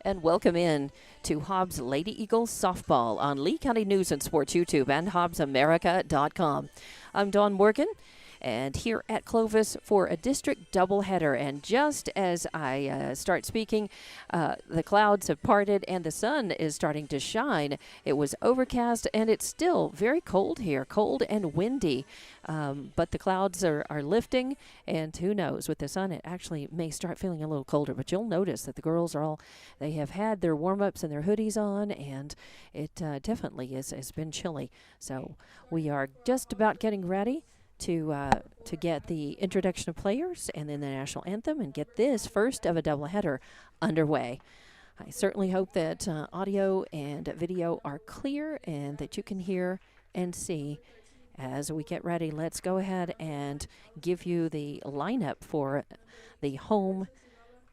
And welcome in to Hobbs Lady Eagles Softball on Lee County News and Sports YouTube and HobbsAmerica.com. I'm Dawn Morgan, and here at Clovis for a district doubleheader. And just as I start speaking, the clouds have parted and the sun is starting to shine. It was overcast and it's still very cold here, cold and windy. But the clouds are lifting, and who knows, with the sun it actually may start feeling a little colder. But you'll notice that the girls are they have had their warm-ups and their hoodies on, and it definitely has been chilly. So we are just about getting ready to get the introduction of players and then the national anthem and get this first of a doubleheader underway. I certainly hope that audio and video are clear and that you can hear and see. As we get ready, let's go ahead and give you the lineup for the home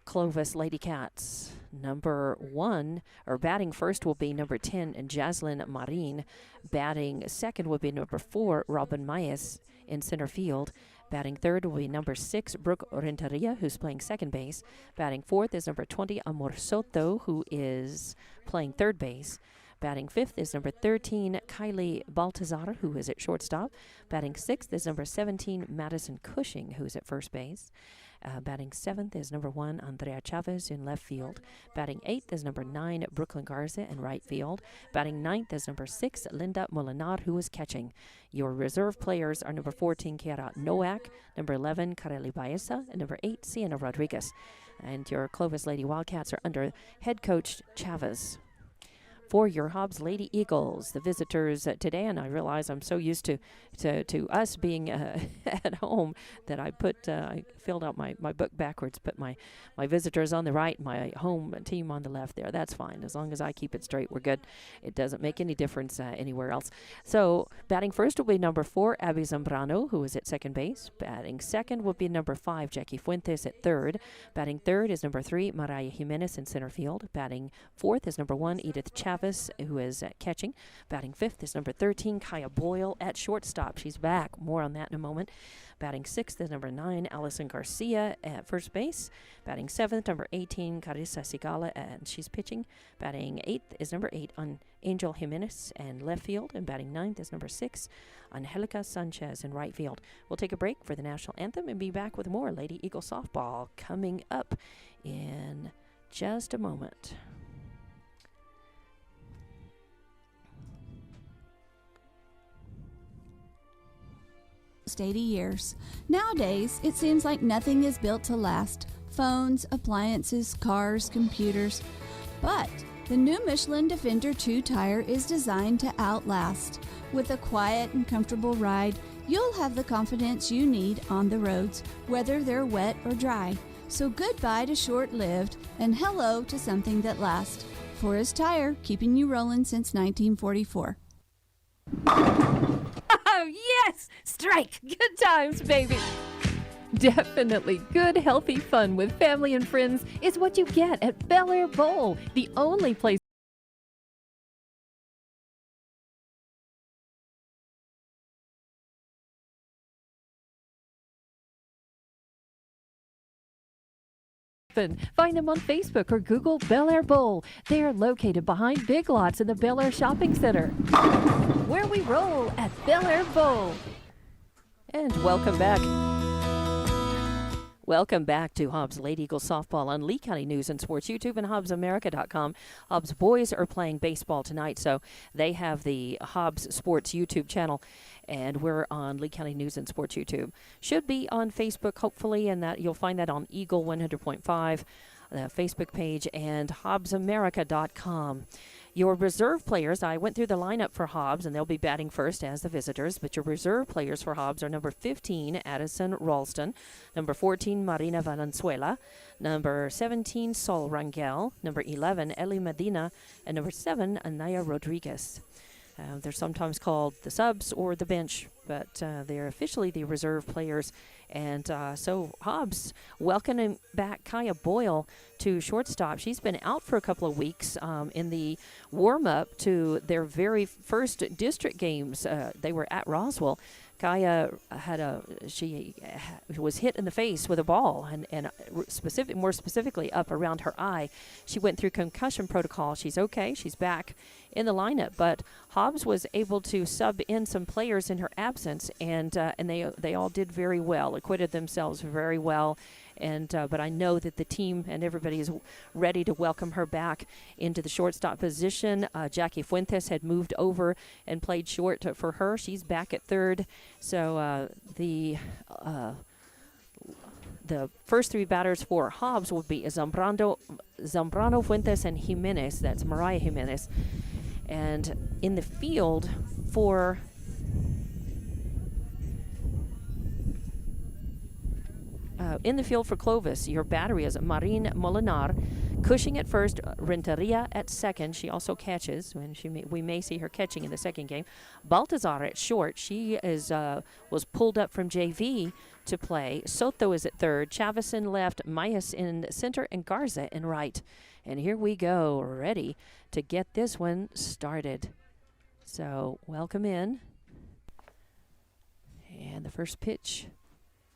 Clovis Lady Cats. Number 1, or batting first, will be number 10, Jaslyn Marin. Batting second will be number 4, Robin Mayes in center field. Batting third will be number 6, Brooke Renteria, who's playing second base. Batting fourth is number 20, Amor Soto, who is playing third base. Batting fifth is number 13, Kylie Baltazar, who is at shortstop. Batting sixth is number 17, Madison Cushing, who is at first base. Batting seventh is number 1, Andrea Chavez in left field. Batting eighth is number 9, Brooklyn Garza in right field. Batting ninth is number 6, Linda Molinar, who is catching. Your reserve players are number 14, Kiara Nowak, number 11, Kareli Baeza, and number 8, Sienna Rodriguez. And your Clovis Lady Wildcats are under head coach Chavez. For your Hobbs Lady Eagles, the visitors today, and I realize I'm so used to us being at home that I filled out my book backwards, put my visitors on the right, my home team on the left there. That's fine. As long as I keep it straight, we're good. It doesn't make any difference anywhere else. So batting first will be number 4, Abby Zambrano, who is at second base. Batting second will be number 5, Jackie Fuentes at third. Batting third is number 3, Mariah Jimenez in center field. Batting fourth is number 1, Edith Chavez, who is catching. Batting fifth is number 13, Kaya Boyle at shortstop. She's back. More on that in a moment. Batting sixth is number 9, Allison Garcia at first base. Batting seventh, number 18, Carissa Sigala, and she's pitching. Batting eighth is number 8, on Angel Jimenez and left field. And batting ninth is number 6, Angelica Sanchez in right field. We'll take a break for the national anthem and be back with more Lady Eagle softball coming up in just a moment. Last 80 years. Nowadays, it seems like nothing is built to last. Phones, appliances, cars, computers. But the new Michelin Defender 2 tire is designed to outlast. With a quiet and comfortable ride, you'll have the confidence you need on the roads, whether they're wet or dry. So goodbye to short-lived and hello to something that lasts. Forest Tire, keeping you rolling since 1944. Oh, yes! Strike! Good times, baby! Definitely good, healthy fun with family and friends is what you get at Bel Air Bowl, the only place Find them on Facebook or Google Bel Air Bowl. They are located behind Big Lots in the Bel Air Shopping Center, where we roll at Bel Air Bowl. And welcome back. Welcome back to Hobbs Lady Eagle Softball on Lee County News and Sports YouTube and HobbsAmerica.com. Hobbs boys are playing baseball tonight, so they have the Hobbs Sports YouTube channel, and we're on Lee County News and Sports YouTube. Should be on Facebook, hopefully, and that you'll find that on Eagle 100.5, the Facebook page, and HobbsAmerica.com. Your reserve players, I went through the lineup for Hobbs, and they'll be batting first as the visitors, but your reserve players for Hobbs are number 15, Addison Ralston, number 14, Marina Valenzuela, number 17, Sol Rangel, number 11, Eli Medina, and number 7, Anaya Rodriguez. They're sometimes called the subs or the bench but they're officially the reserve players. And so Hobbs welcoming back Kaya Boyle to shortstop. She's been out for a couple of weeks in the warm-up to their very first district games. They were at Roswell. Kaya she was hit in the face with a ball, and more specifically up around her eye. She went through concussion protocol. She's okay. She's back in the lineup, but Hobbs was able to sub in some players in her absence, and they all did very well, acquitted themselves very well. And but I know that the team and everybody is ready to welcome her back into the shortstop position. Jackie Fuentes had moved over and played short for her. She's back at third. So the first three batters for Hobbs would be Zambrano, Fuentes, and Jimenez. That's Mariah Jimenez. And in the field for Clovis, your battery is Marin Molinar, Cushing at first, Renteria at second. She also catches, and we may see her catching in the second game. Baltazar at short. She was pulled up from JV to play. Soto is at third. Chavez in left. Mayas in center, and Garza in right. And here we go, ready to get this one started. So welcome in. And the first pitch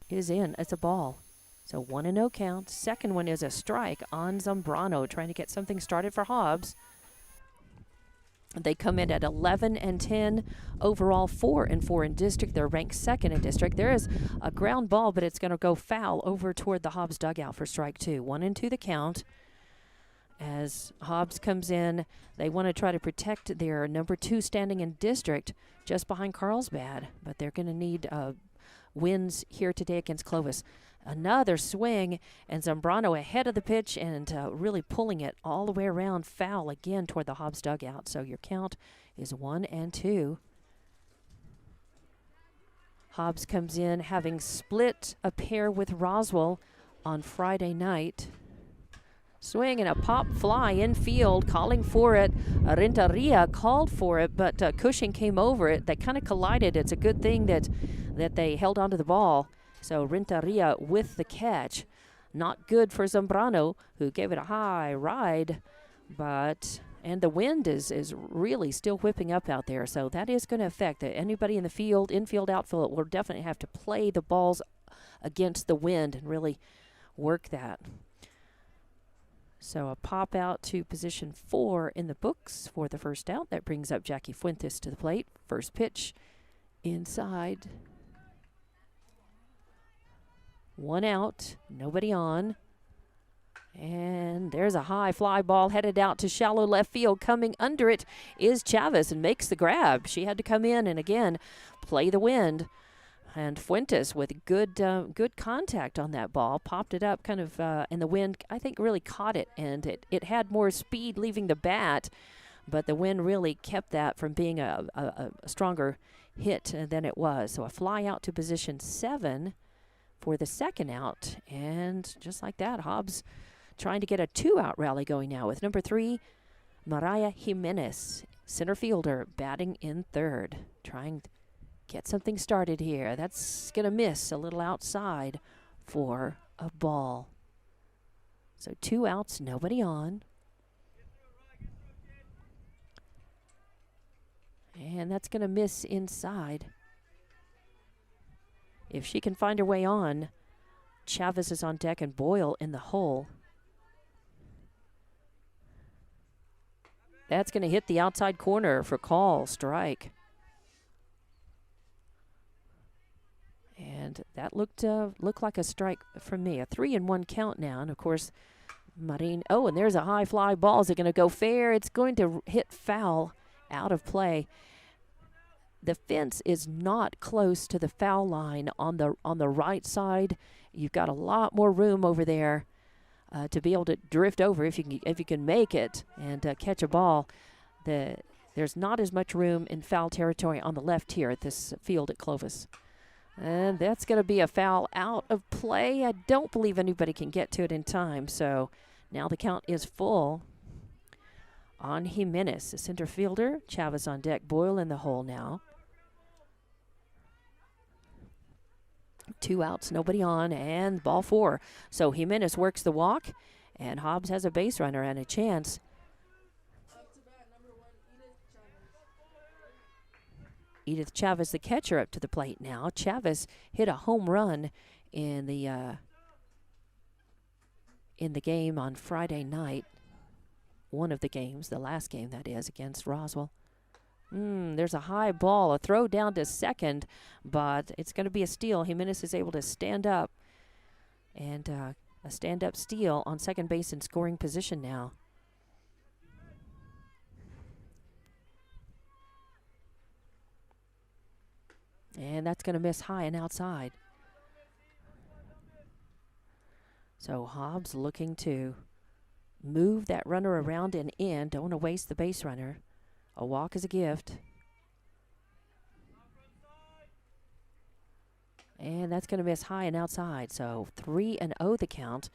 is in. It's a ball. So 1-0 count. Second one is a strike on Zambrano, trying to get something started for Hobbs. They come in at 11-10 overall, 4-4 in district. They're ranked second in district. There is a ground ball, but it's going to go foul over toward the Hobbs dugout for strike two. 1-2 the count. As Hobbs comes in, they want to try to protect their number 2 standing in district just behind Carlsbad, but they're going to need wins here today against Clovis. Another swing, and Zambrano ahead of the pitch and really pulling it all the way around, foul again toward the Hobbs dugout. So your count is 1-2. Hobbs comes in having split a pair with Roswell on Friday night. Swing and a pop fly infield, calling for it. Renteria called for it, but Cushing came over it. They kind of collided. It's a good thing that they held onto the ball. So Renteria with the catch. Not good for Zambrano, who gave it a high ride, and the wind is really still whipping up out there. So that is going to affect it. Anybody in the field, infield, outfield, will definitely have to play the balls against the wind and really work that. So a pop out to position 4 in the books for the first out. That brings up Jackie Fuentes to the plate. First pitch inside. 1 out, nobody on. And there's a high fly ball headed out to shallow left field. Coming under it is Chavez and makes the grab. She had to come in and again play the wind. And Fuentes with good contact on that ball, popped it up kind of, and the wind, I think, really caught it. And it had more speed leaving the bat, but the wind really kept that from being a stronger hit than it was. So a fly out to position 7 for the second out. And just like that, Hobbs trying to get a 2-out rally going now with number 3, Mariah Jimenez, center fielder, batting in third, trying to get something started here. That's going to miss a little outside for a ball. So 2 outs, nobody on. And that's going to miss inside. If she can find her way on, Chavez is on deck and Boyle in the hole. That's going to hit the outside corner for call, strike. And that looked like a strike for me. A 3-1 count now. And, of course, Marin. Oh, and there's a high fly ball. Is it going to go fair? It's going to hit foul out of play. The fence is not close to the foul line on the right side. You've got a lot more room over there to be able to drift over if you can make it and catch a ball. There's not as much room in foul territory on the left here at this field at Clovis. And that's going to be a foul out of play. I don't believe anybody can get to it in time. So now the count is full on Jimenez, the center fielder. Chavez on deck. Boyle in the hole now. 2 outs, nobody on, and ball 4. So Jimenez works the walk, and Hobbs has a base runner and a chance. Edith Chavez, the catcher, up to the plate now. Chavez hit a home run in the game on Friday night. One of the games, the last game that is, against Roswell. There's a high ball, a throw down to second, but it's going to be a steal. Jimenez is able to stand up, and a stand-up steal on second base in scoring position now. And that's going to miss high and outside. So Hobbs looking to move that runner around and in. Don't want to waste the base runner. A walk is a gift. And that's going to miss high and outside. So 3-0 the count.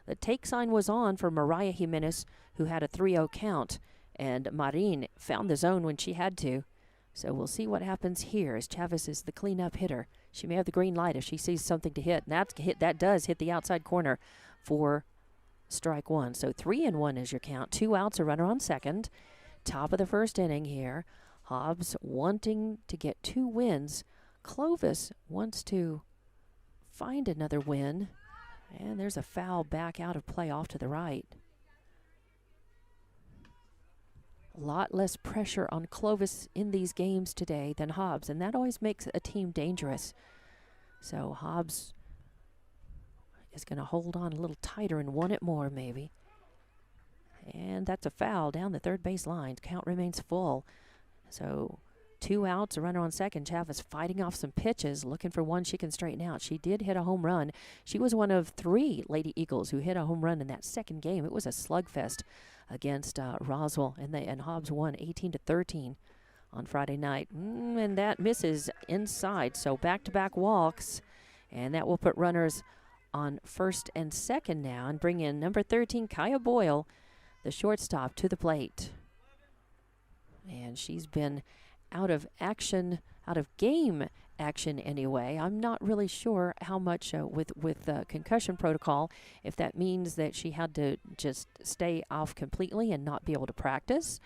The take sign was on for Mariah Jimenez, who had a 3-0 count. And Marin found the zone when she had to. So we'll see what happens here as Chavez is the cleanup hitter. She may have the green light if she sees something to hit. And that does hit the outside corner for strike 1. So 3-1 is your count. 2 outs, a runner on second. Top of the first inning here. Hobbs wanting to get 2 wins. Clovis wants to find another win. And there's a foul back out of play off to the right. A lot less pressure on Clovis in these games today than Hobbs, and that always makes a team dangerous. So Hobbs is going to hold on a little tighter and want it more maybe. And that's a foul down the third base line. Count remains full. So 2 outs, a runner on second. Chavez fighting off some pitches, looking for one she can straighten out. She did hit a home run. She was one of 3 Lady Eagles who hit a home run in that second game. It was a slugfest against Roswell, and Hobbs won 18-13 on Friday night. And that misses inside, so back-to-back walks, and that will put runners on first and second now and bring in number 13, Kaya Boyle, the shortstop, to the plate. And she's been out of action, out of game action anyway. I'm not really sure how much with concussion protocol, if that means that she had to just stay off completely and not be able to practice,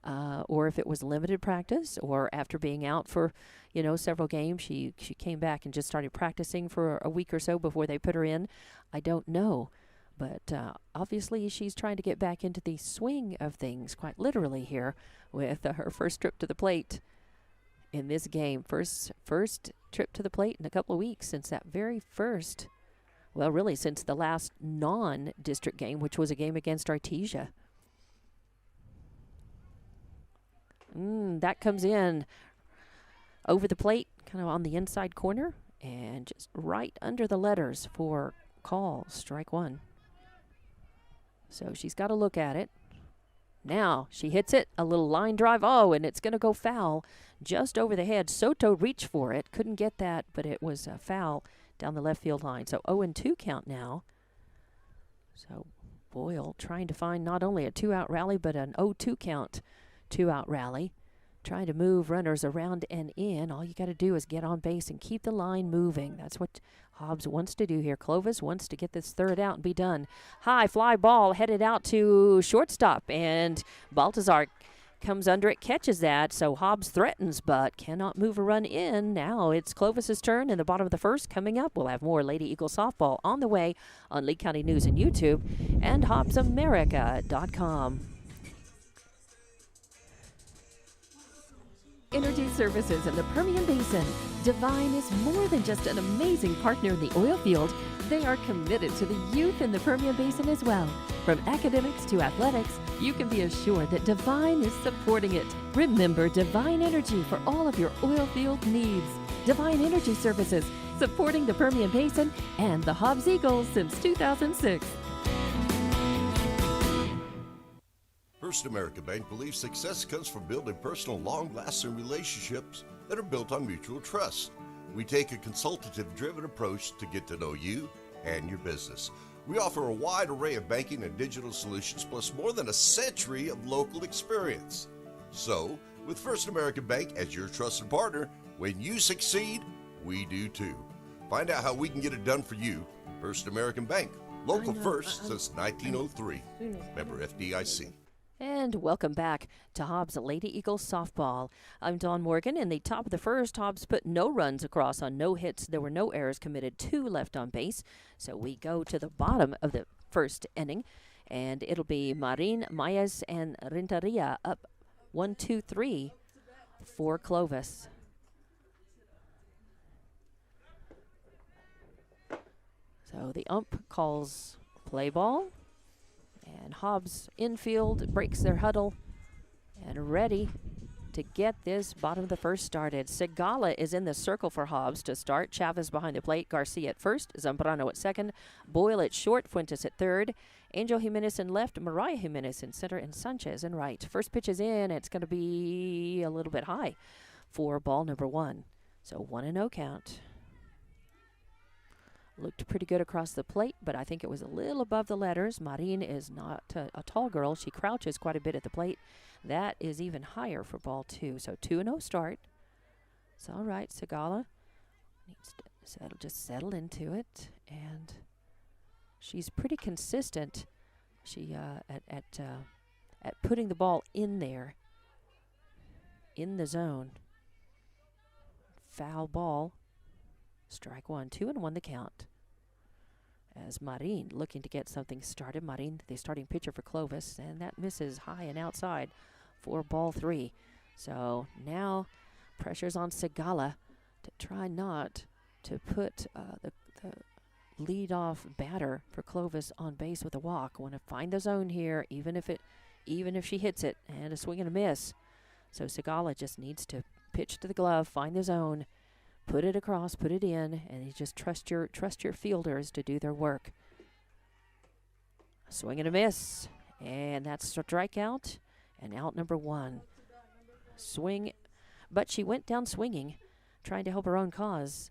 or if it was limited practice, or after being out for several games, she came back and just started practicing for a week or so before they put her in. I don't know. But obviously she's trying to get back into the swing of things, quite literally here, with her first trip to the plate in this game. First trip to the plate in a couple of weeks since that very first, well, really since the last non-district game, which was a game against Artesia. That comes in over the plate, kind of on the inside corner, and just right under the letters for call, strike 1. So she's got to look at it. Now she hits it, a little line drive. Oh, and it's going to go foul just over the head. Soto reached for it, couldn't get that, but it was a foul down the left field line. So 0-2 count now. So Boyle trying to find not only a 2-out rally, but an 0-2 count 2-out rally. Trying to move runners around and in. All you got to do is get on base and keep the line moving. That's what Hobbs wants to do here. Clovis wants to get this third out and be done. High fly ball headed out to shortstop, and Baltazar comes under it, catches that. So Hobbs threatens but cannot move a run in. Now it's Clovis's turn in the bottom of the first. Coming up, we'll have more Lady Eagle softball on the way on Lee County News and YouTube and HobbsAmerica.com. Energy services in the Permian Basin. Divine is more than just an amazing partner in the oil field. They are committed to the youth in the Permian Basin as well. From academics to athletics, you can be assured that Divine is supporting it. Remember Divine Energy for all of your oil field needs. Divine Energy Services, supporting the Permian Basin and the Hobbs Eagles since 2006. First American Bank believes success comes from building personal, long-lasting relationships that are built on mutual trust. We take a consultative-driven approach to get to know you and your business. We offer a wide array of banking and digital solutions, plus more than a century of local experience. So, with First American Bank as your trusted partner, when you succeed, we do too. Find out how we can get it done for you. First American Bank. Local first since 1903. Member FDIC. And welcome back to Hobbs Lady Eagles softball. I'm Dawn Morgan. In the top of the first, Hobbs put no runs across on no hits. There were no errors committed, 2 left on base. So we go to the bottom of the first inning, and it'll be Marin, Mayas, and Renteria up 1-2-3 for Clovis. So the ump calls play ball, and Hobbs infield breaks their huddle and ready to get this bottom of the first started. Segala is in the circle for Hobbs to start. Chavez behind the plate, Garcia at first, Zambrano at second, Boyle at short, Fuentes at third, Angel Jimenez in left, Mariah Jimenez in center, and Sanchez in right. First pitch is in. It's going to be a little bit high for ball number 1. So 1-0 count. Looked pretty good across the plate, but I think it was a little above the letters. Marin is not a tall girl. She crouches quite a bit at the plate. That is even higher for ball 2. So 2-0 start. It's all right. Segala needs to just settle into it, and she's pretty consistent. She at putting the ball in there, in the zone. Foul ball. Strike 1, 2-1 the count. As Marin looking to get something started. Marin, the starting pitcher for Clovis, and that misses high and outside for ball 3. So now pressure's on Segala to try not to put the lead-off batter for Clovis on base with a walk. Want to find the zone here, even if she hits it, and a swing and a miss. So Segala just needs to pitch to the glove, find the zone, put it across, put it in, and you just trust your fielders to do their work. Swing and a miss, and that's a strikeout, and out number 1. Swing, but she went down swinging, trying to help her own cause.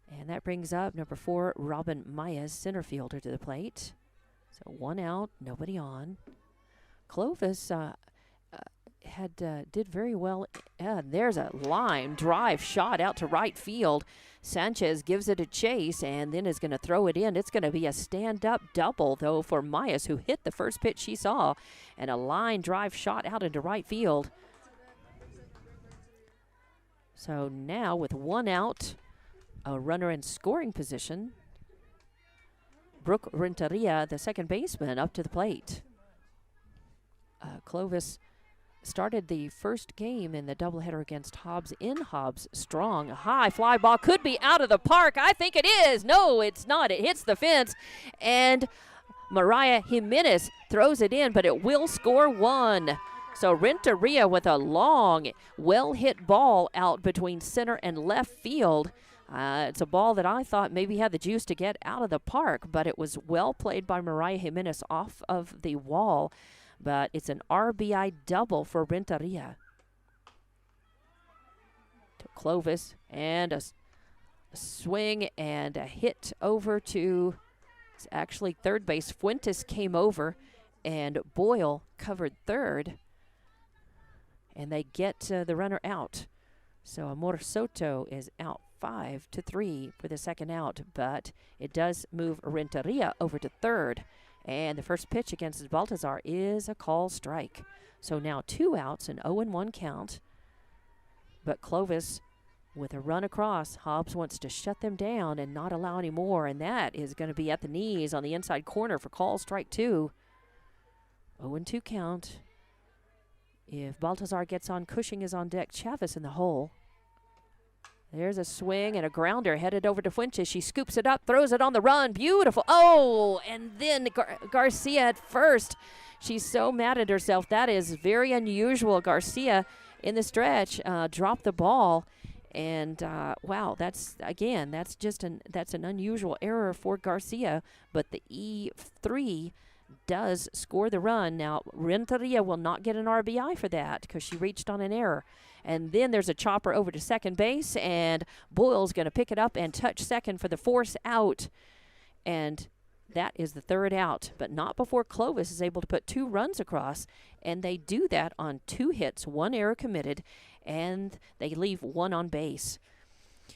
And that brings up number 4, Robin Mayas, center fielder, to the plate. So 1 out, nobody on. Clovis did very well. There's a line drive shot out to right field. Sanchez gives it a chase and then is going to throw it in. It's going to be a stand-up double, though, for Mayas, who hit the first pitch she saw, and a line drive shot out into right field. So now with 1 out, a runner in scoring position, Brooke Renteria, the second baseman, up to the plate. Clovis started the first game in the doubleheader against Hobbs in Hobbs strong. A high fly ball could be out of the park. I think it is. No, it's not. It hits the fence, and Mariah Jimenez throws it in, but it will score 1. So Renteria with a long, well-hit ball out between center and left field. It's a ball that I thought maybe had the juice to get out of the park, but it was well played by Mariah Jimenez off of the wall. But it's an RBI double for Renteria. To Clovis, and a swing and a hit over to, it's actually third base. Fuentes came over, and Boyle covered third, and they get the runner out. So Amor Soto is out 5-3 for the second out, but it does move Renteria over to third. And the first pitch against Baltazar is a call strike. So now 2 outs, an 0-1 count. But Clovis, with a run across, Hobbs wants to shut them down and not allow any more. And that is going to be at the knees on the inside corner for call strike 2. 0-2 count. If Baltazar gets on, Cushing is on deck. Chavez in the hole. There's a swing and a grounder headed over to Fuentes. She scoops it up, throws it on the run. Beautiful. Oh, and then Garcia at first. She's so mad at herself. That is very unusual. Garcia in the stretch dropped the ball. And, wow, that's an unusual error for Garcia. But the E3 does score the run. Now, Renteria will not get an RBI for that because she reached on an error. And then there's a chopper over to second base, and Boyle's going to pick it up and touch second for the force out. And that is the third out, but not before Clovis is able to put 2 runs across. And they do that on 2 hits, 1 error committed, and they leave 1 on base.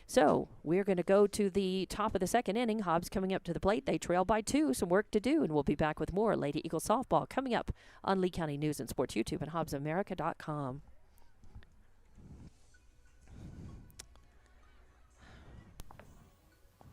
So we're going to go to the top of the second inning. Hobbs coming up to the plate. They trail by 2. Some work to do, and we'll be back with more Lady Eagle softball coming up on Lee County News and Sports YouTube and HobbsAmerica.com.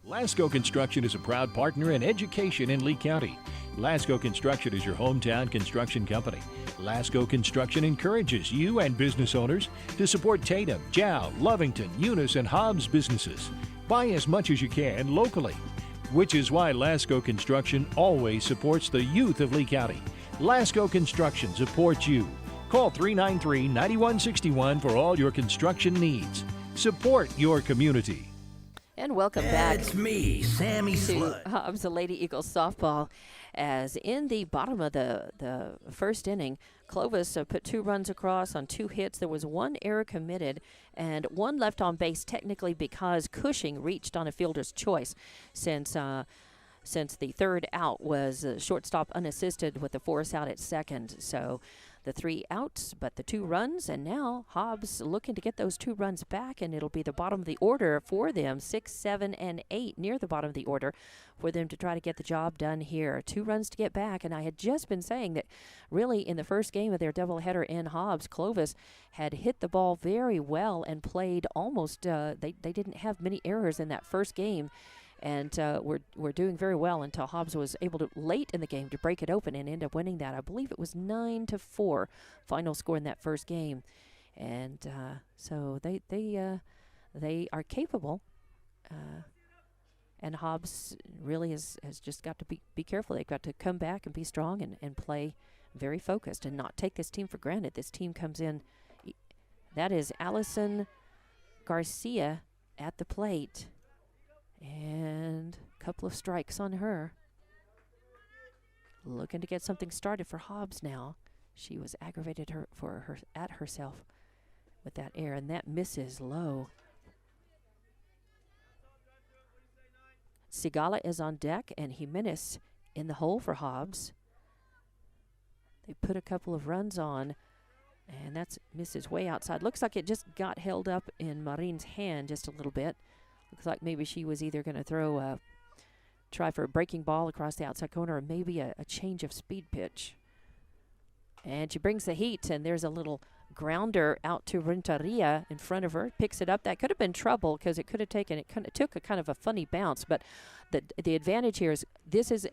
Lasco Construction is a proud partner in education in Lee County. Lasco Construction is your hometown construction company. Lasco Construction encourages you and business owners to support Tatum, Jow, Lovington, Eunice, and Hobbs businesses. Buy as much as you can locally, which is why Lasco Construction always supports the youth of Lee County. Lasco Construction supports you. Call 393-9161 for all your construction needs. Support your community. And welcome back. It's me, Sammy To Slut. Hobbs, the Lady Eagles softball, as in the bottom of the first inning, Clovis put 2 runs across on 2 hits. There was 1 error committed and 1 left on base, technically because Cushing reached on a fielder's choice, since the third out was shortstop unassisted with the force out at second. So the 3 outs, but the 2 runs, and now Hobbs looking to get those 2 runs back, and it'll be the bottom of the order for them, 6, 7, and 8, near the bottom of the order, for them to try to get the job done here. 2 runs to get back, and I had just been saying that really in the first game of their doubleheader in Hobbs, Clovis had hit the ball very well and played almost, they didn't have many errors in that first game. And we're doing very well until Hobbs was able to, late in the game, to break it open and end up winning that. I believe it was 9-4 final score in that first game. And so they are capable. And Hobbs really has just got to be careful. They've got to come back and be strong and play very focused and not take this team for granted. This team comes in. That is Allison Garcia at the plate. And a couple of strikes on her. Looking to get something started for Hobbs now. She was aggravated at herself with that error, and that misses low. Sigala is on deck, and Jimenez in the hole for Hobbs. They put a couple of runs on, and that's misses way outside. Looks like it just got held up in Marin's hand just a little bit. Looks like maybe she was either going to try for a breaking ball across the outside corner, or maybe a change of speed pitch. And she brings the heat, and there's a little grounder out to Renteria in front of her. Picks it up. That could have been trouble because it could have taken. It took a kind of a funny bounce. But the advantage here is this is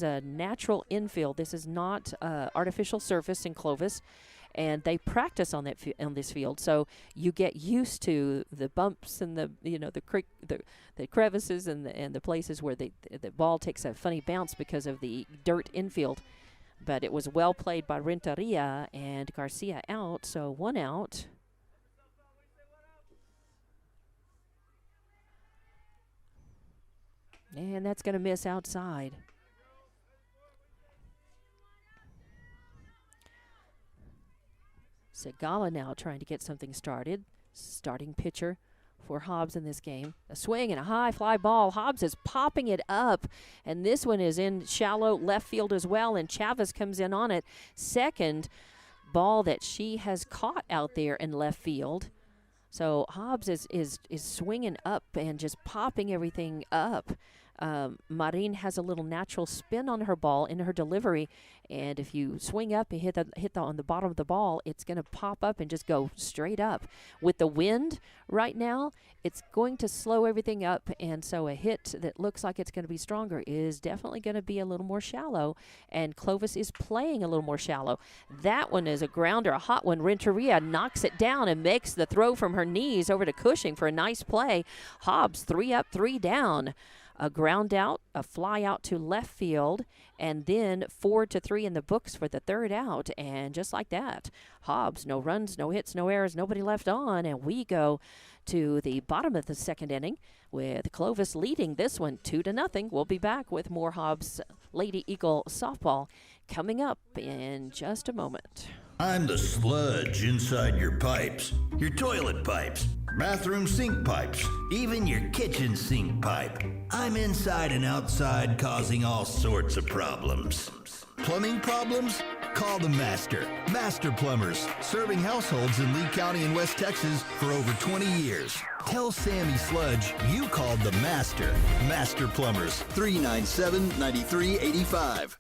a natural infield. This is not artificial surface in Clovis. And they practice on on this field, so you get used to the bumps and the crevices and the places where the ball takes a funny bounce because of the dirt infield. But it was well played by Renteria, and Garcia out, so 1 out. And that's going to miss outside. Sigala now trying to get something started. Starting pitcher for Hobbs in this game. A swing and a high fly ball. Hobbs is popping it up, and this one is in shallow left field as well, and Chavez comes in on it. Second ball that she has caught out there in left field. So Hobbs is swinging up and just popping everything up. Marin has a little natural spin on her ball in her delivery, and if you swing up and hit on the bottom of the ball, it's going to pop up and just go straight up. With the wind right now, it's going to slow everything up, and so a hit that looks like it's going to be stronger is definitely going to be a little more shallow, and Clovis is playing a little more shallow. That one is a grounder, a hot one. Renteria knocks it down and makes the throw from her knees over to Cushing for a nice play. Hobbs 3 up, 3 down. A ground out, a fly out to left field, and then 4-3 in the books for the third out. And just like that, Hobbs, no runs, no hits, no errors, nobody left on. And we go to the bottom of the second inning with Clovis leading this one 2-0. We'll be back with more Hobbs Lady Eagle softball coming up in just a moment. I'm the sludge inside your pipes, your toilet pipes, bathroom sink pipes, even your kitchen sink pipe. I'm inside and outside causing all sorts of problems. Plumbing problems? Call the Master. Master Plumbers, serving households in Lee County and West Texas for over 20 years. Tell Sammy Sludge you called the Master. Master Plumbers, 397-9385.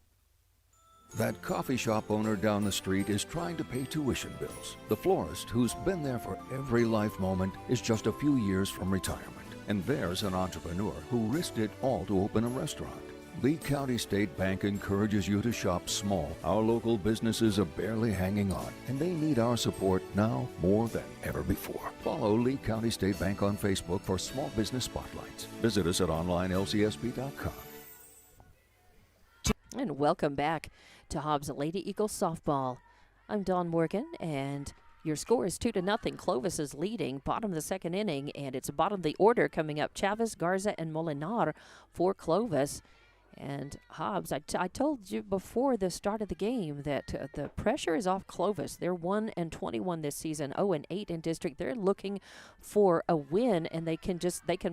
That coffee shop owner down the street is trying to pay tuition bills. The florist, who's been there for every life moment, is just a few years from retirement. And there's an entrepreneur who risked it all to open a restaurant. Lee County State Bank encourages you to shop small. Our local businesses are barely hanging on, and they need our support now more than ever before. Follow Lee County State Bank on Facebook for small business spotlights. Visit us at onlinelcsb.com. And welcome back to Hobbs Lady Eagles softball. I'm Dawn Morgan, and your score is 2-0. Clovis is leading, bottom of the second inning, and it's bottom of the order coming up. Chavez, Garza, and Molinar for Clovis. And Hobbs, I told you before the start of the game that the pressure is off Clovis. They're 1-21 this season, 0-8 in district. They're looking for a win, and they can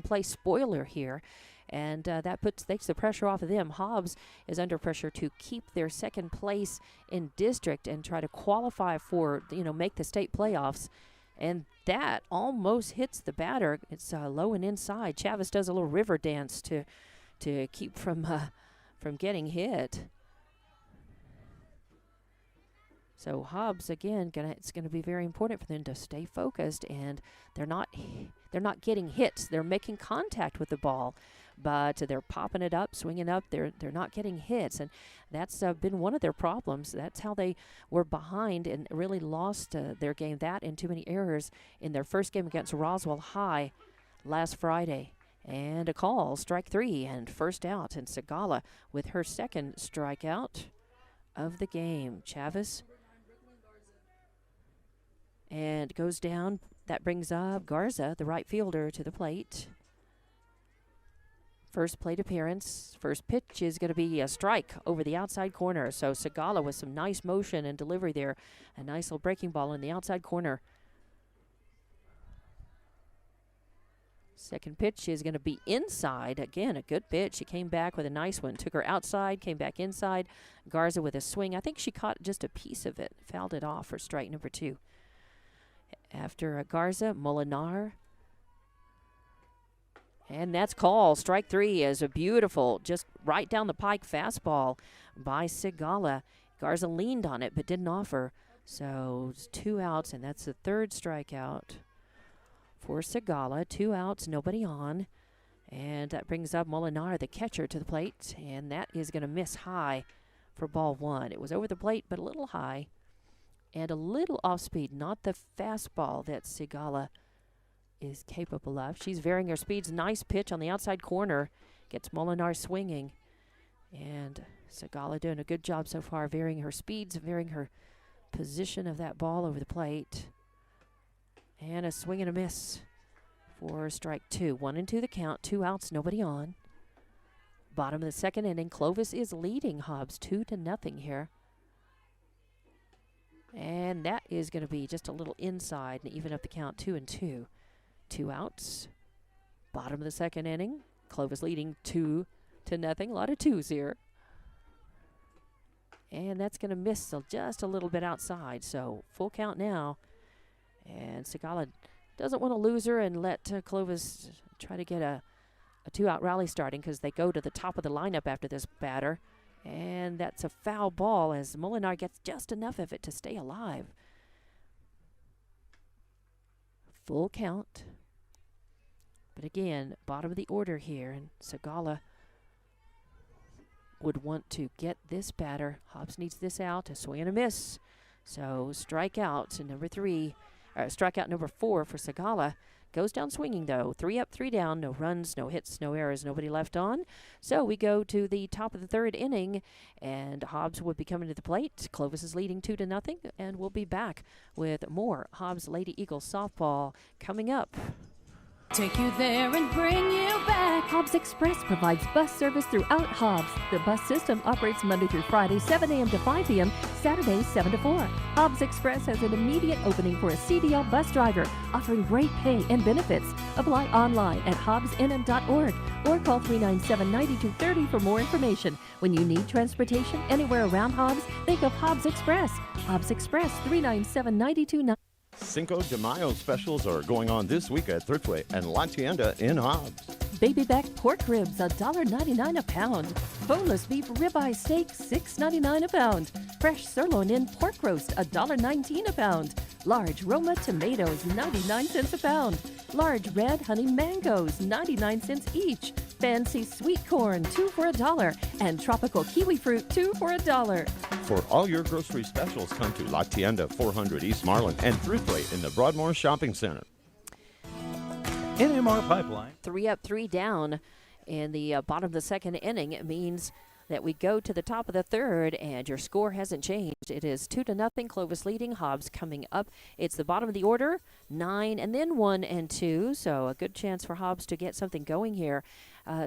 play spoiler here. And that takes the pressure off of them. Hobbs is under pressure to keep their second place in district and try to qualify for, make the state playoffs. And that almost hits the batter. It's low and inside. Chavez does a little river dance to keep from getting hit. So Hobbs, again, it's going to be very important for them to stay focused, and they're not getting hits. They're making contact with the ball, but they're popping it up, swinging up. They're not getting hits, and that's been one of their problems. That's how they were behind and really lost their game. That and too many errors in their first game against Roswell High last Friday. And a call, strike 3, and first out. And Segala with her second strikeout of the game. Chavez. And goes down. That brings up Garza, the right fielder, to the plate. First plate appearance. First pitch is going to be a strike over the outside corner. So Segala with some nice motion and delivery there. A nice little breaking ball in the outside corner. Second pitch is going to be inside. Again, a good pitch. She came back with a nice one. Took her outside, came back inside. Garza with a swing. I think she caught just a piece of it. Fouled it off for strike number 2. After Garza, Molinar. And that's called. Strike 3 is a beautiful, just right down the pike fastball by Segala. Garza leaned on it but didn't offer. So it's 2 outs, and that's the third strikeout for Segala. 2 outs, nobody on. And that brings up Molinar, the catcher, to the plate. And that is going to miss high for ball 1. It was over the plate, but a little high. And a little off speed, not the fastball that Segala is capable of. She's varying her speeds. Nice pitch on the outside corner. Gets Molinar swinging. And Segala doing a good job so far, varying her speeds, varying her position of that ball over the plate. And a swing and a miss for strike 2. 1-2 the count. 2 outs, nobody on. Bottom of the second inning. Clovis is leading Hobbs 2-0 here. And that is going to be just a little inside and even up the count. 2-2. 2 outs. Bottom of the second inning. Clovis leading 2-0. A lot of 2s here. And that's going to miss just a little bit outside. So full count now. And Segala doesn't want to lose her and let Clovis try to get a 2-out rally starting, because they go to the top of the lineup after this batter. And that's a foul ball as Molinar gets just enough of it to stay alive. Full count. But again, bottom of the order here. And Segala would want to get this batter. Hobbs needs this out. A swing and a miss. So strikeout number 3. Strikeout number 4 for Segala. Goes down swinging, though. 3 up, 3 down. No runs, no hits, no errors, nobody left on. So we go to the top of the third inning, and Hobbs would be coming to the plate. Clovis is leading 2-0, and we'll be back with more Hobbs Lady Eagles softball coming up. Take you there and bring you back. Hobbs Express provides bus service throughout Hobbs. The bus system operates Monday through Friday, 7 a.m. to 5 p.m., Saturdays, 7 to 4. Hobbs Express has an immediate opening for a CDL bus driver, offering great pay and benefits. Apply online at hobbsnm.org. or call 397-9230 for more information. When you need transportation anywhere around Hobbs, think of Hobbs Express. Hobbs Express, 397-9290. Cinco de Mayo specials are going on this week at Thriftway and La Tienda in Hobbs. Baby back pork ribs, $1.99 a pound. Boneless beef ribeye steak, $6.99 a pound. Fresh sirloin in pork roast, $1.19 a pound. Large Roma tomatoes, 99 cents a pound. Large red honey mangoes, 99 cents each. Fancy sweet corn, 2 for $1. And tropical kiwi fruit, 2 for $1. For all your grocery specials, come to La Tienda, 400 East Marlin, and Thriftway in the Broadmoor Shopping Center. NMR Pipeline. 3 up, 3 down in the bottom of the second inning. It means that we go to the top of the third, and your score hasn't changed. It is 2-0, Clovis leading, Hobbs coming up. It's the bottom of the order, 9 and then 1 and 2, so a good chance for Hobbs to get something going here.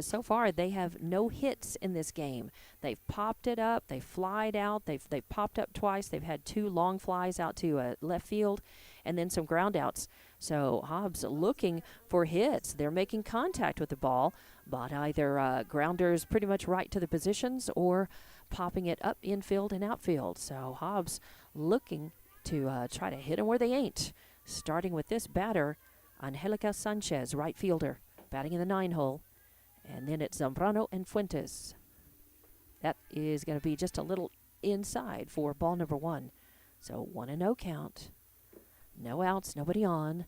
So far, they have no hits in this game. They've popped it up, they've flied out, they've popped up twice. They've had 2 long flies out to left field, and then some ground outs. So Hobbs looking for hits. They're making contact with the ball, but either grounders pretty much right to the positions or popping it up infield and outfield. So Hobbs looking to try to hit them where they ain't. Starting with this batter, Angelica Sanchez, right fielder, batting in the 9 hole. And then it's Zambrano and Fuentes. That is going to be just a little inside for ball number 1. So 1-0 count. No outs, nobody on.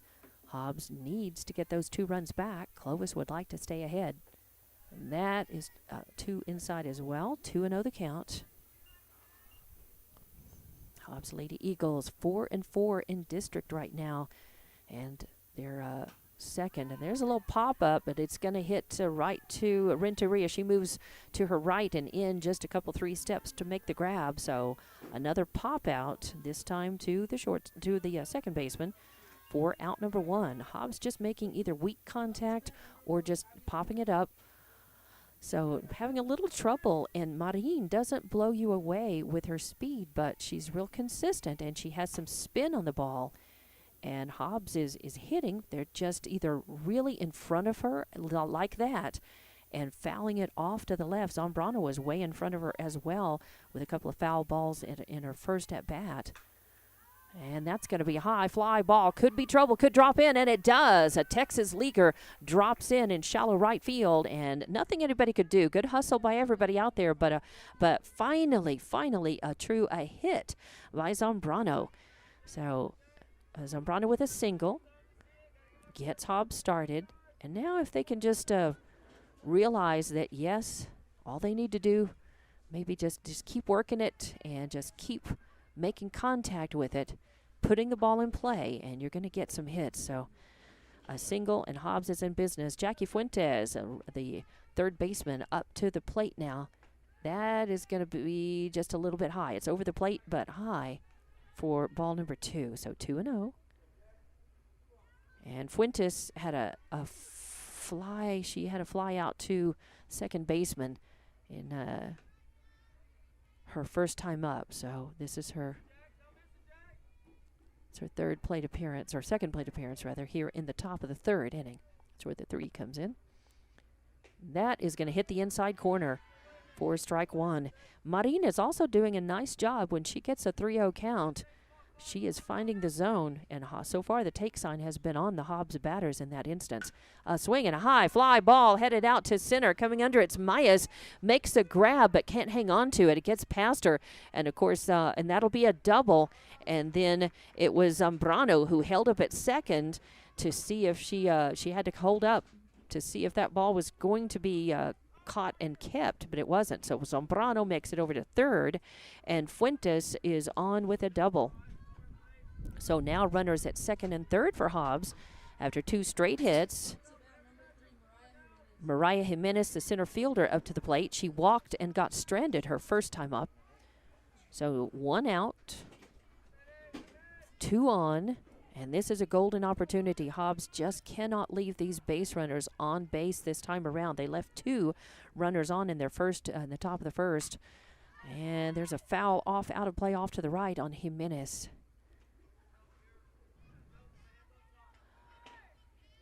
Hobbs needs to get those 2 runs back. Clovis would like to stay ahead. And that is 2 inside as well. 2-0 the count. Hobbs Lady Eagles 4-4 in district right now. And they're second. And there's a little pop-up, but it's going to hit right to Renteria. She moves to her right and in just a couple 3 steps to make the grab. So another pop-out, this time to the second baseman for out number 1. Hobbs just making either weak contact or just popping it up. So having a little trouble, and Marin doesn't blow you away with her speed, but she's real consistent, and she has some spin on the ball. And Hobbs is hitting. They're just either really in front of her like that and fouling it off to the left. Zambrano was way in front of her as well with a couple of foul balls in her first at-bat. And that's going to be a high fly ball. Could be trouble, could drop in, and it does. A Texas leaguer drops in shallow right field, and nothing anybody could do. Good hustle by everybody out there, but finally a hit by Zambrano. So Zambrano with a single gets Hobbs started. And now if they can just realize that, yes, all they need to do, maybe just keep working it and just keep making contact with it, putting the ball in play, and you're going to get some hits. So a single, and Hobbs is in business. Jackie Fuentes, the third baseman, up to the plate now. That is going to be just a little bit high. It's over the plate, but high for ball number 2. So 2-0. And Fuentes had a fly. She had a fly out to second baseman in her first time up. So this is her third plate appearance, or second plate appearance rather, here in the top of the third inning. That's where the 3 comes in. That is going to hit the inside corner for strike 1. Marin is also doing a nice job when she gets a 3-0 count. She is finding the zone, and so far the take sign has been on the Hobbs batters in that instance. A swing and a high fly ball headed out to center. Coming under, it's Myers. Makes a grab but can't hang on to it. It gets past her, and of course, and that'll be a double. And then it was Zambrano who held up at second to see if she had to hold up to see if that ball was going to be caught and kept, but it wasn't. So Zambrano makes it over to third, and Fuentes is on with a double. So now runners at second and third for Hobbs after 2 straight hits. Mariah Jimenez, the center fielder, up to the plate. She walked and got stranded her first time up. So 1 out, 2 on, and this is a golden opportunity. Hobbs just cannot leave these base runners on base this time around. They left 2 runners on in their first, in the top of the first. And there's a foul out of play off to the right on Jimenez.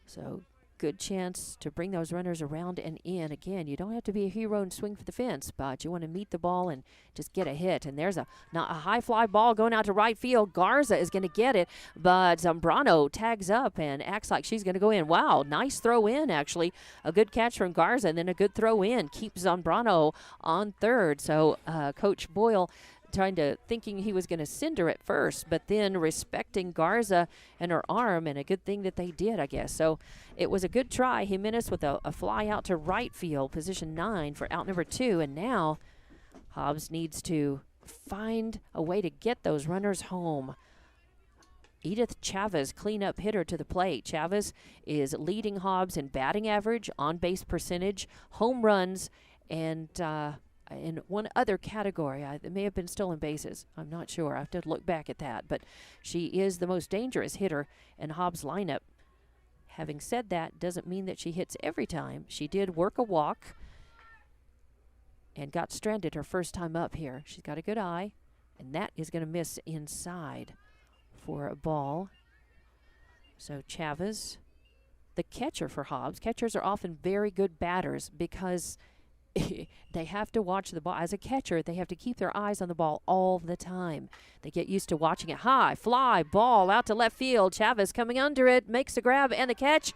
So good chance to bring those runners around and in. Again, you don't have to be a hero and swing for the fence, but you want to meet the ball and just get a hit. And there's a high fly ball going out to right field. Garza is going to get it, but Zambrano tags up and acts like she's going to go in. Wow, nice throw in, actually. A good catch from Garza, and then a good throw in. Keeps Zambrano on third. So Coach Boyle thinking he was going to send her at first, but then respecting Garza and her arm, and a good thing that they did, I guess. So it was a good try. Jimenez with a fly out to right field, position 9 for out number 2, and now Hobbs needs to find a way to get those runners home. Edith Chavez, cleanup hitter to the plate. Chavez is leading Hobbs in batting average, on-base percentage, home runs, and in one other category. It may have been stolen bases. I'm not sure. I have to look back at that. But she is the most dangerous hitter in Hobbs' lineup. Having said that, doesn't mean that she hits every time. She did work a walk and got stranded her first time up here. She's got a good eye, and that is going to miss inside for a ball. So Chavez, the catcher for Hobbs. Catchers are often very good batters because they have to watch the ball. As a catcher, they have to keep their eyes on the ball all the time. They get used to watching it. High, fly, ball out to left field. Chavez coming under it, makes the grab and the catch.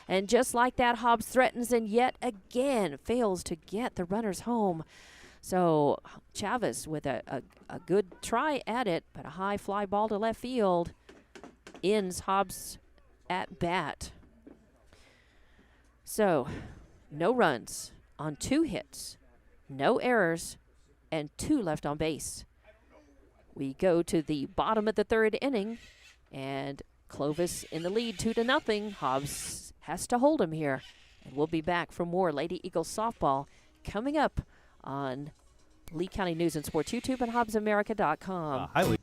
And just like that, Hobbs threatens and yet again fails to get the runners home. So Chavez with a good try at it, but a high fly ball to left field ends Hobbs at bat. So no runs on 2 hits, no errors, and 2 left on base. We go to the bottom of the 3rd inning, and Clovis in the lead 2-0. Hobbs has to hold him here. And we'll be back for more Lady Eagles softball coming up on Lee County News and Sports YouTube and HobbsAmerica.com. A highly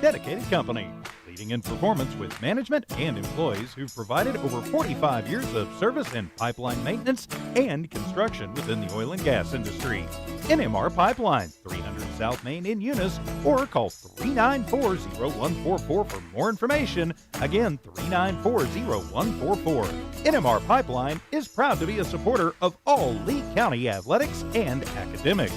dedicated company, leading in performance with management and employees who've provided over 45 years of service in pipeline maintenance and construction within the oil and gas industry. NMR Pipeline, 300 South Main in Eunice, or call 394-0144 for more information. Again, 394-0144. NMR Pipeline is proud to be a supporter of all Lee County athletics and academics.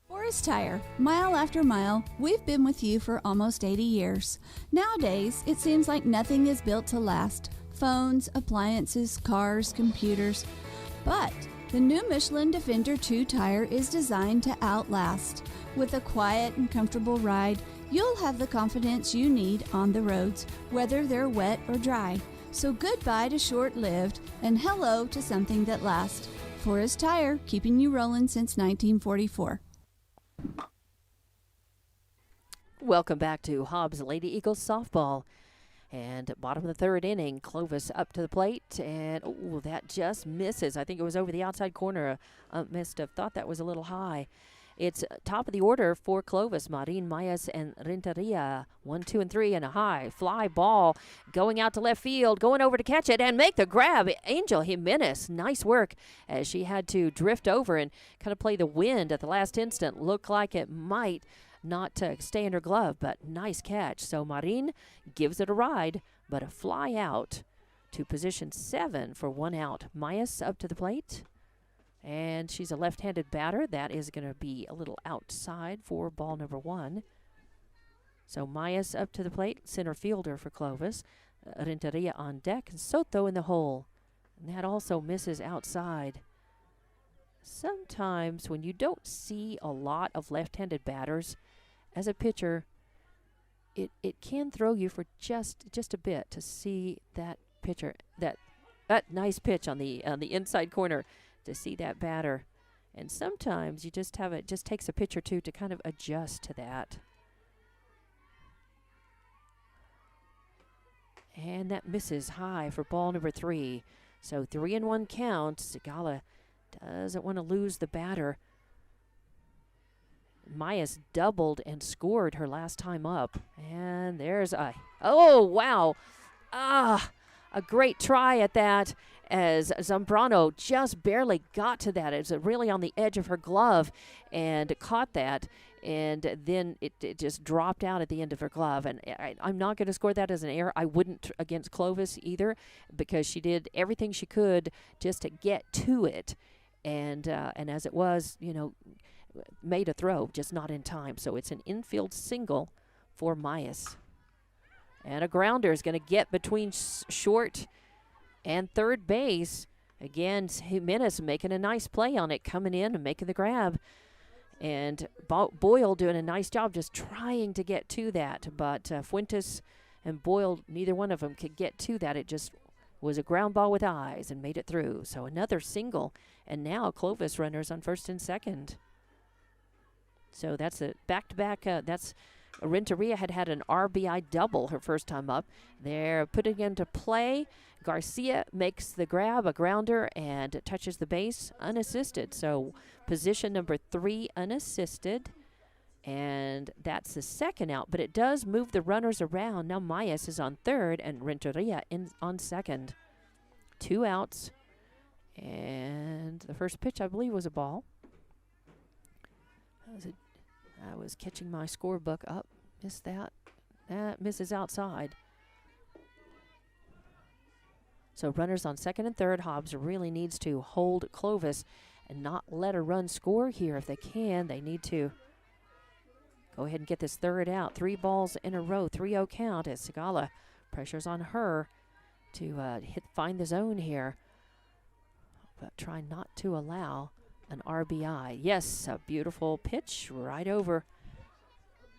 Forest Tire, mile after mile, we've been with you for almost 80 years. Nowadays, it seems like nothing is built to last. Phones, appliances, cars, computers. But the new Michelin Defender 2 tire is designed to outlast. With a quiet and comfortable ride, you'll have the confidence you need on the roads, whether they're wet or dry. So goodbye to short-lived and hello to something that lasts. Forest Tire, keeping you rolling since 1944. Welcome back to Hobbs Lady Eagles softball. And bottom of the 3rd inning, Clovis up to the plate, and that just misses. I think it was over the outside corner. Must have thought that was a little high. It's top of the order for Clovis. Marin, Mayas, and Renteria. 1, 2, and 3, and a high fly ball going out to left field, going over to catch it and make the grab. Angel Jimenez, nice work as she had to drift over and kind of play the wind at the last instant. Looked like it might not stay in her glove, but nice catch. So Marin gives it a ride, but a fly out to position 7 for 1 out. Mayas up to the plate. And she's a left-handed batter. That is going to be a little outside for ball number 1. So Mayas up to the plate, center fielder for Clovis. Renteria on deck, and Soto in the hole. And that also misses outside. Sometimes when you don't see a lot of left-handed batters, as a pitcher, it can throw you for just a bit to see that pitcher, that nice pitch on the inside corner, to see that batter. And sometimes you just have it just takes a pitch or two to kind of adjust to that. And that misses high for ball number 3. So 3-1 count. Sigala doesn't want to lose the batter. Mayas doubled and scored her last time up. And there's oh, wow. A great try at that as Zambrano just barely got to that. It was really on the edge of her glove and caught that. and then it just dropped out at the end of her glove. And I'm not going to score that as an error. I wouldn't against Clovis either, because she did everything she could just to get to it. And as it was, made a throw, just not in time. So it's an infield single for Myers. And a grounder is going to get between short and third base. Again, Jimenez making a nice play on it, coming in and making the grab. And Boyle doing a nice job just trying to get to that. But Fuentes and Boyle, neither one of them could get to that. It just was a ground ball with eyes and made it through. So another single. And now Clovis runners on first and second. So that's a back-to-back. That's Renteria had an RBI double her first time up. They're putting into play. Garcia makes the grab, a grounder, and touches the base unassisted. So position number 3 unassisted. And that's the second out, but it does move the runners around. Now Myers is on third and Renteria on second. 2 outs. And the first pitch, I believe, was a ball. I was catching my scorebook up. Missed that. That misses outside. So runners on second and third. Hobbs really needs to hold Clovis and not let a run score here. If they can, they need to go ahead and get this third out. 3 balls in a row, 3-0 count as Sigala pressures on her to find the zone here. But try not to allow an RBI. Yes, a beautiful pitch right over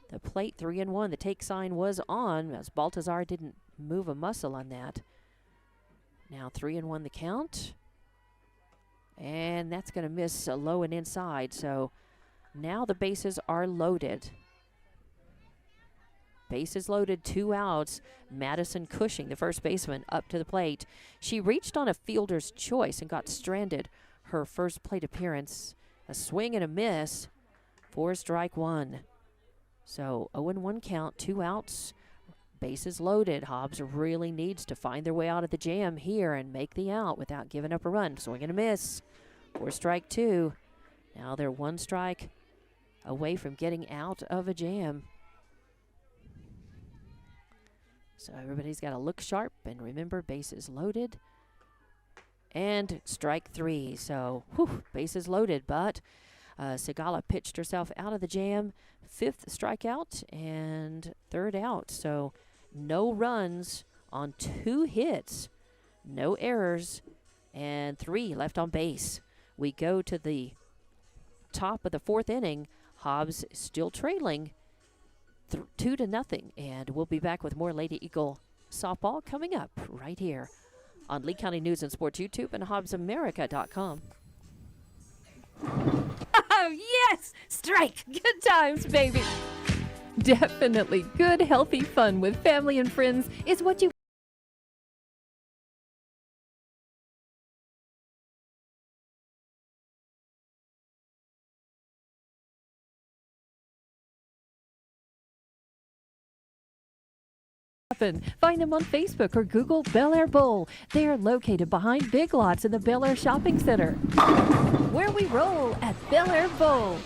the plate. 3-1. The take sign was on as Baltazar didn't move a muscle on that. Now 3-1 the count. And that's going to miss low and inside. So now the bases are loaded. Bases loaded, 2 outs. Madison Cushing, the first baseman, up to the plate. She reached on a fielder's choice and got stranded her first plate appearance. A swing and a miss for strike 1. So 0-1 count, 2 outs. Bases loaded. Hobbs really needs to find their way out of the jam here and make the out without giving up a run. Swing and a miss for strike 2. Now they're 1 strike away from getting out of a jam. So everybody's got to look sharp and remember bases loaded. And strike 3. So bases loaded, but Sigala pitched herself out of the jam. 5th strikeout and 3rd out. So no runs on 2 hits, no errors, and 3 left on base. We go to the top of the 4th inning. Hobbs still trailing 2-0, and we'll be back with more Lady Eagle softball coming up right here on Lee County News and Sports YouTube and HobbsAmerica.com. Oh, yes! Strike! Good times, baby! Definitely good, healthy fun with family and friends is what you Find them on Facebook or Google Bel Air Bowl. They are located behind Big Lots in the Bel Air Shopping Center, where we roll at Bel Air Bowl.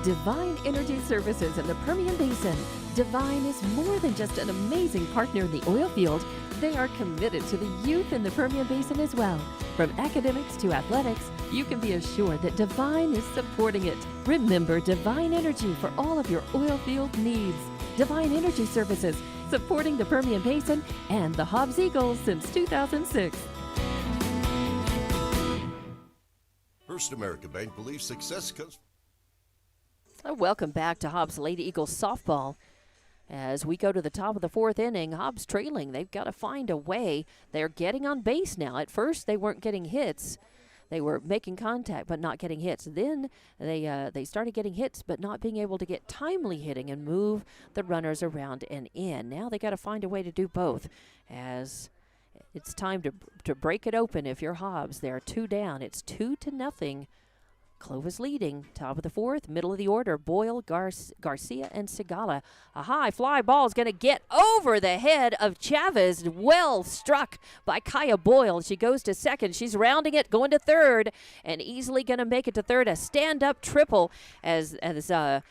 Divine Energy Services in the Permian Basin. Divine is more than just an amazing partner in the oil field. They are committed to the youth in the Permian Basin as well. From academics to athletics, you can be assured that Divine is supporting it. Remember Divine Energy for all of your oil field needs. Divine Energy Services, supporting the Permian Basin and the Hobbs Eagles since 2006. First American Bank believes success comes. Welcome back to Hobbs Lady Eagles softball. As we go to the top of the 4th inning, Hobbs trailing. They've got to find a way. They're getting on base now. At first, they weren't getting hits. They were making contact but not getting hits. Then they started getting hits but not being able to get timely hitting and move the runners around and in. Now they got to find a way to do both, as it's time to break it open if you're Hobbs. They're 2 down. It's 2-0. Clovis leading. Top of the fourth, middle of the order, Boyle, Garcia, and Sigala. A high fly ball is going to get over the head of Chavez. Well struck by Kaya Boyle. She goes to second. She's rounding it, going to third, and easily going to make it to third. A stand-up triple as the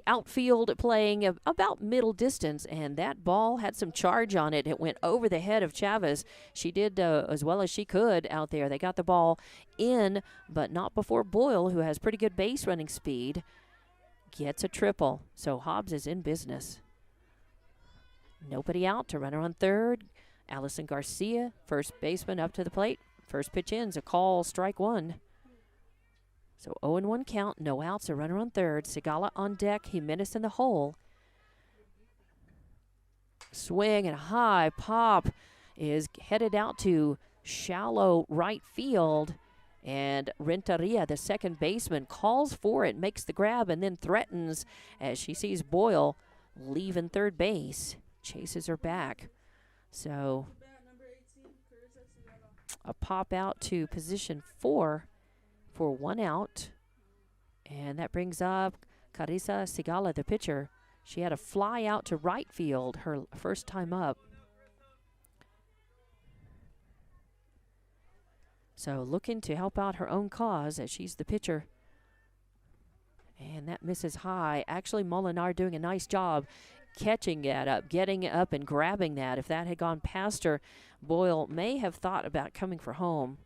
outfield playing about middle distance, and that ball had some charge on it. It went over the head of Chavez. She did as well as she could out there. They got the ball in, but not before Boyle, who has pretty good base running speed, gets a triple. So Hobbs is in business. Nobody out to runner on third. Allison Garcia, first baseman, up to the plate. First pitch in's a call, strike one. So 0-1 count, no outs, a runner on third. Sigala on deck, Jimenez in the hole. Swing and high pop is headed out to shallow right field. And Renteria, the second baseman, calls for it, makes the grab, and then threatens as she sees Boyle leaving third base. Chases her back. So a pop out to position 4. For one out, and that brings up Carissa Sigala, the pitcher. She had a fly out to right field her first time up. So looking to help out her own cause as she's the pitcher. And that misses high. Actually, Molinar doing a nice job catching that up, getting up and grabbing that. If that had gone past her, Boyle may have thought about coming for home.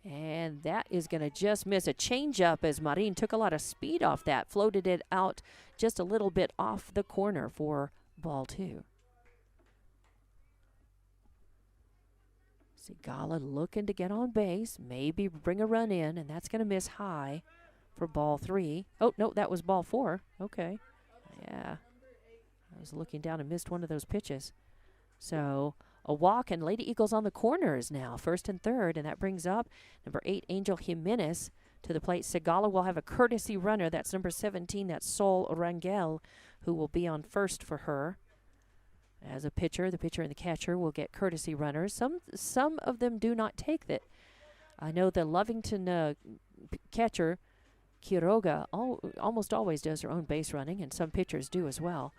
And that is going to just miss a changeup as Marin took a lot of speed off that, floated it out just a little bit off the corner for ball 2. Sigala looking to get on base, maybe bring a run in, and that's going to miss high for ball 3. Oh, no, that was ball 4. Okay. Yeah. I was looking down and missed one of those pitches. So a walk, and Lady Eagles on the corners now, first and third, and that brings up number 8, Angel Jimenez, to the plate. Sigala will have a courtesy runner. That's number 17, that's Sol Rangel, who will be on first for her. As a pitcher, the pitcher and the catcher will get courtesy runners. Some of them do not take that. I know the Lovington catcher, Quiroga, almost always does her own base running, and some pitchers do as well.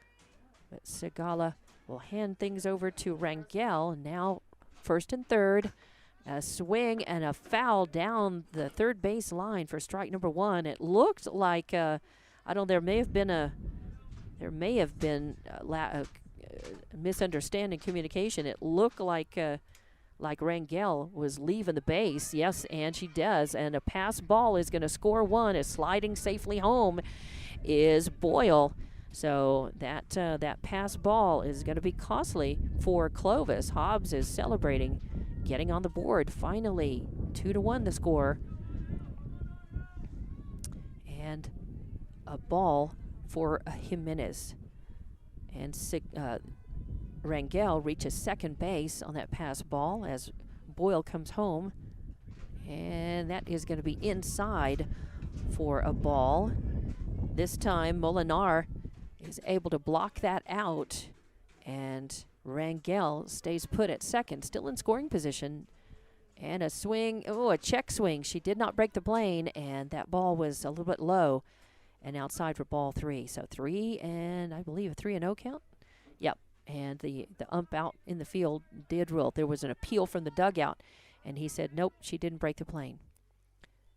But Sigala will hand things over to Rangel. Now first and third. A swing and a foul down the third base line for strike number 1. It looked like, I don't know, there may have been a misunderstanding communication. It looked like Rangel was leaving the base. Yes, and she does. And a pass ball is going to score 1. Is sliding safely home is Boyle. So that pass ball is going to be costly for Clovis. Hobbs is celebrating, getting on the board. Finally, 2-1 the score. And a ball for Jimenez. And Rangel reaches second base on that pass ball as Boyle comes home. And that is going to be inside for a ball. This time, Molinar is able to block that out, and Rangel stays put at second, still in scoring position. And a swing, a check swing. She did not break the plane, and that ball was a little bit low and outside for ball 3. So 3, and I believe a 3-0 count. Yep, and the ump out in the field did rule. There was an appeal from the dugout, and he said, nope, she didn't break the plane.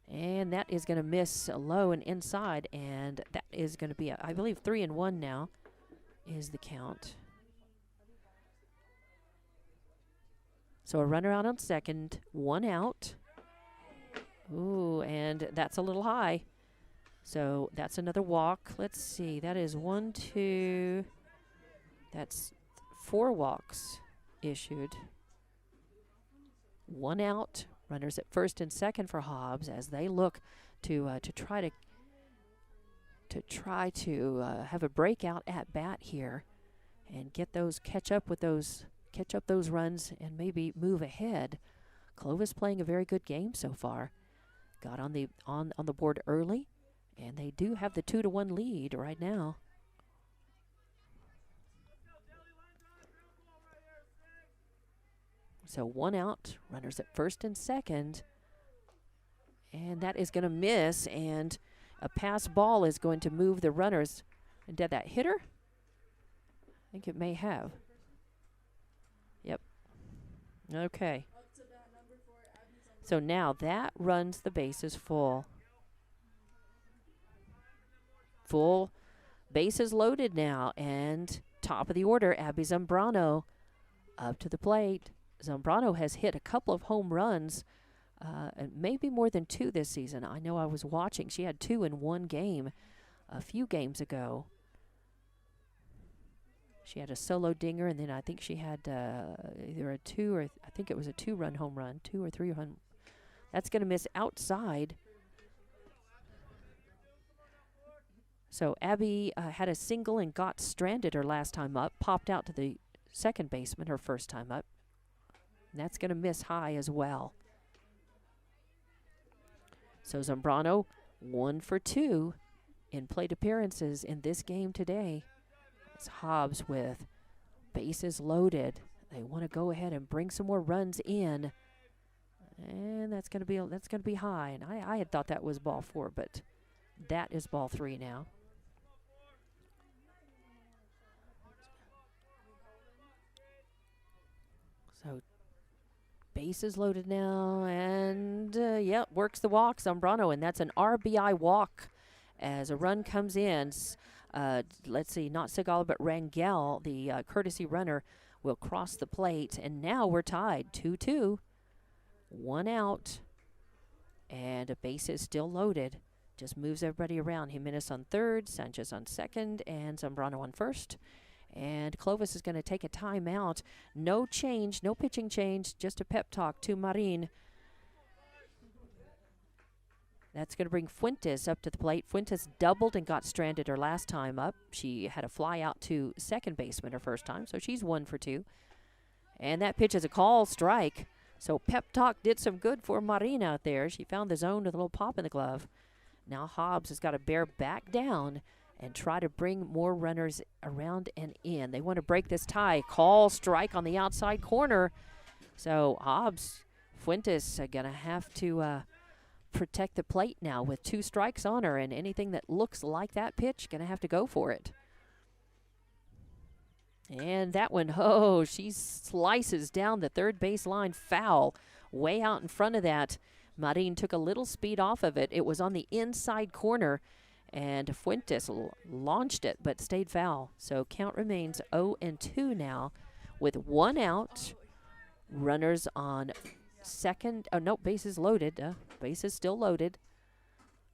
And that is going to miss low and inside, and that is going to be, I believe, 3-1 now is the count. So a runner out on second, 1 out. Ooh, and that's a little high. So that's another walk. Let's see, that is 1, 2, that's 4 walks issued. 1 out. Runners at first and second for Hobbs as they look to try to have a breakout at bat here and get those catch up those runs and maybe move ahead. Clovis playing a very good game so far. Got on the board early, and they do have the 2-1 lead right now. So 1 out, runners at first and second. And that is going to miss, and a pass ball is going to move the runners. And did that hit her? I think it may have. Yep. Okay. So now that runs the bases full. Full bases loaded now, and top of the order, Abby Zambrano up to the plate. Zambrano has hit a couple of home runs, and maybe more than 2 this season. I know I was watching. She had 2 in one game a few games ago. She had a solo dinger, and then I think she had either a 2 or I think it was a 2-run home run, 2 or 3 run. That's going to miss outside. So Abby had a single and got stranded her last time up, popped out to the second baseman her first time up. And that's going to miss high as well. So Zambrano 1 for 2 in plate appearances in this game today. It's Hobbs with bases loaded. They want to go ahead and bring some more runs in, and that's going to be high. And I had thought that was ball 4, but that is ball 3 now. So bases loaded now, and yep, works the walk, Zambrano, and that's an RBI walk as a run comes in. Let's see, not Segala, but Rangel, the courtesy runner, will cross the plate. And now we're tied 2-2. 1 out. And a base is still loaded. Just moves everybody around. Jimenez on third, Sanchez on second, and Zambrano on first. And Clovis is going to take a timeout. No change, no pitching change, just a pep talk to Marin. That's going to bring Fuentes up to the plate. Fuentes doubled and got stranded her last time up. She had a fly out to second baseman her first time, so she's 1 for 2. And that pitch is a call strike. So pep talk did some good for Marin out there. She found the zone with a little pop in the glove. Now Hobbs has got to bear back down and try to bring more runners around and in. They want to break this tie. Call strike on the outside corner. So Hobbs, Fuentes are going to have to protect the plate now with 2 strikes on her, and anything that looks like that pitch, going to have to go for it. And that one, oh, she slices down the third base line, foul, way out in front of that. Marin took a little speed off of it. It was on the inside corner, and Fuentes launched it, but stayed foul. So count remains 0-2 now with 1 out. Runners on second. Oh, no, bases loaded. Bases still loaded.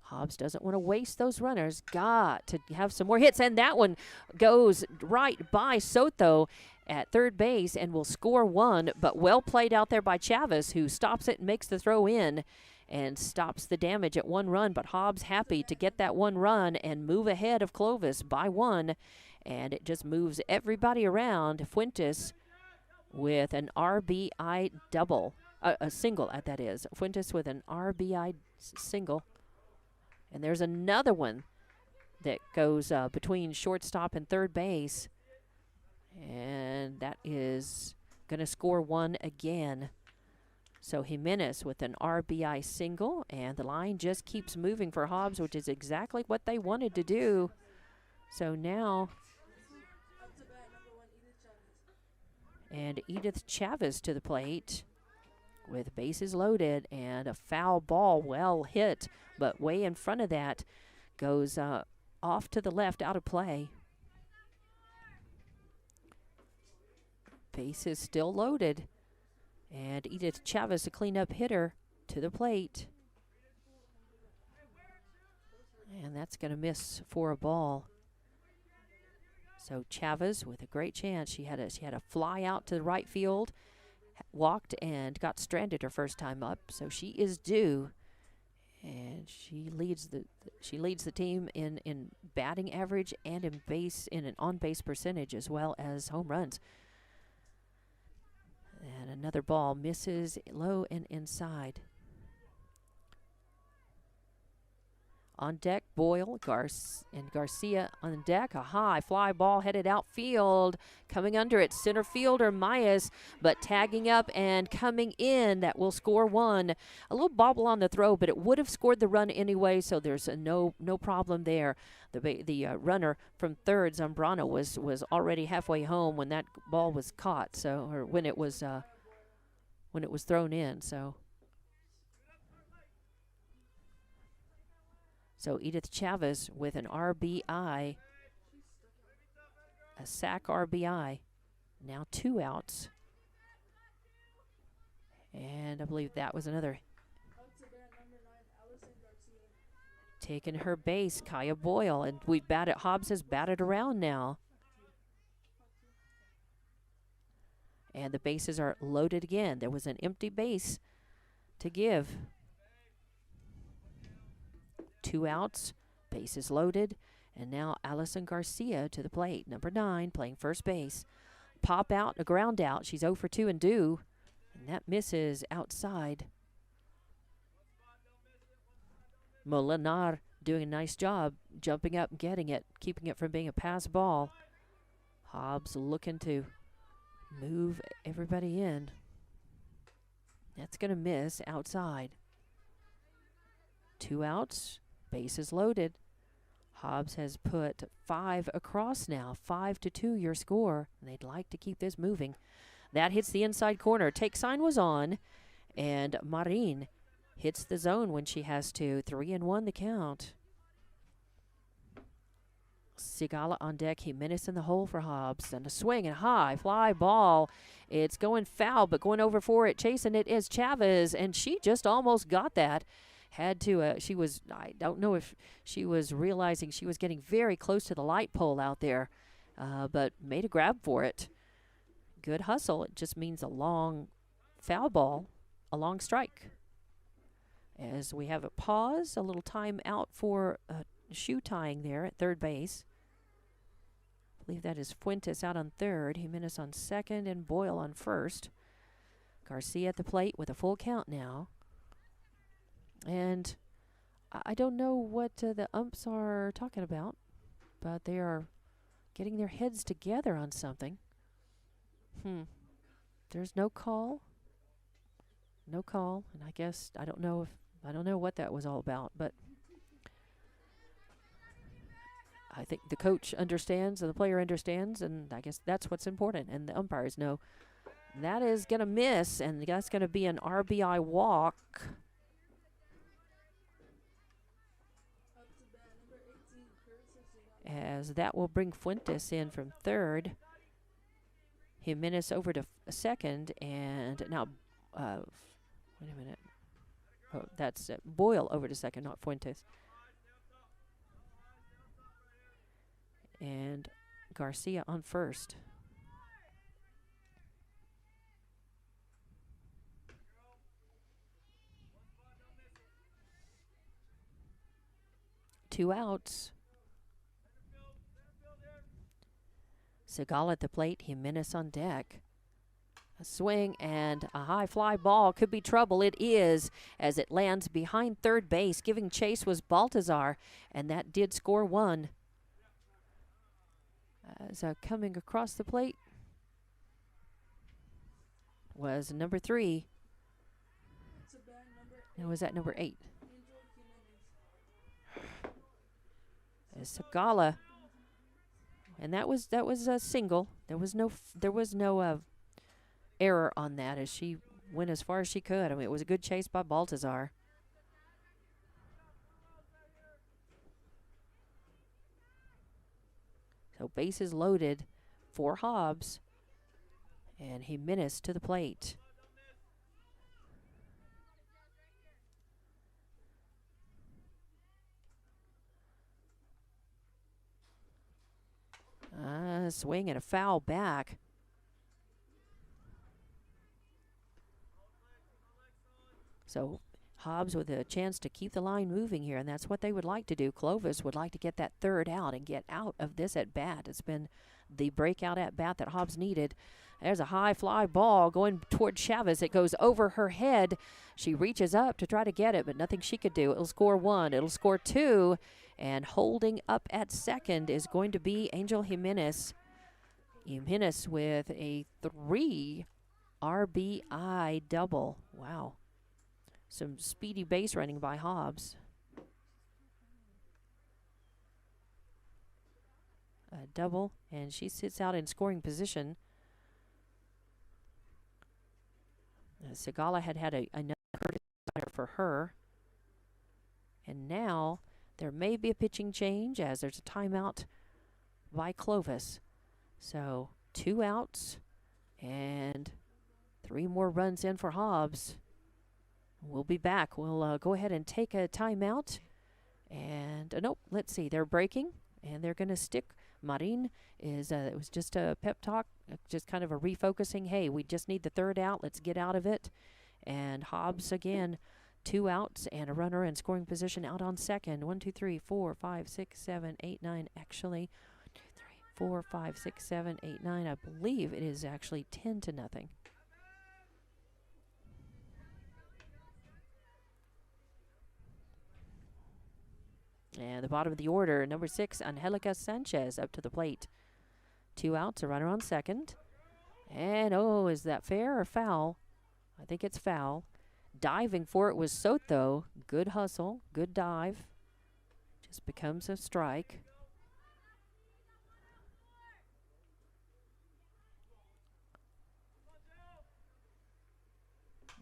Hobbs doesn't want to waste those runners. Got to have some more hits. And that one goes right by Soto at third base and will score 1. But well played out there by Chavez, who stops it and makes the throw in and stops the damage at 1 run. But Hobbs happy to get that 1 run and move ahead of Clovis by 1. And it just moves everybody around. Fuentes with an RBI double. A single, that is. Fuentes with an RBI single. And there's another one that goes between shortstop and third base. And that is going to score 1 again. So Jimenez with an RBI single. And the line just keeps moving for Hobbs, which is exactly what they wanted to do. So now... And Edith Chavez to the plate with bases loaded, and a foul ball, well hit, but way in front of that, goes off to the left, out of play. Bases still loaded, and Edith Chavez, a cleanup hitter, to the plate. And that's going to miss for a ball. So Chavez with a great chance. She had a fly out to the right field, walked and got stranded her first time up. So she is due, and she leads the team in batting average and in an on base percentage as well as home runs. And another ball misses low and inside. on deck, Boyle, and Garcia on deck. A high fly ball headed outfield. Coming under it, center fielder Myers, but tagging up and coming in. That will score one. A little bobble on the throw, but it would have scored the run anyway, so there's no problem there. The runner from third, Zambrano, was already halfway home when that ball was caught, or when it was thrown in, so. So Edith Chavez with an RBI, a sac RBI. Now 2 outs. And I believe that was another. Taking her base, Kaya Boyle. And Hobbs has batted around now. And the bases are loaded again. There was an empty base to give. 2 outs, bases loaded, and now Allison Garcia to the plate. Number 9, playing first base. Pop out, a ground out. She's 0 for 2 and due, and that misses outside. Molinar doing a nice job jumping up and getting it, keeping it from being a pass ball. Hobbs looking to move everybody in. That's going to miss outside. 2 outs. Bases loaded. Hobbs has put 5 across now. 5-2 your score. And they'd like to keep this moving. That hits the inside corner. Take sign was on. And Marin hits the zone when she has to. 3-1 the count. Sigala on deck. Jimenez in the hole for Hobbs. And a swing and high fly ball. It's going foul, but going over for it. Chasing it is Chavez. And she just almost got that. Had to, I don't know if she was realizing she was getting very close to the light pole out there, but made a grab for it. Good hustle. It just means a long foul ball, a long strike. As we have a pause, a little time out for shoe tying there at third base. I believe that is Fuentes out on third, Jimenez on second, and Boyle on first. Garcia at the plate with a full count now. And I don't know what the umps are talking about, but they are getting their heads together on something. There's no call. No call. And I guess I don't know what that was all about, but I think the coach understands and the player understands, and I guess that's what's important. And the umpires know that is going to miss, and that's going to be an RBI walk. As that will bring Fuentes in from third. Jimenez over to second, and now, wait a minute. Oh, that's Boyle over to second, not Fuentes. And Garcia on first. Two outs. Segal at the plate, Jimenez on deck. A swing and a high fly ball. Could be trouble. It is, as it lands behind third base. Giving chase was Baltazar, and that did score one. As coming across the plate was number 3. Now was that number 8? As Segala. And that was a single. There was no error on that as she went as far as she could. I mean, it was a good chase by Baltazar. So bases loaded for Hobbs, and Jimenez to the plate. Swing and a foul back. So Hobbs with a chance to keep the line moving here, and that's what they would like to do. Clovis would like to get that third out and get out of this at bat. It's been the breakout at bat that Hobbs needed. There's a high fly ball going toward Chavez. It goes over her head. She reaches up to try to get it, but nothing she could do. It'll score 1. It'll score 2. And holding up at second is going to be Angel Jimenez. Jimenez with a 3 RBI double. Wow. Some speedy base running by Hobbs. A double, and she sits out in scoring position. Segala had another for her. And now there may be a pitching change as there's a timeout by Clovis. So 2 outs and 3 more runs in for Hobbs. We'll be back. We'll go ahead and take a timeout. And nope, let's see. They're breaking, and they're going to stick. Marin is, it was just a pep talk, just kind of a refocusing. Hey, we just need the 3rd out. Let's get out of it. And Hobbs again, 2 outs and a runner in scoring position out on second. 1, 2, 3, 4, 5, 6, 7, 8, 9. Actually, 1, 2, 3, 4, 5, 6, 7, 8, 9. I believe it is actually 10-0. And the bottom of the order, number 6, Angelica Sanchez up to the plate. 2 outs, a runner on second. And, oh, is that fair or foul? I think it's foul. Diving for it was Soto. Good hustle, good dive. Just becomes a strike.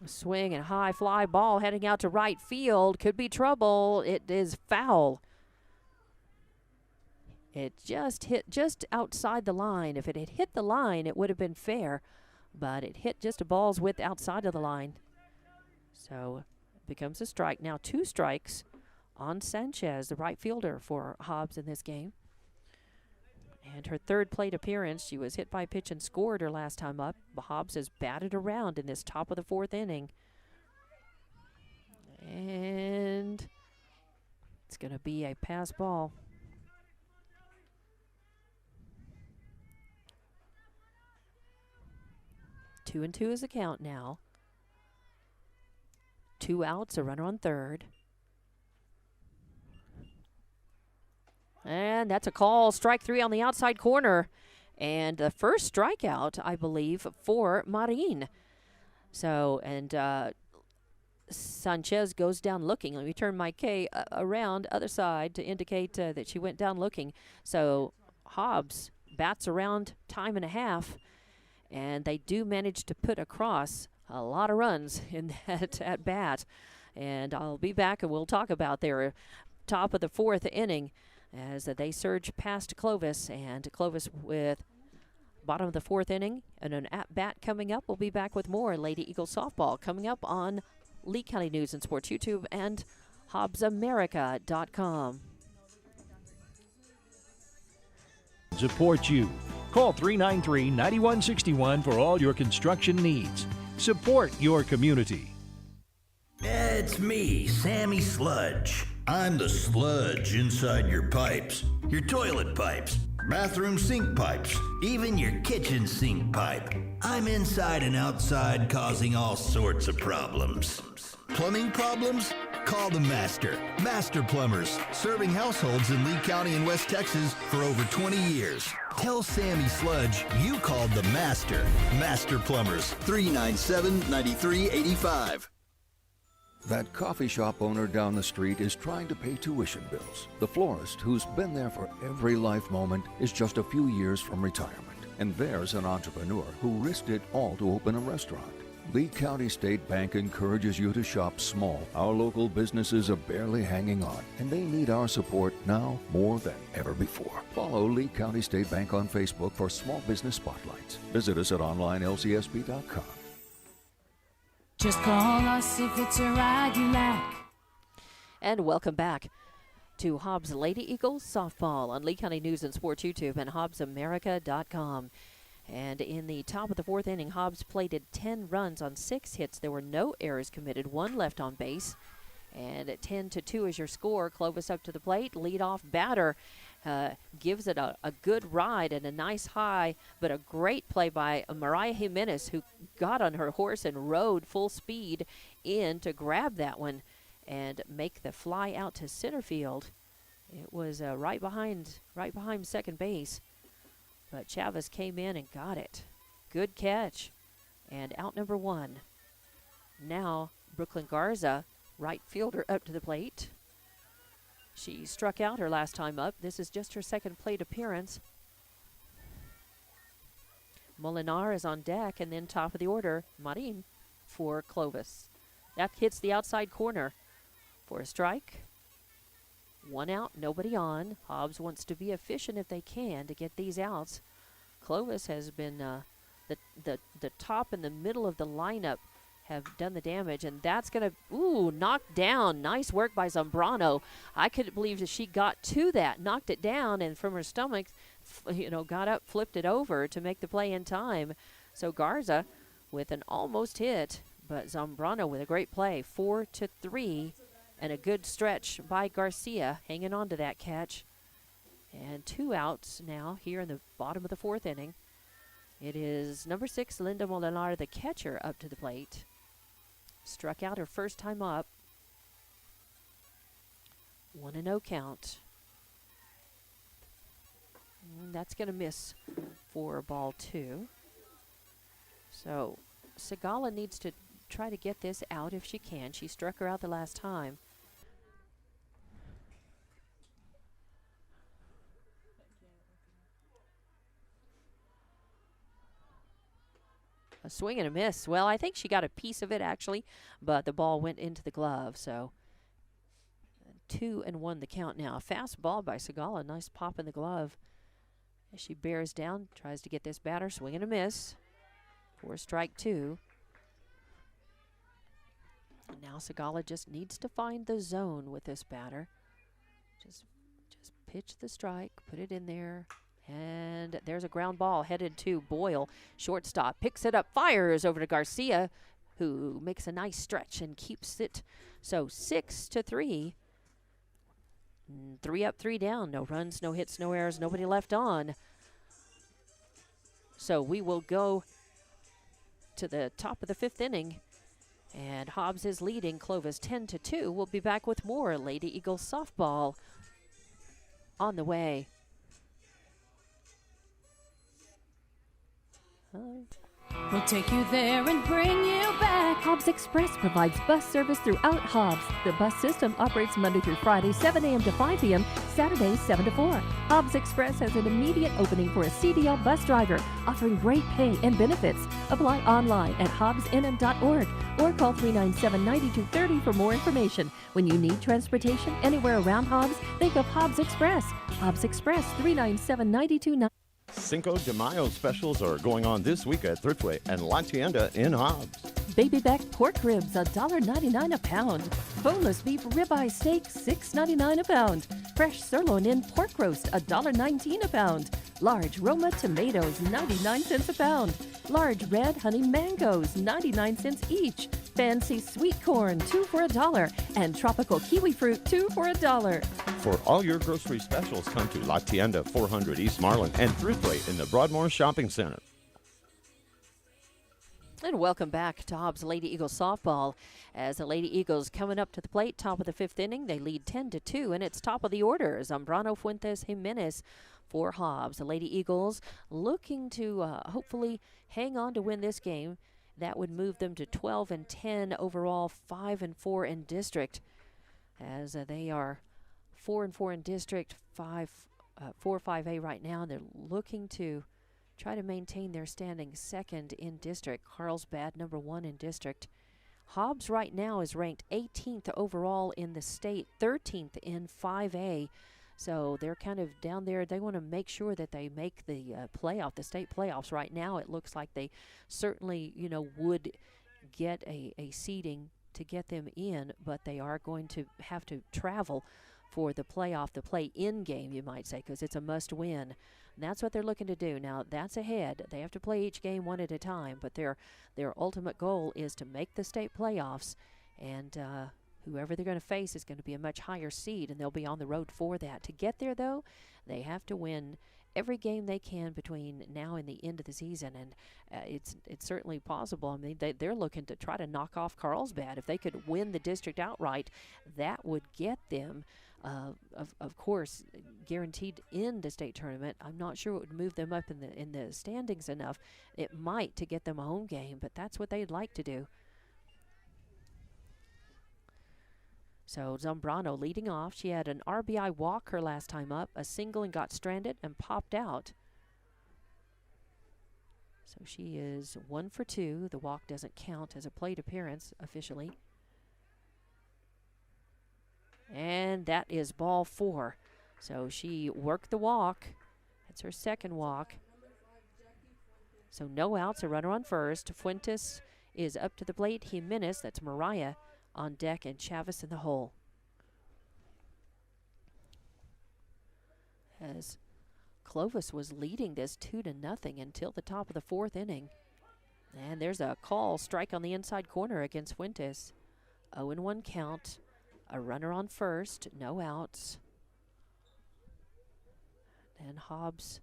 A swing and high fly ball heading out to right field. Could be trouble. It is foul. It just hit just outside the line. If it had hit the line, it would have been fair. But it hit just a ball's width outside of the line. So it becomes a strike. Now 2 strikes on Sanchez, the right fielder for Hobbs in this game. And her 3rd plate appearance, she was hit by a pitch and scored her last time up. Hobbs has batted around in this top of the 4th inning. And it's going to be a pass ball. Two and 2 is the count now. 2 outs, a runner on third. And that's a call. Strike 3 on the outside corner. And the first strikeout, I believe, for Marin. So, and Sanchez goes down looking. Let me turn my K around, other side, to indicate that she went down looking. So Hobbs bats around time and a half. And they do manage to put across a lot of runs in that at bat. And I'll be back and we'll talk about their top of the 4th inning as they surge past Clovis. And Clovis with bottom of the 4th inning and an at-bat coming up. We'll be back with more Lady Eagles softball coming up on Lee County News and Sports YouTube and HobbsAmerica.com. Support you. Call 393-9161 for all your construction needs. Support your community. It's me, Sammy Sludge. I'm the sludge inside your pipes, your toilet pipes, bathroom sink pipes, even your kitchen sink pipe. I'm inside and outside causing all sorts of problems. Plumbing problems? Call the Master. Master Plumbers, serving households in Lee County and West Texas for over 20 years. Tell Sammy Sludge you called the Master. Master Plumbers, 397-9385. That coffee shop owner down the street is trying to pay tuition bills. The florist, who's been there for every life moment, is just a few years from retirement. And there's an entrepreneur who risked it all to open a restaurant. Lee County State Bank encourages you to shop small. Our local businesses are barely hanging on, and they need our support now more than ever before. Follow Lee County State Bank on Facebook for small business spotlights. Visit us at onlinelcsb.com. Just call us if it's a ride you like. And welcome back to Hobbs Lady Eagles softball on Lee County News and Sports YouTube and HobbsAmerica.com. And in the top of the 4th inning, Hobbs plated 10 runs on 6 hits. There were no errors committed, 1 left on base. And at 10-2 is your score. Clovis up to the plate, leadoff batter. gives it a good ride and a nice high, but a great play by Mariah Jimenez, who got on her horse and rode full speed in to grab that one and make the fly out to center field. It was right behind second base, but Chavez came in and got it. Good catch, and out number one. Now Brooklyn Garza, right fielder, up to the plate. She struck out her last time up. This is just her second plate appearance. Molinar is on deck, and then top of the order, Marin for Clovis. That hits the outside corner for a strike. One out, nobody on. Hobbs wants to be efficient if they can to get these outs. Clovis has been the top and the middle of the lineup have done the damage, and that's going to, knocked down. Nice work by Zambrano. I couldn't believe that she got to that, knocked it down, and from her stomach, got up, flipped it over to make the play in time. So Garza with an almost hit, but Zambrano with a great play, 4-3, and a good stretch by Garcia, hanging on to that catch. And 2 outs now here in the bottom of the 4th inning. It is number 6, Linda Molinar, the catcher, up to the plate. Struck out her first time up. 1-0 count. And that's going to miss for ball 2. So Segala needs to try to get this out if she can. She struck her out the last time. A swing and a miss. Well, I think she got a piece of it, actually, but the ball went into the glove. So 2-1 the count now. Fast ball by Segala. Nice pop in the glove. As she bears down, tries to get this batter. Swing and a miss for strike 2. And now Segala just needs to find the zone with this batter. Just pitch the strike, put it in there. And there's a ground ball headed to Boyle. Shortstop picks it up, fires over to Garcia, who makes a nice stretch and keeps it. So 6-3. 3 up, 3 down. No runs, no hits, no errors, nobody left on. So we will go to the top of the 5th inning. And Hobbs is leading Clovis 10-2. We'll be back with more Lady Eagles softball on the way. We'll take you there and bring you back. Hobbs Express provides bus service throughout Hobbs. The bus system operates Monday through Friday, 7 a.m. to 5 p.m., Saturdays, 7 to 4. Hobbs Express has an immediate opening for a CDL bus driver, offering great pay and benefits. Apply online at hobbsnm.org or call 397-9230 for more information. When you need transportation anywhere around Hobbs, think of Hobbs Express. Hobbs Express, 397-9290. Cinco de Mayo specials are going on this week at Thriftway and La Tienda in Hobbs. Baby back pork ribs, $1.99 a pound. Boneless beef ribeye steak, $6.99 a pound. Fresh sirloin in pork roast, $1.19 a pound. Large Roma tomatoes, 99 cents a pound. Large red honey mangoes, 99 cents each. Fancy sweet corn, 2 for $1. And tropical kiwi fruit, 2 for $1. For all your grocery specials, come to La Tienda, 400 East Marlin, and Thriftway in the Broadmoor Shopping Center. And welcome back to Hobbs Lady Eagles softball. As the Lady Eagles coming up to the plate, top of the 5th inning, they lead 10-2, and it's top of the order. Zambrano, Fuentes, Jimenez for Hobbs. The Lady Eagles looking to hopefully hang on to win this game. That would move them to 12-10 overall, 5-4 in district, as they are 4-4 in district, 4-5A right now. They're looking to try to maintain their standing 2nd in district. Carlsbad, number 1 in district. Hobbs right now is ranked 18th overall in the state, 13th in 5A. So they're kind of down there. They want to make sure that they make the playoff, the state playoffs. Right now it looks like they certainly, would get a seeding to get them in, but they are going to have to travel for the playoff, the play-in game, you might say, because it's a must-win. And that's what they're looking to do. Now, that's ahead. They have to play each game one at a time, but their ultimate goal is to make the state playoffs and whoever they're going to face is going to be a much higher seed, and they'll be on the road for that. To get there, though, they have to win every game they can between now and the end of the season, and it's certainly possible. I mean, they're looking to try to knock off Carlsbad. If they could win the district outright, that would get them, of course, guaranteed in the state tournament. I'm not sure it would move them up in the standings enough. It might to get them a home game, but that's what they'd like to do. So Zambrano leading off. She had an RBI walk her last time up, a single, and got stranded and popped out. So she is 1 for 2. The walk doesn't count as a plate appearance officially. And that is ball 4. So she worked the walk. That's her second walk. So no outs, a runner on first. Fuentes is up to the plate. Jimenez, that's Mariah, on deck, and Chavez in the hole. As Clovis was leading this 2-0 until the top of the 4th inning. And there's a call, strike on the inside corner against Fuentes. 0-1 count, a runner on first, no outs. And Hobbs.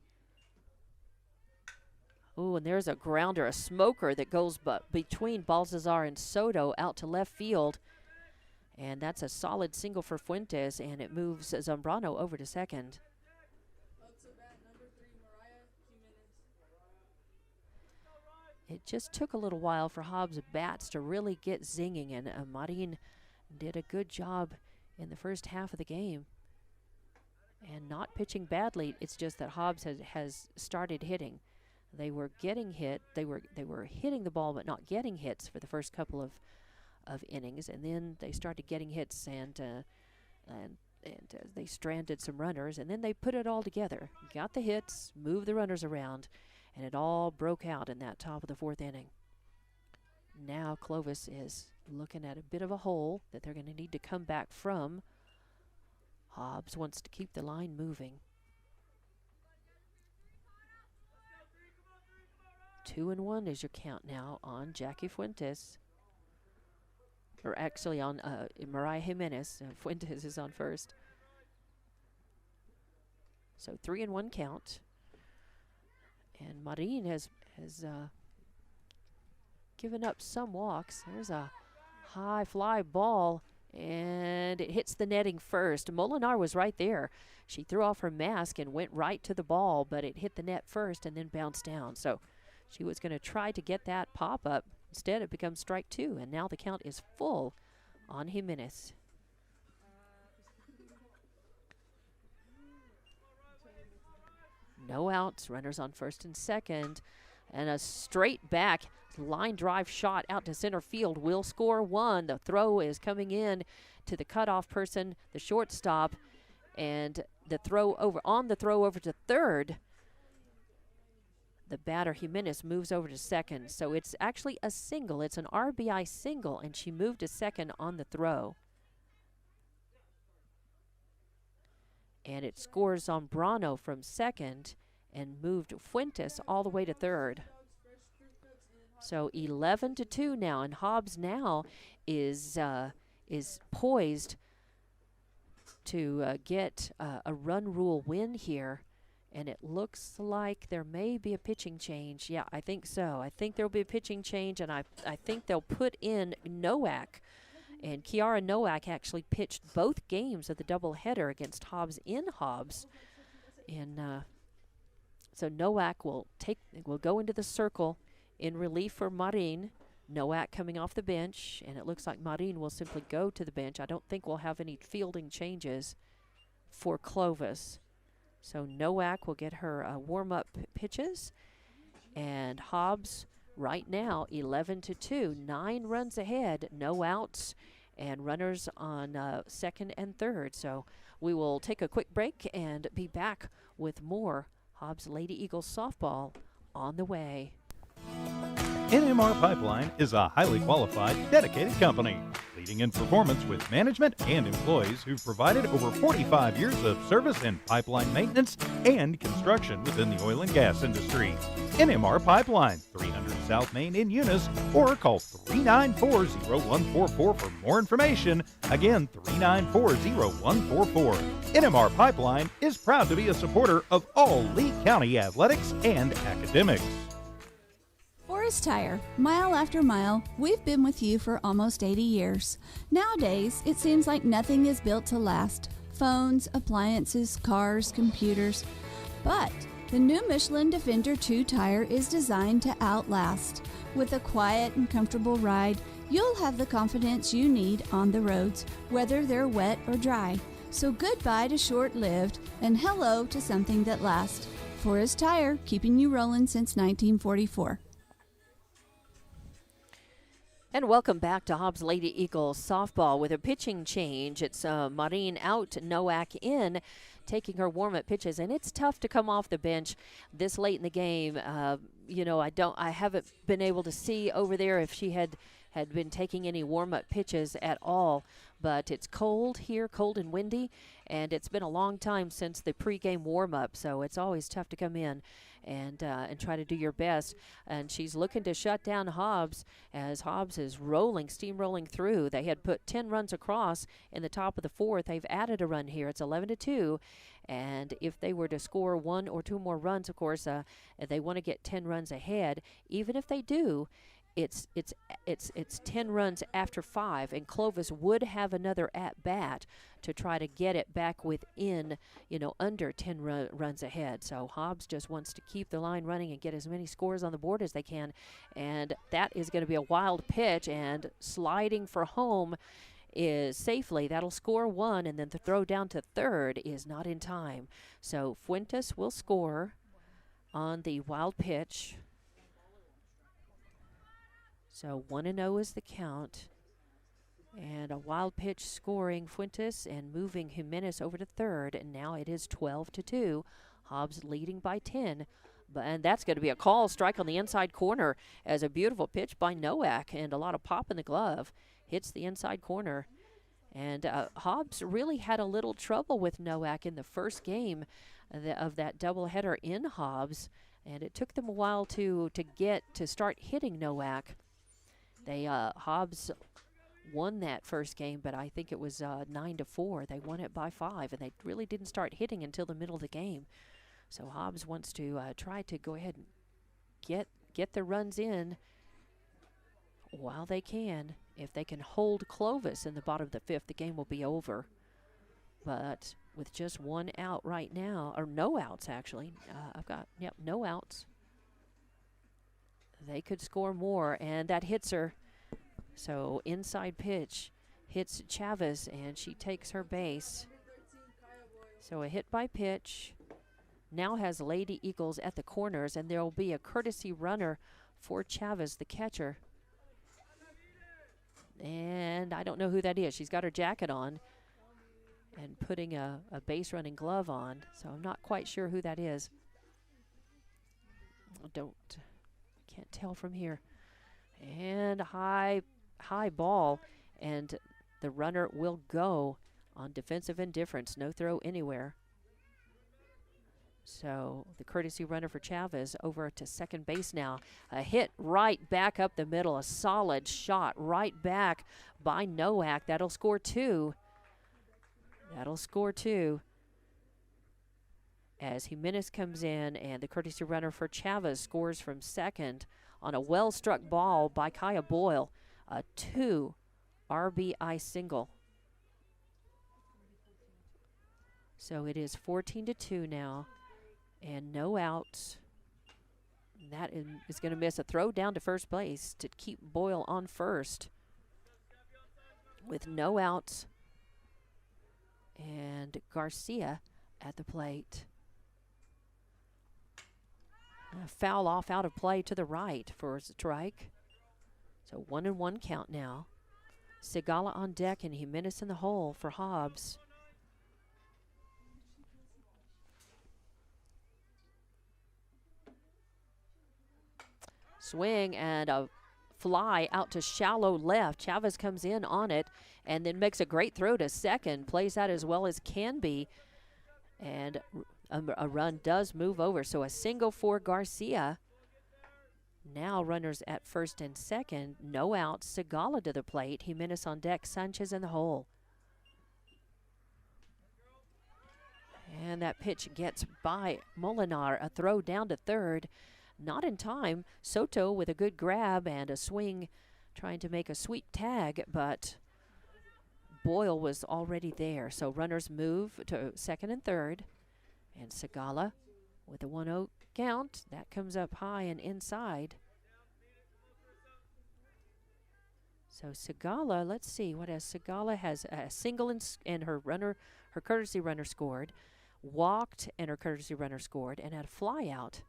Oh, and there's a grounder, a smoker that goes between Balthazar and Soto out to left field. And that's a solid single for Fuentes, and it moves Zambrano over to second. It just took a little while for Hobbs' bats to really get zinging, and Marin did a good job in the first half of the game. And not pitching badly, it's just that Hobbs has started hitting. They were getting hit. They were hitting the ball but not getting hits for the first couple of innings, and then they started getting hits, and they stranded some runners, and then they put it all together. Got the hits, moved the runners around, and it all broke out in that top of the 4th inning. Now Clovis is looking at a bit of a hole that they're going to need to come back from. Hobbs wants to keep the line moving. 2-1 is your count now on Jackie Fuentes. Or actually on Mariah Jimenez. Fuentes is on first. So 3-1 count. And Marin has given up some walks. There's a high fly ball, and it hits the netting first. Molinar was right there. She threw off her mask and went right to the ball, but it hit the net first and then bounced down. So she was going to try to get that pop up. Instead, it becomes strike 2, and now the count is full on Jimenez. No outs, runners on first and second, and a straight back line drive shot out to center field will score 1. The throw is coming in to the cutoff person, the shortstop, and the throw over to third. The batter, Jimenez, moves over to second. So it's actually a single. It's an RBI single, and she moved to second on the throw. And it scores Zambrano from second and moved Fuentes all the way to third. So 11-2 now, and Hobbs now is poised to get a run rule win here. And it looks like there may be a pitching change. Yeah, I think so. I think there'll be a pitching change, and I think they'll put in Nowak. And Kiara Nowak actually pitched both games of the doubleheader against Hobbs in Hobbs. And so Nowak will go into the circle in relief for Marin. Nowak coming off the bench, and it looks like Marin will simply go to the bench. I don't think we'll have any fielding changes for Clovis. So Nowak will get her warm-up pitches, and Hobbs right now 11-2, 9 runs ahead, no outs, and runners on second and third. So we will take a quick break and be back with more Hobbs Lady Eagles softball on the way. NMR Pipeline is a highly qualified, dedicated company, leading in performance with management and employees who've provided over 45 years of service in pipeline maintenance and construction within the oil and gas industry. NMR Pipeline, 300 South Main in Eunice, or call 394-0144 for more information. Again, 394-0144. NMR Pipeline is proud to be a supporter of all Lee County athletics and academics. Forest Tire, mile after mile, we've been with you for almost 80 years. Nowadays, it seems like nothing is built to last. Phones, appliances, cars, computers. But the new Michelin Defender 2 tire is designed to outlast. With a quiet and comfortable ride, you'll have the confidence you need on the roads, whether they're wet or dry. So goodbye to short-lived and hello to something that lasts. Forest Tire, keeping you rolling since 1944. And welcome back to Hobbs Lady Eagles softball with a pitching change. It's Marine out, Nowak in, taking her warm-up pitches, and it's tough to come off the bench this late in the game. I haven't been able to see over there if she had been taking any warm-up pitches at all. But it's cold here, cold and windy, and it's been a long time since the pregame warm-up, so it's always tough to come in and try to do your best. And she's looking to shut down Hobbs as Hobbs is steamrolling through. They had put 10 runs across in the top of the fourth. They've added a run here. It's 11-2, and if they were to score 1 or 2 more runs, of course, they want to get 10 runs ahead. Even if they do, it's 10 runs after 5, and Clovis would have another at bat to try to get it back within, under 10 runs ahead. So Hobbs just wants to keep the line running and get as many scores on the board as they can, and that is going to be a wild pitch, and sliding for home is safely. That'll score 1, and then the throw down to third is not in time. So Fuentes will score on the wild pitch. So 1-0 is the count. And a wild pitch scoring Fuentes and moving Jimenez over to third. And now it is 12-2. Hobbs leading by 10. And that's going to be a call, strike on the inside corner as a beautiful pitch by Nowak. And a lot of pop in the glove. Hits the inside corner. And Hobbs really had a little trouble with Nowak in the first game of that doubleheader in Hobbs. And it took them a while to start hitting Nowak. Hobbs won that first game, but I think it was 9-4. They won it by 5, and they really didn't start hitting until the middle of the game. So Hobbs wants to try to go ahead and get the runs in while they can. If they can hold Clovis in the bottom of the 5th, the game will be over. But with just 1 out right now, or no outs actually, no outs. They could score more, and that hits her. So inside pitch hits Chavez, and she takes her base. So a hit by pitch now has Lady Eagles at the corners, and there will be a courtesy runner for Chavez, the catcher. And I don't know who that is. She's got her jacket on and putting a base running glove on, so I'm not quite sure who that is. Can't tell from here. And high ball, and the runner will go on defensive indifference. No throw anywhere. So the courtesy runner for Chavez over to second base now. A hit right back up the middle. A solid shot right back by Nowak. That'll score 2. As Jimenez comes in, and the courtesy runner for Chavez scores from second on a well-struck ball by Kaya Boyle. A 2 RBI single. So it is 14-2 now, and no outs. That is going to miss a throw down to first base to keep Boyle on first with no outs, and Garcia at the plate. A foul off out of play to the right for a strike. So 1-1 count now. Sigala on deck and Jimenez in the hole for Hobbs. Swing and a fly out to shallow left. Chavez comes in on it and then makes a great throw to second. Plays that as well as can be. And a run does move over. So a single for Garcia. Now runners at first and second. No outs. Segala to the plate. Jimenez on deck. Sanchez in the hole. And that pitch gets by Molinar. A throw down to third. Not in time. Soto with a good grab and a swing trying to make a sweet tag, but Boyle was already there. So runners move to second and third. And Segala with a 1-0 count. That comes up high and inside. So Segala, let's see what has Segala has a single and her courtesy runner scored, walked and her courtesy runner scored, and had a fly out.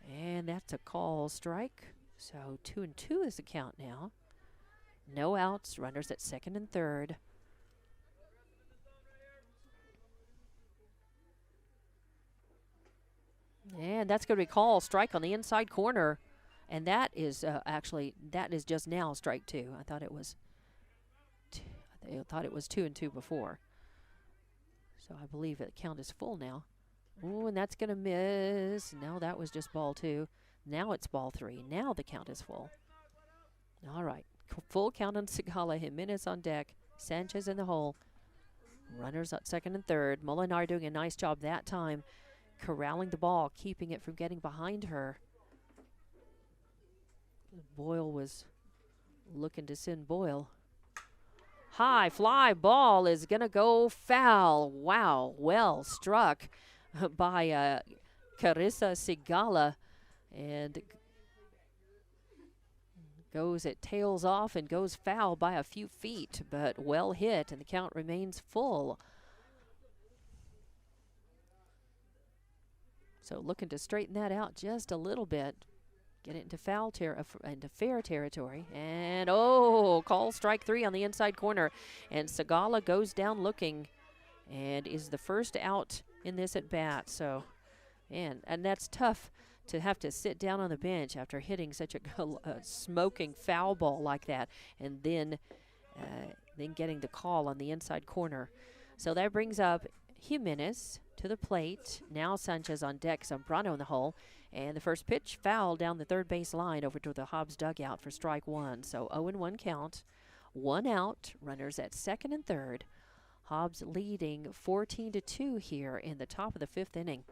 And that's a call strike. So 2-2 is the count now. No outs, runners at second and third. And that's going to be called strike on the inside corner. And that is that is just now strike two. I thought it was 2-2 before. So I believe the count is full now. Ooh, and that's going to miss. No, that was just ball two. Now it's ball three. Now the count is full. All right. Full count on Segala. Jimenez on deck. Sanchez in the hole. Runners at second and third. Molinar doing a nice job that time, corralling the ball, keeping it from getting behind her. Boyle was looking to send Boyle. High fly ball is going to go foul. Wow, well struck by Carissa Segala. And it tails off and goes foul by a few feet, but well hit, and the count remains full. So looking to straighten that out just a little bit. Get it into fair territory. And, call strike three on the inside corner. And Segala goes down looking and is the first out in this at bat. So, man, and that's tough to have to sit down on the bench after hitting such a smoking foul ball like that, and then getting the call on the inside corner. So that brings up Jimenez to the plate. Now Sanchez on deck, Zambrano in the hole. And the first pitch foul down the third base line over to the Hobbs dugout for strike one. So 0-1 count, one out, runners at second and third. Hobbs leading 14-2 here in the top of the fifth inning.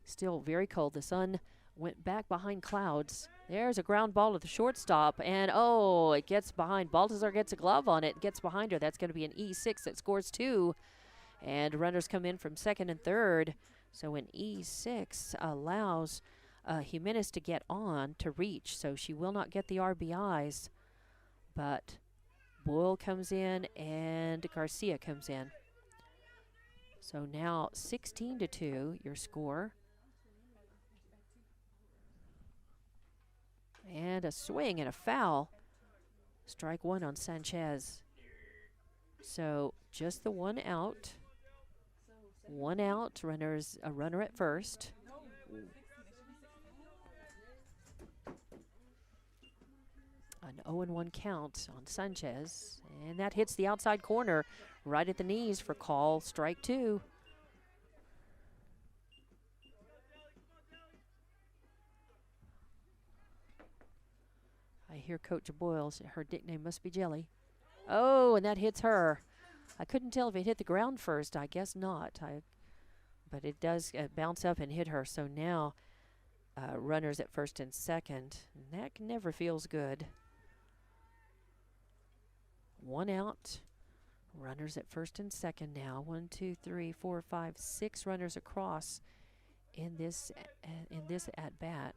Still very cold. The sun went back behind clouds. There's a ground ball to the shortstop, and it gets behind. Baltazar gets a glove on it, gets behind her. That's going to be an E6 that scores two. And runners come in from second and third. So an E6 allows Jimenez to get on to reach, so she will not get the RBIs. But Boyle comes in and Garcia comes in. So now 16-2, your score. And a swing and a foul. Strike one on Sanchez. So just the one out. One out, a runner at first. An 0-1 count on Sanchez. And that hits the outside corner right at the knees for call strike two. I hear Coach Boyle, her nickname must be Jelly. And that hits her. I couldn't tell if it hit the ground first. I guess not. But it does bounce up and hit her. So now runners at first and second. And that never feels good. One out. Runners at first and second now. 1, 2, 3, 4, 5, 6 runners across in this at bat.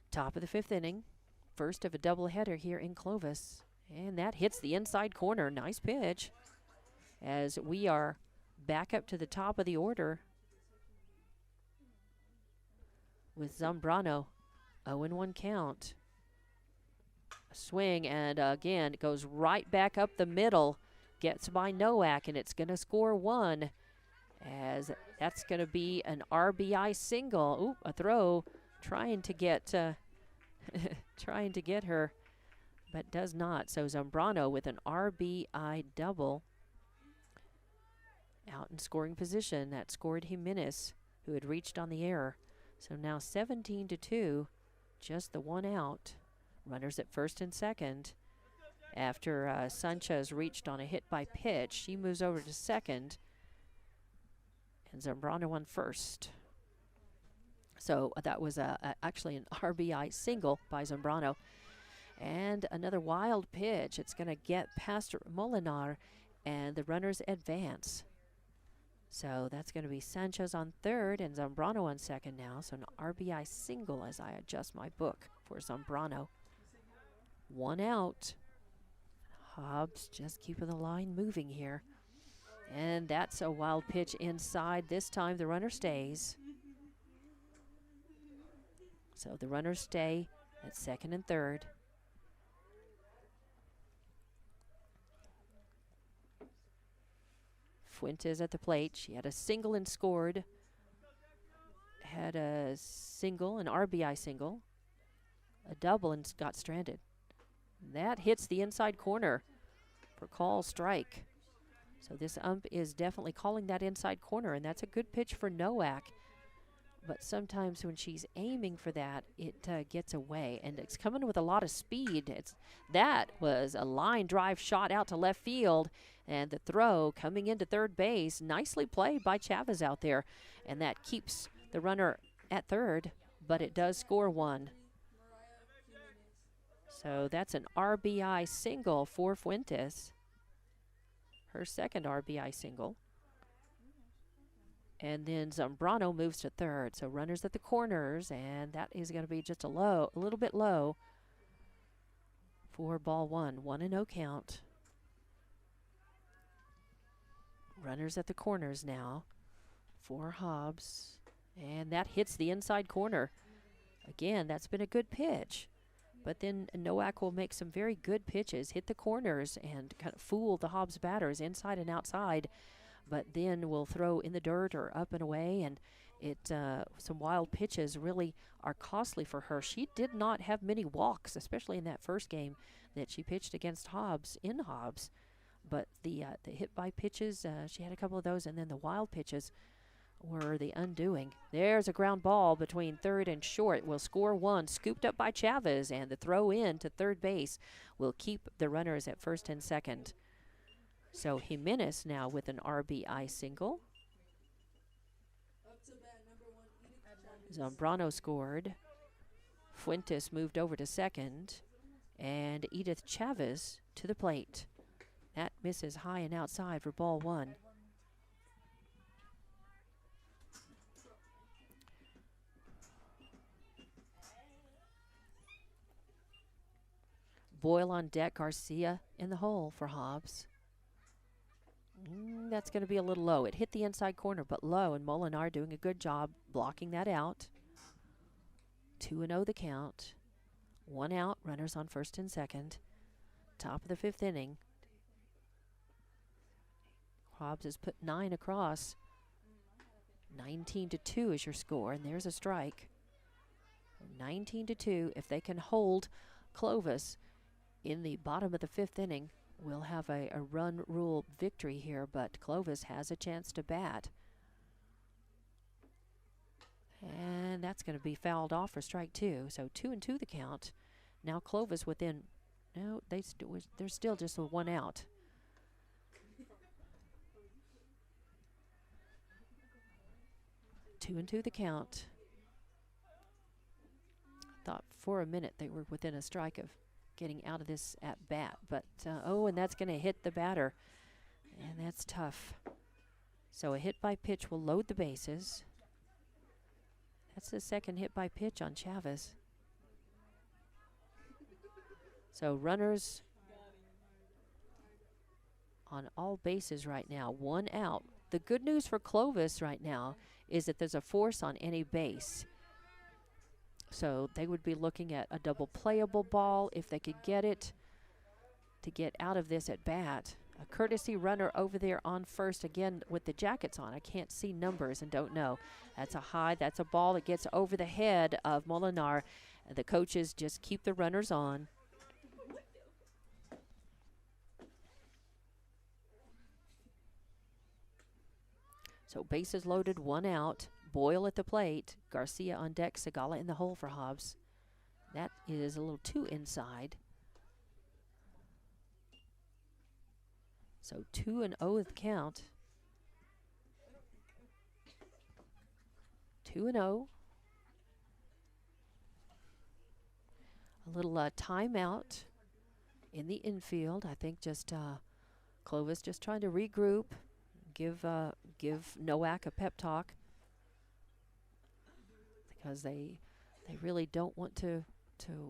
Top of the fifth inning. First of a doubleheader here in Clovis. And that hits the inside corner. Nice pitch. As we are back up to the top of the order with Zambrano. 0-1 count. A swing, and again, it goes right back up the middle. Gets by Nowak, and it's going to score one. As that's going to be an RBI single. A throw. Trying to get her, but does not. So Zambrano with an RBI double. out in scoring position. That scored Jimenez, who had reached on the air. So now 17-2, just the one out. Runners at first and second. After Sanchez reached on a hit by pitch, she moves over to second, and Zambrano on first. So that was actually an RBI single by Zambrano. And another wild pitch. It's going to get past Molinar, and the runners advance. So that's going to be Sanchez on third and Zambrano on second now. So an RBI single as I adjust my book for Zambrano. One out. Hobbs just keeping the line moving here. And that's a wild pitch inside. This time the runner stays. So the runners stay at second and third. Fuentes at the plate. She had a single and scored. Had a single, an RBI single. A double and got stranded. That hits the inside corner for call strike. So this ump is definitely calling that inside corner, and that's a good pitch for Nowak. But sometimes when she's aiming for that, it gets away, and it's coming with a lot of speed. That was a line drive shot out to left field, and the throw coming into third base. Nicely played by Chavez out there, and that keeps the runner at third, but it does score one. So that's an RBI single for Fuentes. Her second RBI single. And then Zambrano moves to third. So runners at the corners, and that is going to be just a little bit low for ball one. 1-0 count. Runners at the corners now for Hobbs. And that hits the inside corner. Again, that's been a good pitch. But then Nowak will make some very good pitches, hit the corners, and kind of fool the Hobbs batters inside and outside. But then will throw in the dirt or up and away, and some wild pitches really are costly for her. She did not have many walks, especially in that first game that she pitched against Hobbs in Hobbs. But the hit by pitches, she had a couple of those, and then the wild pitches were the undoing. There's a ground ball between third and short. Will score one, scooped up by Chavez, and the throw in to third base will keep the runners at first and second. So Jimenez now with an RBI single. Zambrano scored. Fuentes moved over to second. And Edith Chavez to the plate. That misses high and outside for ball one. Boyle on deck, Garcia in the hole for Hobbs. That's going to be a little low. It hit the inside corner, but low, and Molinar doing a good job blocking that out. 2-0 the count. One out, runners on first and second. Top of the fifth inning. Hobbs has put 9 across. 19-2 is your score, and there's a strike. 19-2. If they can hold Clovis in the bottom of the fifth inning, we'll have a run rule victory here, but Clovis has a chance to bat. And that's going to be fouled off for strike two. So 2-2 the count. Now Clovis within, no, there's still just a one out. Two and two the count. Thought for a minute they were within a strike of getting out of this at bat, but and that's going to hit the batter, and that's tough. So a hit by pitch will load the bases. That's the second hit by pitch on Chavez. So runners on all bases right now, one out. The good news for Clovis right now is that there's a force on any base. So they would be looking at a double playable ball if they could get it to get out of this at bat. A courtesy runner over there on first again with the jackets on. I can't see numbers and don't know. That's a high. That's a ball that gets over the head of Molinar. The coaches just keep the runners on. So bases loaded, 1 out. Boyle at the plate. Garcia on deck. Segala in the hole for Hobbs. That is a little too inside. So 2-0 the count. 2-0. A little timeout in the infield. I think just Clovis just trying to regroup, give Nowak a pep talk, because they really don't want to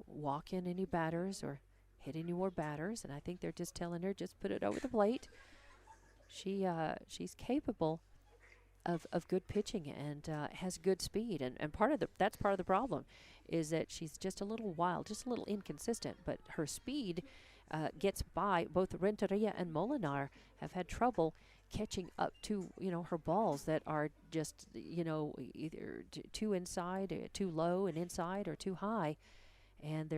walk in any batters or hit any more batters, and I think they're just telling her, just put it over the plate. She's capable of good pitching and has good speed, and that's part of the problem, is that she's just a little wild, just a little inconsistent, but her speed gets by. Both Renteria and Molinar have had trouble catching up to her balls that are just either too inside, too low and inside, or too high. And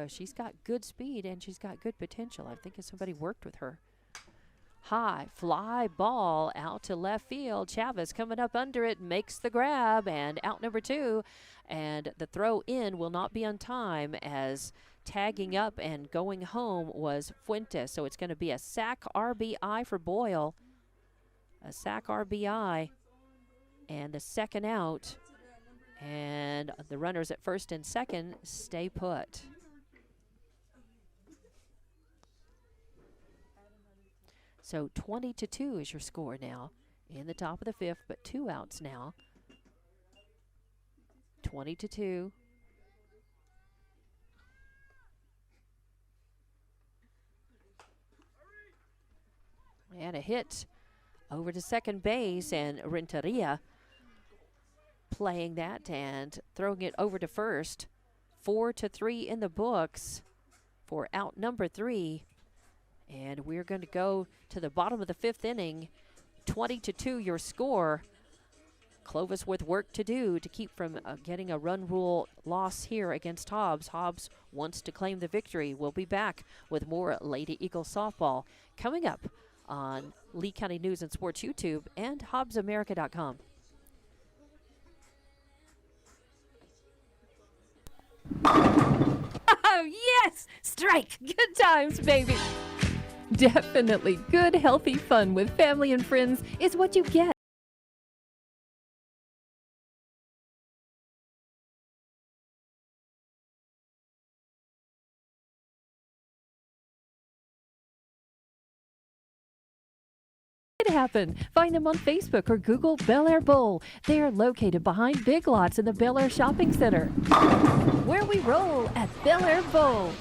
she's got good speed and she's got good potential. I think if somebody worked with her. High fly ball out to left field. Chavez coming up under it, makes the grab, and out number 2. And the throw in will not be on time, as tagging up and going home was Fuentes. So it's going to be a sac RBI for Boyle. A sac RBI and the second out. And the runners at first and second stay put. So 20-2 is your score now in the top of the 5th, but 2 outs now. 20-2. And a hit over to second base, and Renteria playing that and throwing it over to first. 4-3 in the books for out number 3. And we're going to go to the bottom of the 5th inning. 20-2 your score. Clovis with work to do to keep from getting a run rule loss here against Hobbs. Hobbs wants to claim the victory. We'll be back with more Lady Eagle softball coming up on Lee County News and Sports YouTube and HobbsAmerica.com. Oh, yes! Strike! Good times, baby! Definitely good, healthy fun with family and friends is what you get. Happen. Find them on Facebook or Google Bel Air Bowl. They are located behind Big Lots in the Bel Air Shopping Center, where we roll at Bel Air Bowl.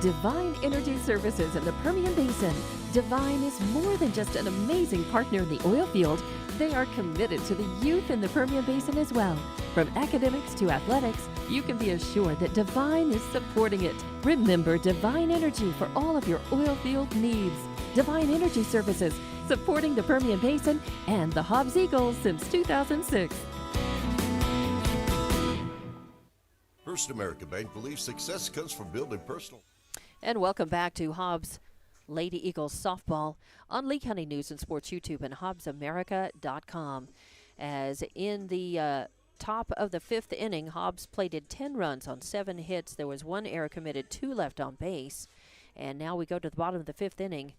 Divine Energy Services in the Permian Basin. Divine is more than just an amazing partner in the oil field. They are committed to the youth in the Permian Basin as well. From academics to athletics, you can be assured that Divine is supporting it. Remember Divine Energy for all of your oil field needs. Divine Energy Services, supporting the Permian Basin and the Hobbs Eagles since 2006. First American Bank believes success comes from building personal. And welcome back to Hobbs Lady Eagles softball on Lee County News and Sports YouTube and HobbsAmerica.com. As in the top of the 5th inning, Hobbs plated 10 runs on 7 hits. There was 1 error committed, 2 left on base. And now we go to the bottom of the 5th inning.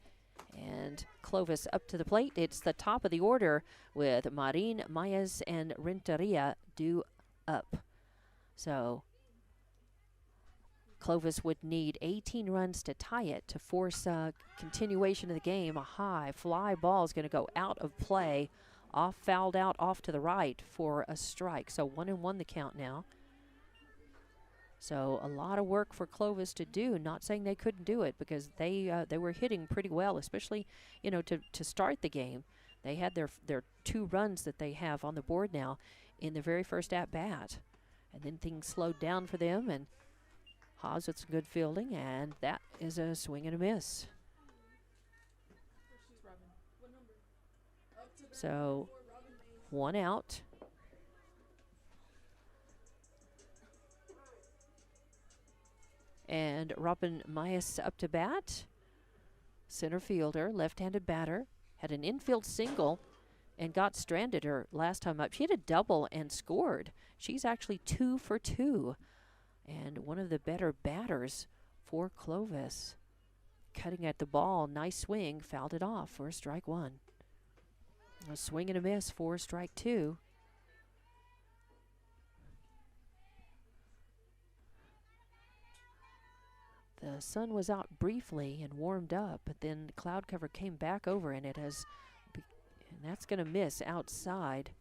And Clovis up to the plate. It's the top of the order with Marin, Mayes, and Renteria due up. So Clovis would need 18 runs to tie it to force a continuation of the game. A high fly ball is going to go out of play, fouled out off to the right for a strike. So 1-1 the count now. So a lot of work for Clovis to do. Not saying they couldn't do it, because they were hitting pretty well, especially to start the game. They had their 2 runs that they have on the board now in the very first at bat, and then things slowed down for them. And Hobbs with some good fielding, and that is a swing and a miss. So 1 out. And Robin Mayes up to bat. center fielder, left-handed batter, had an infield single and got stranded her last time up. She hit a double and scored. She's actually 2 for 2 and one of the better batters for Clovis. Cutting at the ball, nice swing, fouled it off for strike 1. A swing and a miss for strike 2. The sun was out briefly and warmed up, but then cloud cover came back over, and and that's going to miss outside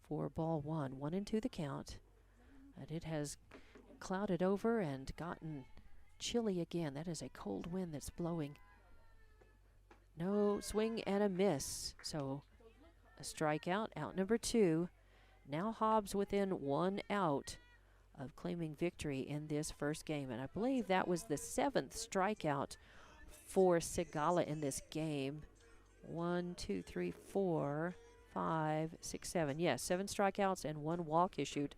for ball 1. 1-2 the count. And it has clouded over and gotten chilly again. That is a cold wind that's blowing. No swing and a miss. So a strikeout, out number 2. Now Hobbs within 1 out of claiming victory in this first game. And I believe that was the 7th strikeout for Sigala in this game. 1, 2, 3, 4, 5, 6, 7. Yes, 7 strikeouts and 1 walk issued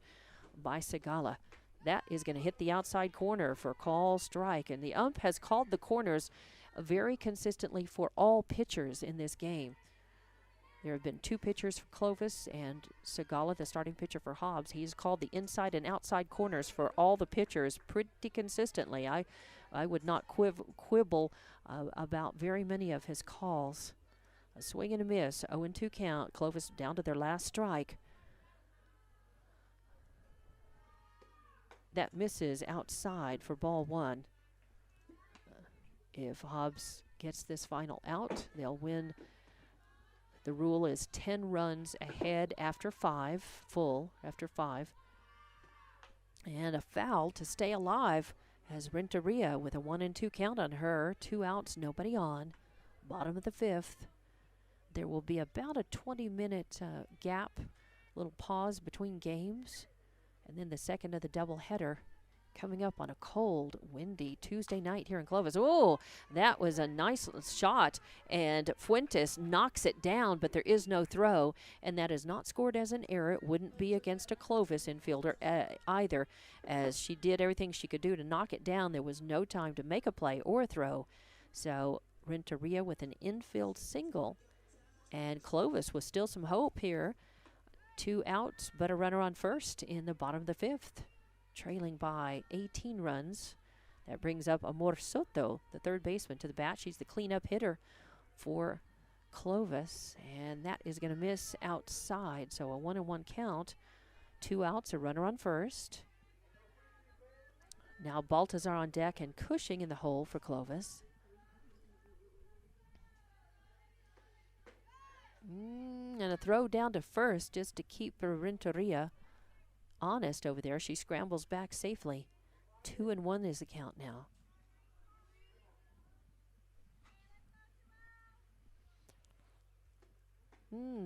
by Sigala. That is going to hit the outside corner for call strike. And the ump has called the corners very consistently for all pitchers in this game. There have been 2 pitchers for Clovis and Sigala, the starting pitcher for Hobbs. He's called the inside and outside corners for all the pitchers pretty consistently. I would not quibble about very many of his calls. A swing and a miss, 0-2 count. Clovis down to their last strike. That misses outside for ball 1. If Hobbs gets this final out, they'll win. The rule is 10 runs ahead after 5, full after 5. And a foul to stay alive as Renteria with a 1-2 count on her. 2 outs, nobody on. Bottom of the 5th. There will be about a 20-minute gap, little pause between games. And then the second of the doubleheader coming up on a cold, windy Tuesday night here in Clovis. Oh, that was a nice shot, and Fuentes knocks it down, but there is no throw, and that is not scored as an error. It wouldn't be against a Clovis infielder either, as she did everything she could do to knock it down. There was no time to make a play or a throw. So Renteria with an infield single, and Clovis with still some hope here. 2 outs, but a runner on first in the bottom of the 5th. Trailing by 18 runs. That brings up Amor Soto, the third baseman, to the bat. She's the cleanup hitter for Clovis, and that is going to miss outside. So a 1-1 count. 2 outs, a runner on first. Now Baltazar on deck and Cushing in the hole for Clovis. And a throw down to first just to keep Renteria honest over there. She scrambles back safely. 2-1 is the count now.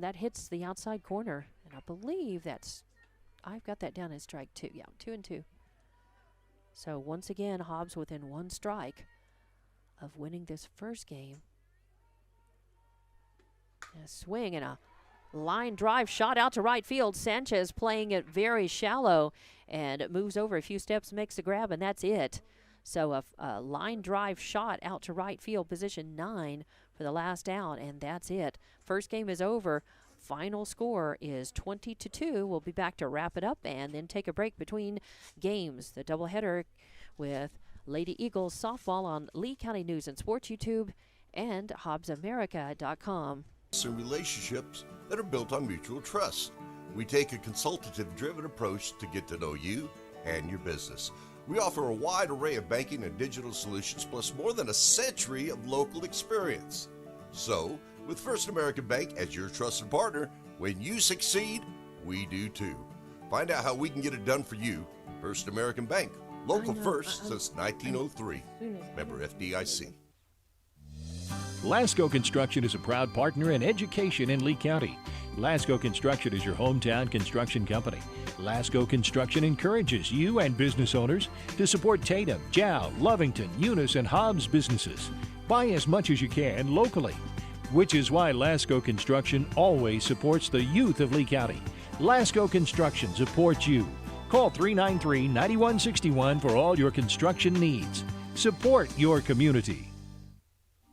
That hits the outside corner, and I believe I've got that down as strike 2. Yeah, 2-2. So once again, Hobbs within 1 strike of winning this first game. A swing and a line drive shot out to right field. Sanchez playing it very shallow, and it moves over a few steps, makes the grab, and that's it. So a line drive shot out to right field, position 9 for the last out, and that's it. First game is over. Final score is 20-2. We'll be back to wrap it up and then take a break between games. The doubleheader with Lady Eagles softball on Lee County News and Sports YouTube and HobbsAmerica.com. And relationships that are built on mutual trust. We take a consultative-driven approach to get to know you and your business. We offer a wide array of banking and digital solutions, plus more than a century of local experience. So, with First American Bank as your trusted partner, when you succeed, we do too. Find out how we can get it done for you. First American Bank, local first since 1903. Member FDIC. Lasco Construction is a proud partner in education in Lee County. Lasco Construction is your hometown construction company. Lasco Construction encourages you and business owners to support Tatum, Jow, Lovington, Eunice, and Hobbs businesses. Buy as much as you can locally, which is why Lasco Construction always supports the youth of Lee County. Lasco Construction supports you. Call 393-9161 for all your construction needs. Support your community.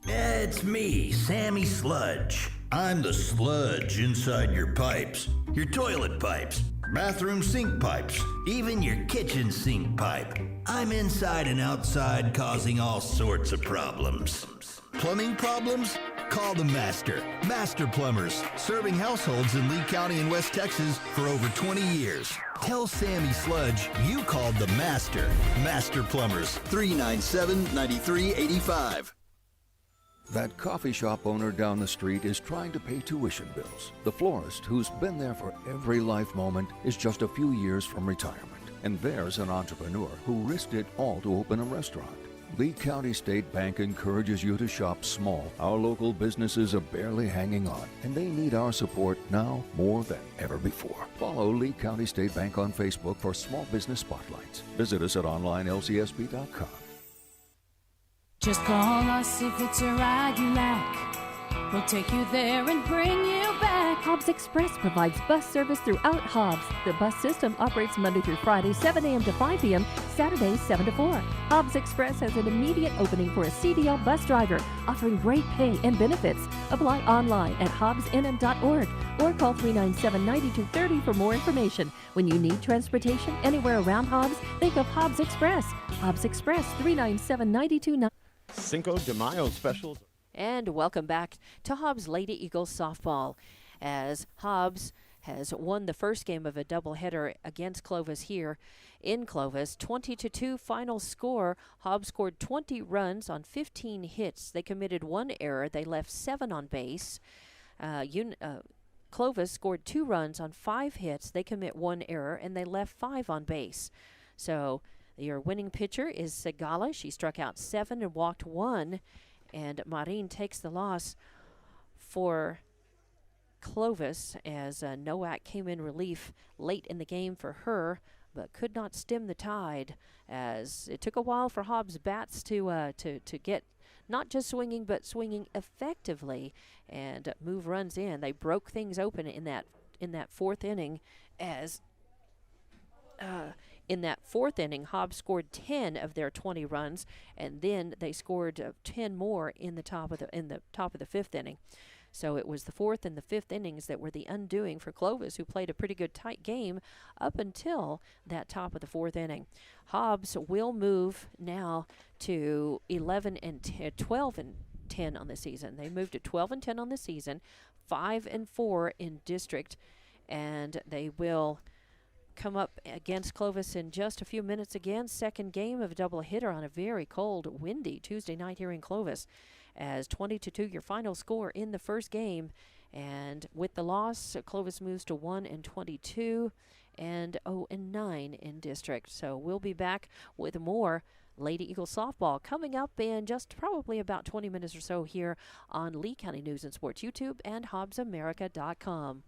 It's me, Sammy Sludge. I'm the sludge inside your pipes, your toilet pipes, bathroom sink pipes, even your kitchen sink pipe. I'm inside and outside causing all sorts of problems. Plumbing problems? Call the Master. Master Plumbers, serving households in Lee County and West Texas for over 20 years. Tell Sammy Sludge you called the Master. Master Plumbers, 397-9385. That coffee shop owner down the street is trying to pay tuition bills. The florist, who's been there for every life moment, is just a few years from retirement. And there's an entrepreneur who risked it all to open a restaurant. Lee County State Bank encourages you to shop small. Our local businesses are barely hanging on, and they need our support now more than ever before. Follow Lee County State Bank on Facebook for small business spotlights. Visit us at onlinelcsb.com. Just call us if it's a ride you like. We'll take you there and bring you back. Hobbs Express provides bus service throughout Hobbs. The bus system operates Monday through Friday, 7 a.m. to 5 p.m., Saturdays, 7 to 4. Hobbs Express has an immediate opening for a CDL bus driver, offering great pay and benefits. Apply online at hobbsnm.org or call 397-9230 for more information. When you need transportation anywhere around Hobbs, think of Hobbs Express. Hobbs Express, 397-9290. Cinco de Mayo specials. And welcome back to Hobbs Lady Eagles softball, as Hobbs has won the first game of a doubleheader against Clovis here in Clovis. 20-2 final score. Hobbs scored 20 runs on 15 hits. They committed one error. They left 7 on base. Clovis scored 2 runs on 5 hits. They commit 1 error, and they left 5 on base. So your winning pitcher is Segala. She struck out 7 and walked 1. And Marin takes the loss for Clovis, as Nowak came in relief late in the game for her, but could not stem the tide, as it took a while for Hobbs' bats to get not just swinging, but swinging effectively and move runs in. They broke things open in that 4th inning, as in that 4th inning, Hobbs scored 10 of their 20 runs, and then they scored 10 more in the top of the 5th inning. So it was the 4th and the 5th innings that were the undoing for Clovis, who played a pretty good tight game up until that top of the 4th inning. Hobbs will move now to 12 and 10 on the season. They moved to 12 and 10 on the season, 5 and 4 in district, and they will come up against Clovis in just a few minutes again. Second game of a doubleheader on a very cold, windy Tuesday night here in Clovis, as 20-2 your final score in the first game. And with the loss, Clovis moves to 1 and 22 and 0 and 9 in district. So we'll be back with more Lady Eagle softball coming up in just probably about 20 minutes or so here on Lee County News and Sports YouTube and HobbsAmerica.com.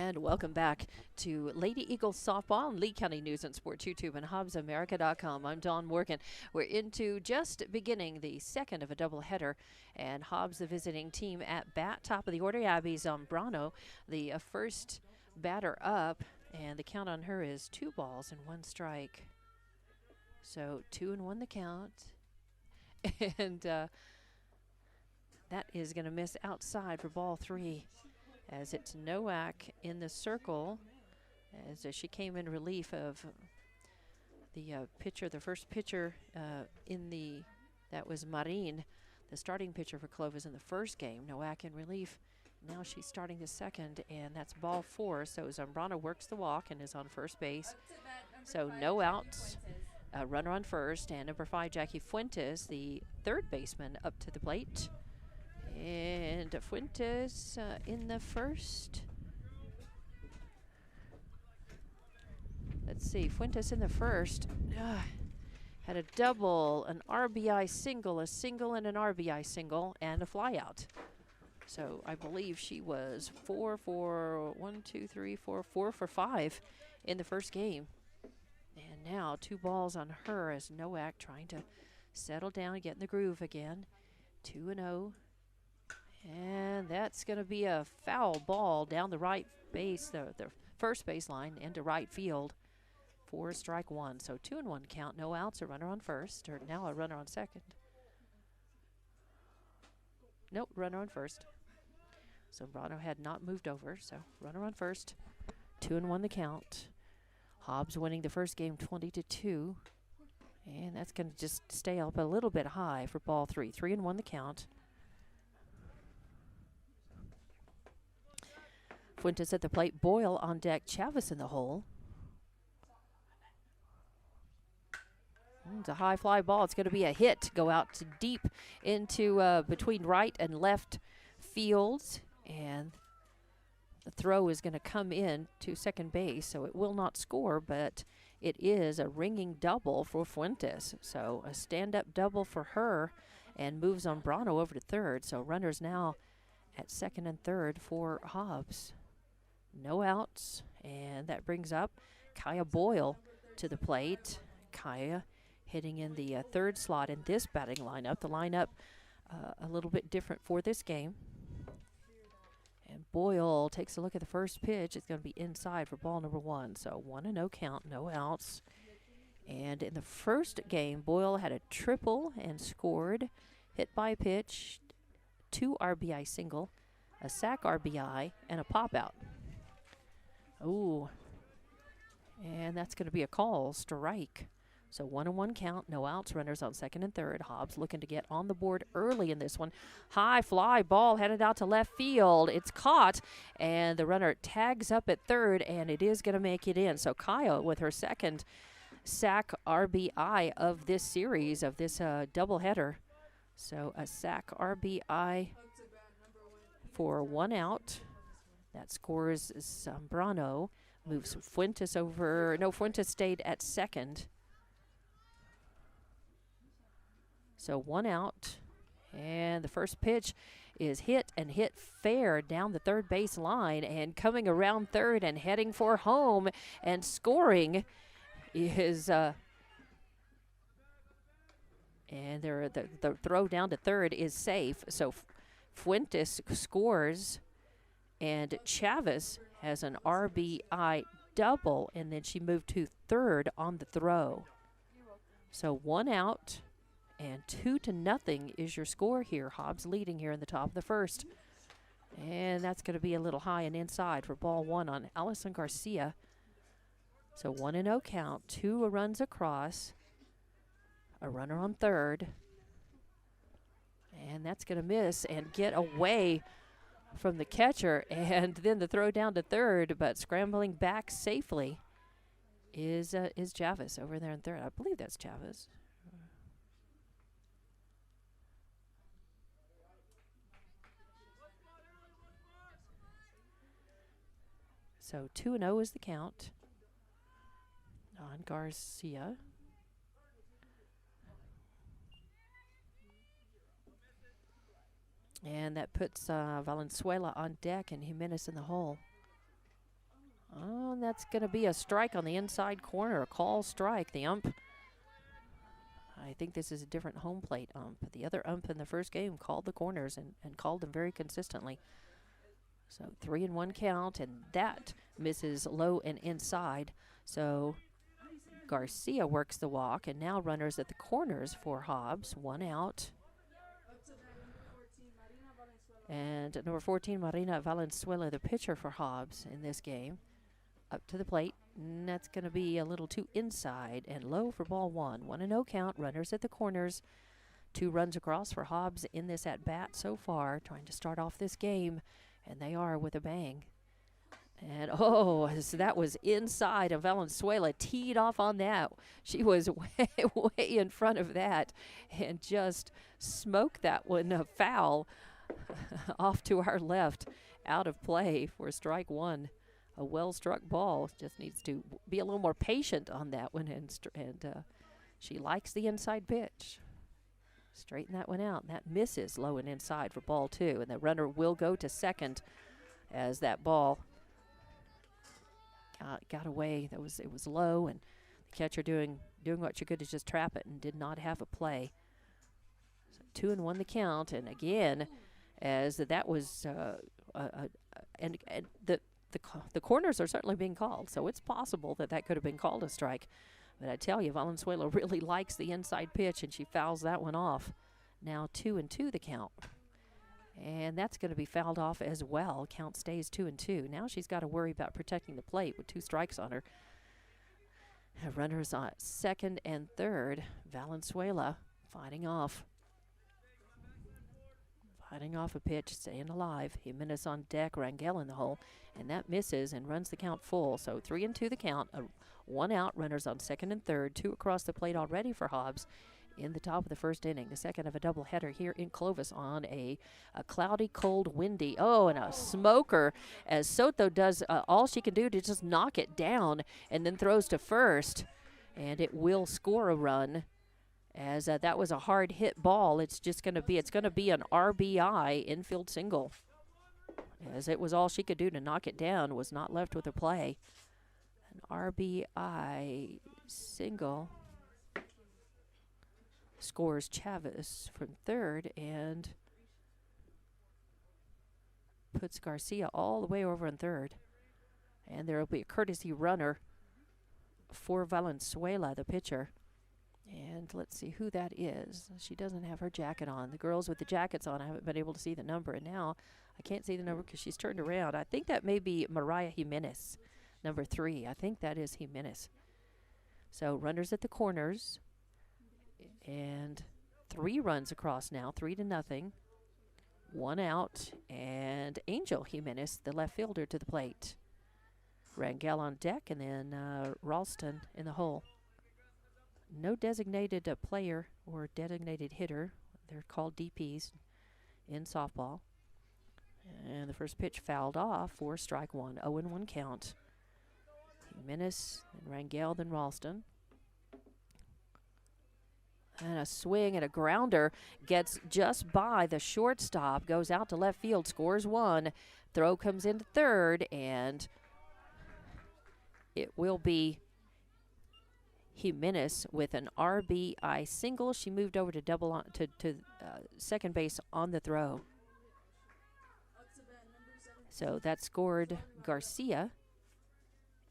And welcome back to Lady Eagles softball on Lee County News and Sports YouTube and HobbsAmerica.com. I'm Dawn Morgan. We're into just beginning the second of a doubleheader, and Hobbs, the visiting team, at bat. Top of the order, Abby Zambrano, the first batter up, and the count on her is 2 balls and 1 strike. So 2-1 the count, and that is going to miss outside for ball 3. As it's Nowak in the circle, as she came in relief of the pitcher, the first pitcher that was Marin, the starting pitcher for Clovis in the first game. Nowak in relief. Now she's starting the second, and that's ball 4. So Zambrano works the walk and is on first base. So no outs, a runner on first, and number 5, Jackie Fuentes, the third baseman, up to the plate. And Fuentes in the first. Let's see, Fuentes in the first had a double, an RBI single, a single and an RBI single, and a flyout. So I believe she was 4 for 5 in the first game. And now 2 balls on her as Nowak trying to settle down and get in the groove again. 2-0. And that's going to be a foul ball down the right base, the first baseline, into right field for strike 1. So 2-1 count, no outs, a runner on first, or now a runner on second. Nope, runner on first. So Zambrano had not moved over, so runner on first. 2-1 the count. Hobbs winning the first game 20-2. And that's going to just stay up a little bit high for ball 3. 3-1 the count. Fuentes at the plate, Boyle on deck, Chavez in the hole. It's a high fly ball. It's going to be a hit. Go out to deep into between right and left fields. And the throw is going to come in to second base, so it will not score, but it is a ringing double for Fuentes. So a stand-up double for her and moves Zambrano over to third. So runners now at second and third for Hobbs. No outs, and that brings up Kaya Boyle to the plate. Kaya hitting in the third slot in this batting lineup. The lineup a little bit different for this game. And Boyle takes a look at the first pitch. It's going to be inside for ball number 1. So 1-0 count, no outs. And in the first game, Boyle had a triple and scored. Hit by pitch, 2 RBI single, a sac RBI, and a pop out. Ooh, and that's going to be a call, strike. So 1-1 count, no outs, runners on second and third. Hobbs looking to get on the board early in this one. High fly ball headed out to left field. It's caught, and the runner tags up at third, and it is going to make it in. So Kaya with her second sac RBI of this series, of this doubleheader. So a sac RBI for 1 out. That scores Zambrano, moves Fuentes over. No, Fuentes stayed at second. So 1 out, and the first pitch is hit and hit fair down the third base line, and coming around third and heading for home and scoring is and the throw down to third is safe. So Fuentes scores. And Chavez has an RBI double, and then she moved to third on the throw. So 1 out, and 2-0 is your score here. Hobbs leading here in the top of the first. And that's going to be a little high and inside for ball 1 on Allison Garcia. So 1-0 count, 2 runs across, a runner on third. And that's going to miss and get away from the catcher, and then the throw down to third, but scrambling back safely is Chavez over there in third. I believe that's Chavez. So 2-0 is the count on Garcia. And that puts Valenzuela on deck and Jimenez in the hole. Oh, and that's going to be a strike on the inside corner, a call strike. The ump, I think this is a different home plate ump. The other ump in the first game called the corners and called them very consistently. So 3-1 count, and that misses low and inside. So Garcia works the walk, and now runners at the corners for Hobbs. 1 out. And number 14, Marina Valenzuela, the pitcher for Hobbs in this game. Up to the plate, and that's going to be a little too inside and low for ball 1. 1-0 count, runners at the corners. 2 runs across for Hobbs in this at-bat so far, trying to start off this game, and they are with a bang. And, oh, so that was inside, and Valenzuela teed off on that. She was way in front of that and just smoked that one foul off to our left, out of play for strike 1. A well-struck ball. Just needs to be a little more patient on that one, and she likes the inside pitch. Straighten that one out, and that misses low and inside for ball 2, and the runner will go to second as that ball got away. It was low, and the catcher doing what she could to just trap it, and did not have a play. So 2-1 the count, and again, as that was and the corners are certainly being called, so it's possible that could have been called a strike. But I tell you, Valenzuela really likes the inside pitch, and she fouls that one off. Now 2-2 the count. And that's going to be fouled off as well. Count stays 2-2. Now she's got to worry about protecting the plate with 2 strikes on her. Runners on second and third. Valenzuela fighting off a pitch, staying alive. Jimenez on deck, Rangel in the hole, and that misses and runs the count full. So 3-2 the count, 1 out, runners on second and third, 2 across the plate already for Hobbs in the top of the first inning, the second of a doubleheader here in Clovis on a cloudy, cold, windy, and a smoker as Soto does all she can do to just knock it down and then throws to first, and it will score a run. As that was a hard hit ball, it's going to be an RBI infield single. As it was all she could do to knock it down, was not left with a play. An RBI single scores Chavez from third and puts Garcia all the way over in third. And there will be a courtesy runner for Valenzuela, the pitcher. And let's see who that is. She doesn't have her jacket on. The girls with the jackets on, I haven't been able to see the number. And now I can't see the number because she's turned around. I think that may be Mariah Jimenez, number 3. I think that is Jimenez. So runners at the corners. And 3 runs across now, 3-0. 1 out. And Angel Jimenez, the left fielder, to the plate. Rangel on deck, and then Ralston in the hole. No designated player or designated hitter. They're called DPs in softball. And the first pitch fouled off for strike 1. 0-1 count. Jimenez, then Rangel, then Ralston. And a swing and a grounder gets just by the shortstop, goes out to left field, scores 1. Throw comes into third, and it will be Jimenez with an RBI single. She moved over to second base on the throw. So that scored Garcia,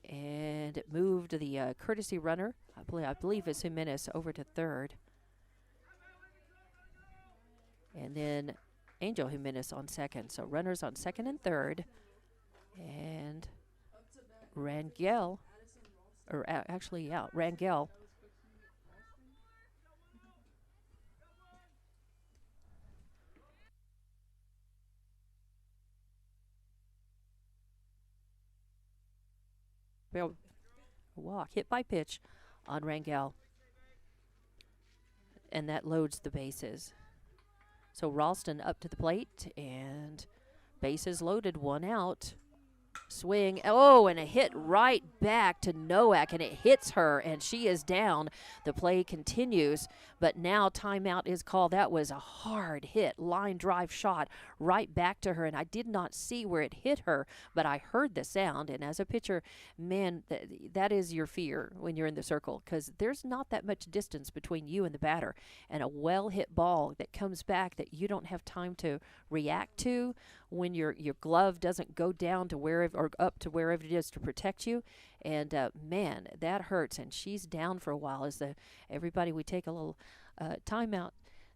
and it moved the courtesy runner, I believe it's Jimenez, over to third. And then Angel Jimenez on second. So runners on second and third. And Rangel, Rangel. Walk, hit by pitch on Rangel. And that loads the bases. So Ralston up to the plate, and bases loaded, 1 out. Swing. Oh, and a hit right back to Nowak, and it hits her, and she is down. The play continues, but now timeout is called. That was a hard hit, line drive shot right back to her, and I did not see where it hit her, but I heard the sound. And as a pitcher, man, that is your fear when you're in the circle, because there's not that much distance between you and the batter, and a well-hit ball that comes back that you don't have time to react to when your glove doesn't go down to wherever or up to wherever it is to protect you. And man, that hurts. And she's down for a while. As everybody, we take a little timeout.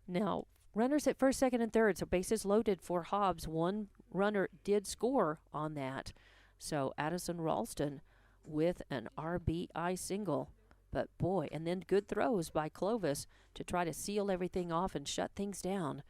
Now, runners at first, second, and third. So bases loaded for Hobbs. One runner did score on that. So Addison Ralston with an RBI single. But boy, and then good throws by Clovis to try to seal everything off and shut things down.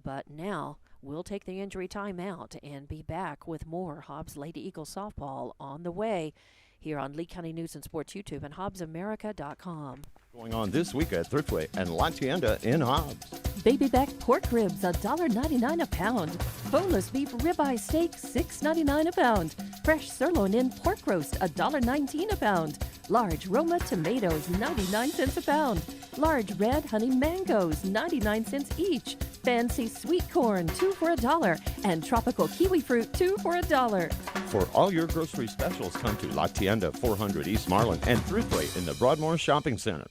But now we'll take the injury timeout and be back with more Hobbs Lady Eagles softball on the way here on Lee County News and Sports YouTube and HobbsAmerica.com. Going on this week at Thriftway and La Tienda in Hobbs. Baby back pork ribs, $1.99 a pound. Boneless beef ribeye steak, $6.99 a pound. Fresh sirloin in pork roast, $1.19 a pound. Large Roma tomatoes, 99 cents a pound. Large red honey mangoes, 99 cents each. Fancy sweet corn, 2 for $1. And tropical kiwi fruit, 2 for $1. For all your grocery specials, come to La Tienda, 400 East Marlin, and Thriftway in the Broadmoor Shopping Center.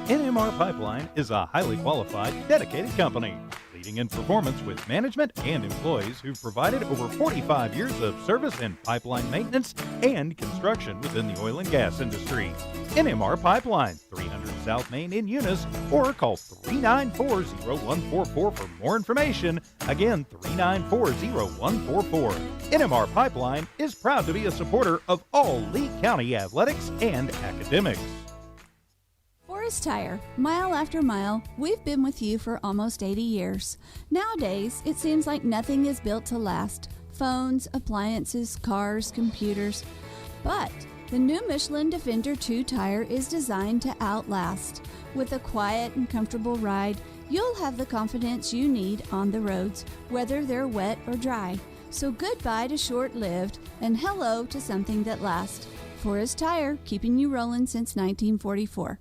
NMR Pipeline is a highly qualified, dedicated company, leading in performance with management and employees who've provided over 45 years of service in pipeline maintenance and construction within the oil and gas industry. NMR Pipeline, 300 South Main in Eunice, or call 394-0144 for more information. Again, 394-0144. NMR Pipeline is proud to be a supporter of all Lee County athletics and academics. Forest Tire, mile after mile, we've been with you for almost 80 years. Nowadays, it seems like nothing is built to last. Phones, appliances, cars, computers. But the new Michelin Defender 2 tire is designed to outlast. With a quiet and comfortable ride, you'll have the confidence you need on the roads, whether they're wet or dry. So goodbye to short-lived and hello to something that lasts. Forest Tire, keeping you rolling since 1944.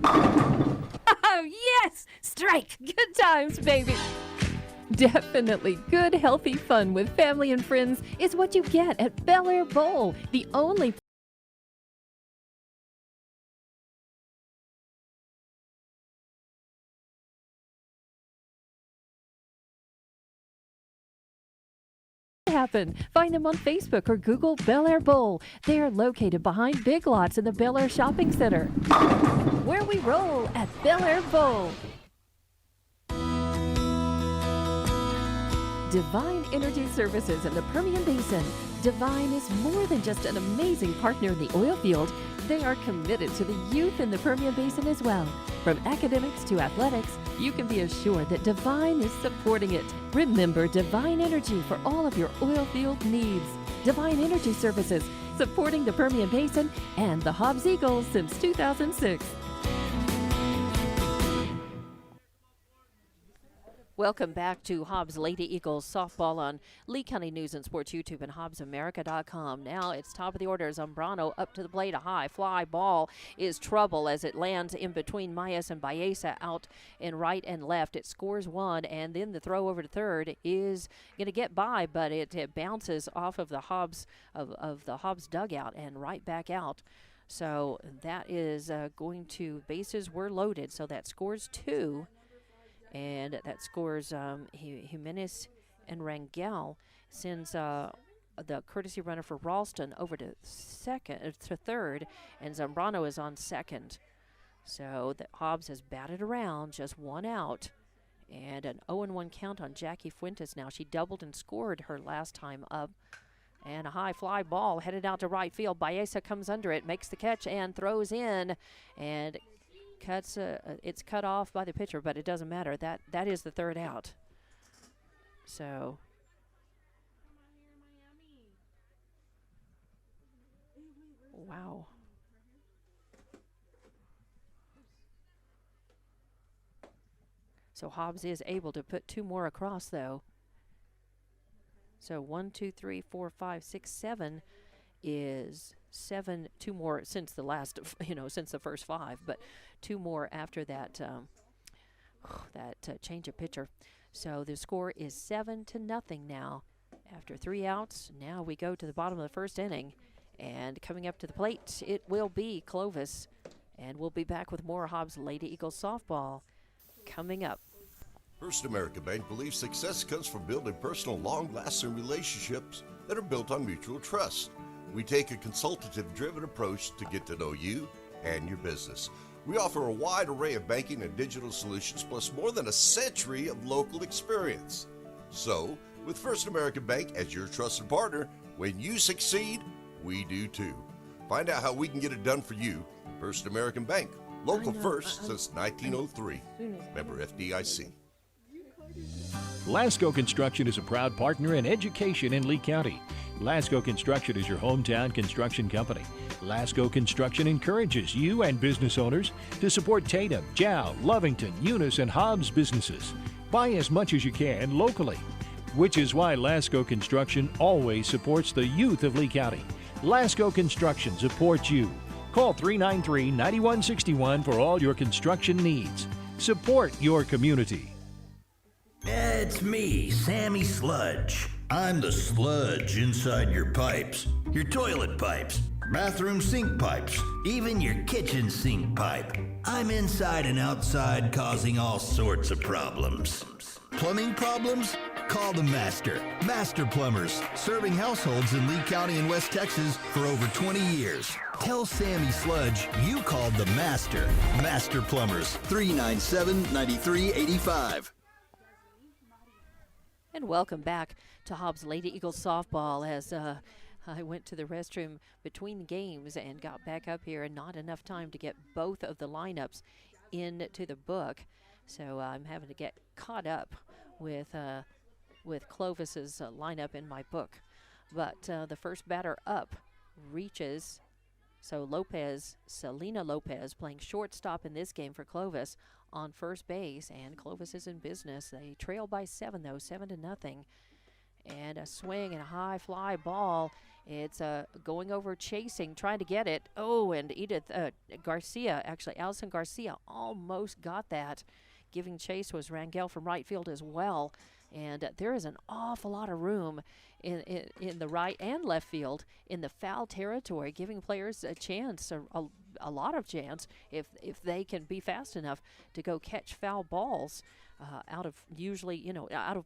Oh, yes! Strike! Good times, baby! Definitely good, healthy fun with family and friends is what you get at Bel Air Bowl, the only happen. Find them on Facebook or Google Bel Air Bowl. They're located behind Big Lots in the Bel Air Shopping Center. Where we roll at Bel Air Bowl. Divine Energy Services in the Permian Basin. Divine is more than just an amazing partner in the oil field. They are committed to the youth in the Permian Basin as well. From academics to athletics, you can be assured that Divine is supporting it. Remember Divine Energy for all of your oil field needs. Divine Energy Services, supporting the Permian Basin and the Hobbs Eagles since 2006. Welcome back to Hobbs Lady Eagles softball on Lee County News and Sports YouTube and HobbsAmerica.com. Now it's top of the order. Zambrano up to the plate. A high fly ball is trouble as it lands in between Mayes and Baeza out in right and left. It scores one, and then the throw over to third is going to get by, but it bounces off of the Hobbs of the Hobbs dugout and right back out. So that is going to, bases were loaded, so that scores two. And that scores Jimenez and Rangel sends the courtesy runner for Ralston over to third, and Zambrano is on second. So the Hobbs has batted around, just one out, and an 0-1 count on Jackie Fuentes now. She doubled and scored her last time up. And a high fly ball headed out to right field. Baeza comes under it, makes the catch, and throws in, and cuts. It's cut off by the pitcher, but it doesn't matter. That is the third out. So wow. So Hobbs is able to put two more across, though. So 1, 2, 3, 4, 5, 6, 7 is 7. 2 more since the last, since the first 5, but 2 more after that. Change of pitcher. So the score is 7-0 now. After 3 outs, now we go to the bottom of the first inning. And coming up to the plate, it will be Clovis. And we'll be back with more Hobbs Lady Eagles softball coming up. First American Bank believes success comes from building personal, long-lasting relationships that are built on mutual trust. We take a consultative-driven approach to get to know you and your business. We offer a wide array of banking and digital solutions, plus more than a century of local experience. So, with First American Bank as your trusted partner, when you succeed, we do too. Find out how we can get it done for you. First American Bank, local first since 1903. Member FDIC. Lasco Construction is a proud partner in education in Lee County. Lasco Construction is your hometown construction company. Lasco Construction encourages you and business owners to support Tatum, Jow, Lovington, Eunice, and Hobbs businesses. Buy as much as you can locally, which is why Lasco Construction always supports the youth of Lee County. Lasco Construction supports you. Call 393-9161 for all your construction needs. Support your community. It's me, Sammy Sludge. I'm the sludge inside your pipes, your toilet pipes, bathroom sink pipes, even your kitchen sink pipe. I'm inside and outside causing all sorts of problems. Plumbing problems? Call the Master. Master Plumbers, serving households in Lee County and West Texas for over 20 years. Tell Sammy Sludge you called the Master. Master Plumbers, 397-9385. And welcome back to Hobbs Lady Eagles softball as I went to the restroom between games and got back up here, and not enough time to get both of the lineups into the book. So I'm having to get caught up with Clovis's lineup in my book. But the first batter up reaches. So Selena Lopez playing shortstop in this game for Clovis on first base, and Clovis is in business. They trail by 7 though, 7-0. And a swing and a high fly ball. It's going over, chasing, trying to get it. Oh, and Allison Garcia almost got that. Giving chase was Rangel from right field as well. And there is an awful lot of room in the right and left field in the foul territory, giving players a chance, a lot of chance, if they can be fast enough to go catch foul balls out of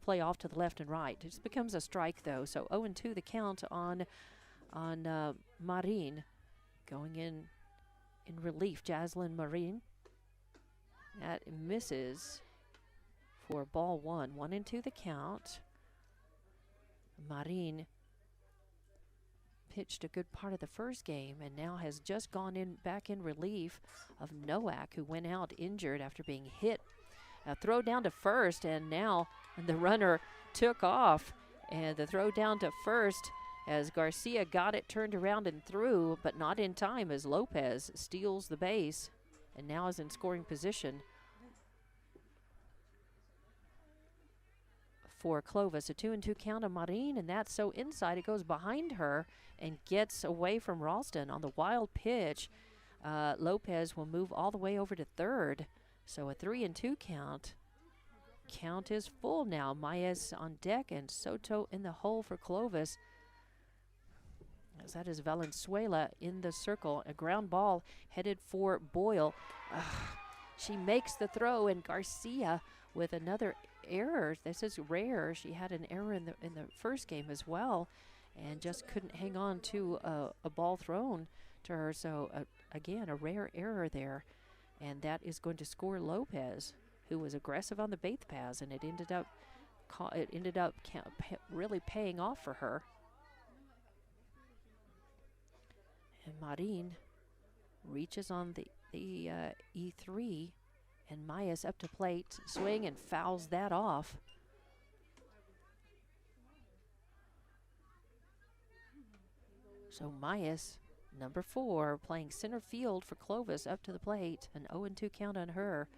play off to the left and right. It just becomes a strike, though. So 0-2 the count on Marin. Going in relief, Jaslyn Marin. That misses for ball 1. 1-2 the count. Marin pitched a good part of the first game and now has just gone back in relief of Nowak, who went out injured after being hit. A throw down to first, and now the runner took off. And the throw down to first as Garcia got it turned around and threw, but not in time as Lopez steals the base and now is in scoring position for Clovis. A 2-2 count on Marin, and that's so inside it goes behind her and gets away from Ralston on the wild pitch. Lopez will move all the way over to third. So a 3-2 count. Count is full now. Maez on deck and Soto in the hole for Clovis. As that is Valenzuela in the circle. A ground ball headed for Boyle. She makes the throw, and Garcia with another error. This is rare. She had an error in the first game as well, and just couldn't hang on to a ball thrown to her. So again, a rare error there, and that is going to score Lopez, who was aggressive on the base paths, and it ended up really paying off for her. And Marin reaches on the E3. And Maya's up to plate, swing, and fouls that off. So Maya's number 4, playing center field for Clovis, up to the plate. An 0-2 count on her.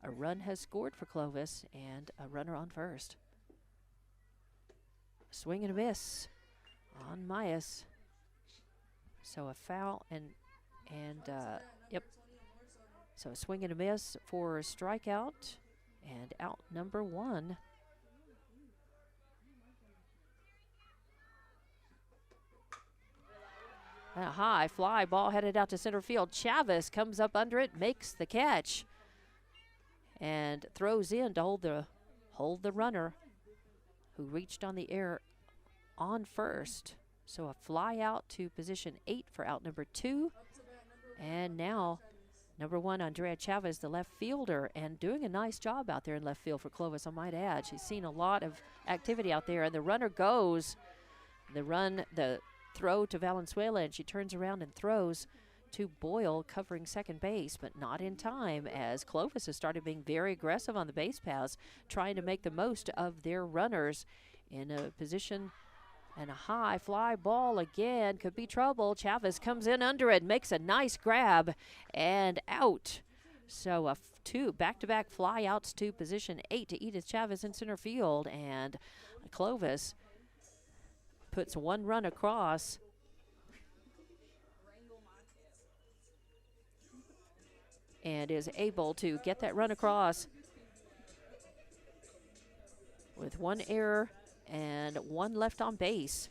A run has scored for Clovis, and a runner on first. Swing and a miss on Myers. So a foul and yep. So a swing and a miss for a strikeout and out number 1. A high fly ball headed out to center field. Chavez comes up under it, makes the catch, and throws in to hold the runner who reached on the air on first. So a fly out to position 8 for out number 2. And now number 1, Andrea Chavez, the left fielder, and doing a nice job out there in left field for Clovis, I might add. She's seen a lot of activity out there, and the runner goes. The throw to Valenzuela, and she turns around and throws to Boyle covering second base, but not in time, as Clovis has started being very aggressive on the base paths, trying to make the most of their runners in a position. And a high fly ball again could be trouble. Chavez comes in under it, makes a nice grab, and out. So two back-to-back fly outs to position 8 to Edith Chavez in center field, and Clovis puts 1 run across. And is able to get that run across with 1 error and 1 left on base.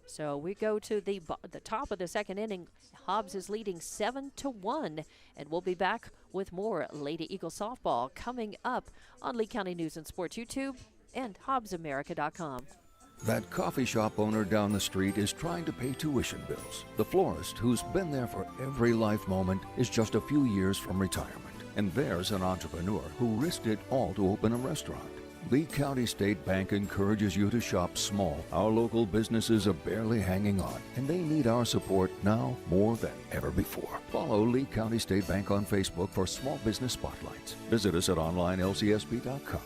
So we go to the top of the second inning. Hobbs is leading 7-1, and we'll be back with more Lady Eagle softball coming up on Lee County News and Sports YouTube and HobbsAmerica.com. That coffee shop owner down the street is trying to pay tuition bills. The florist, who's been there for every life moment, is just a few years from retirement. And there's an entrepreneur who risked it all to open a restaurant. Lee County State Bank encourages you to shop small. Our local businesses are barely hanging on, and they need our support now more than ever before. Follow Lee County State Bank on Facebook for small business spotlights. Visit us at onlinelcsb.com.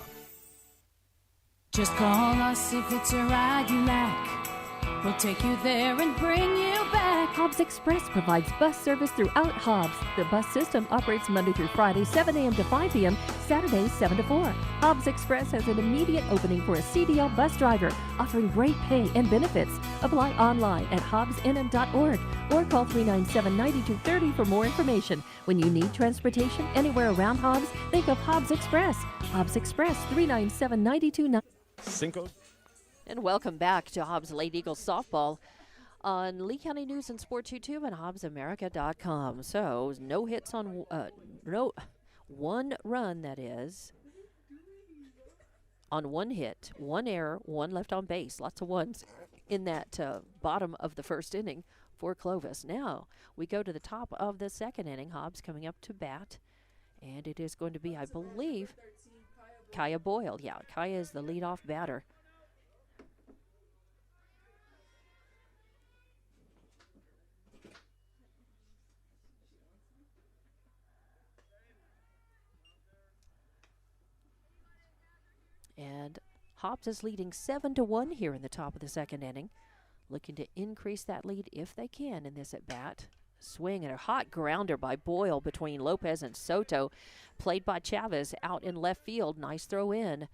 Just call us if it's a ride you like. We'll take you there and bring you back. Hobbs Express provides bus service throughout Hobbs. The bus system operates Monday through Friday, 7 a.m. to 5 p.m., Saturdays, 7 to 4. Hobbs Express has an immediate opening for a CDL bus driver, offering great pay and benefits. Apply online at hobbsnm.org or call 397-9230 for more information. When you need transportation anywhere around Hobbs, think of Hobbs Express. Hobbs Express, 397-9290. Cinco. And welcome back to Hobbs Lady Eagles softball on Lee County News and Sports YouTube and HobbsAmerica.com. So no hits on no 1 run, that is, on 1 hit, 1 error, 1 left on base. Lots of ones in that bottom of the first inning for Clovis. Now we go to the top of the second inning. Hobbs coming up to bat, and it is going to be, I believe, Kaya Boyle. Yeah, Kaya is the leadoff batter. And Hobbs is leading 7-1 here in the top of the second inning, looking to increase that lead if they can in this at bat. Swing and a hot grounder by Boyle between Lopez and Soto, played by Chavez out in left field. Nice throw in,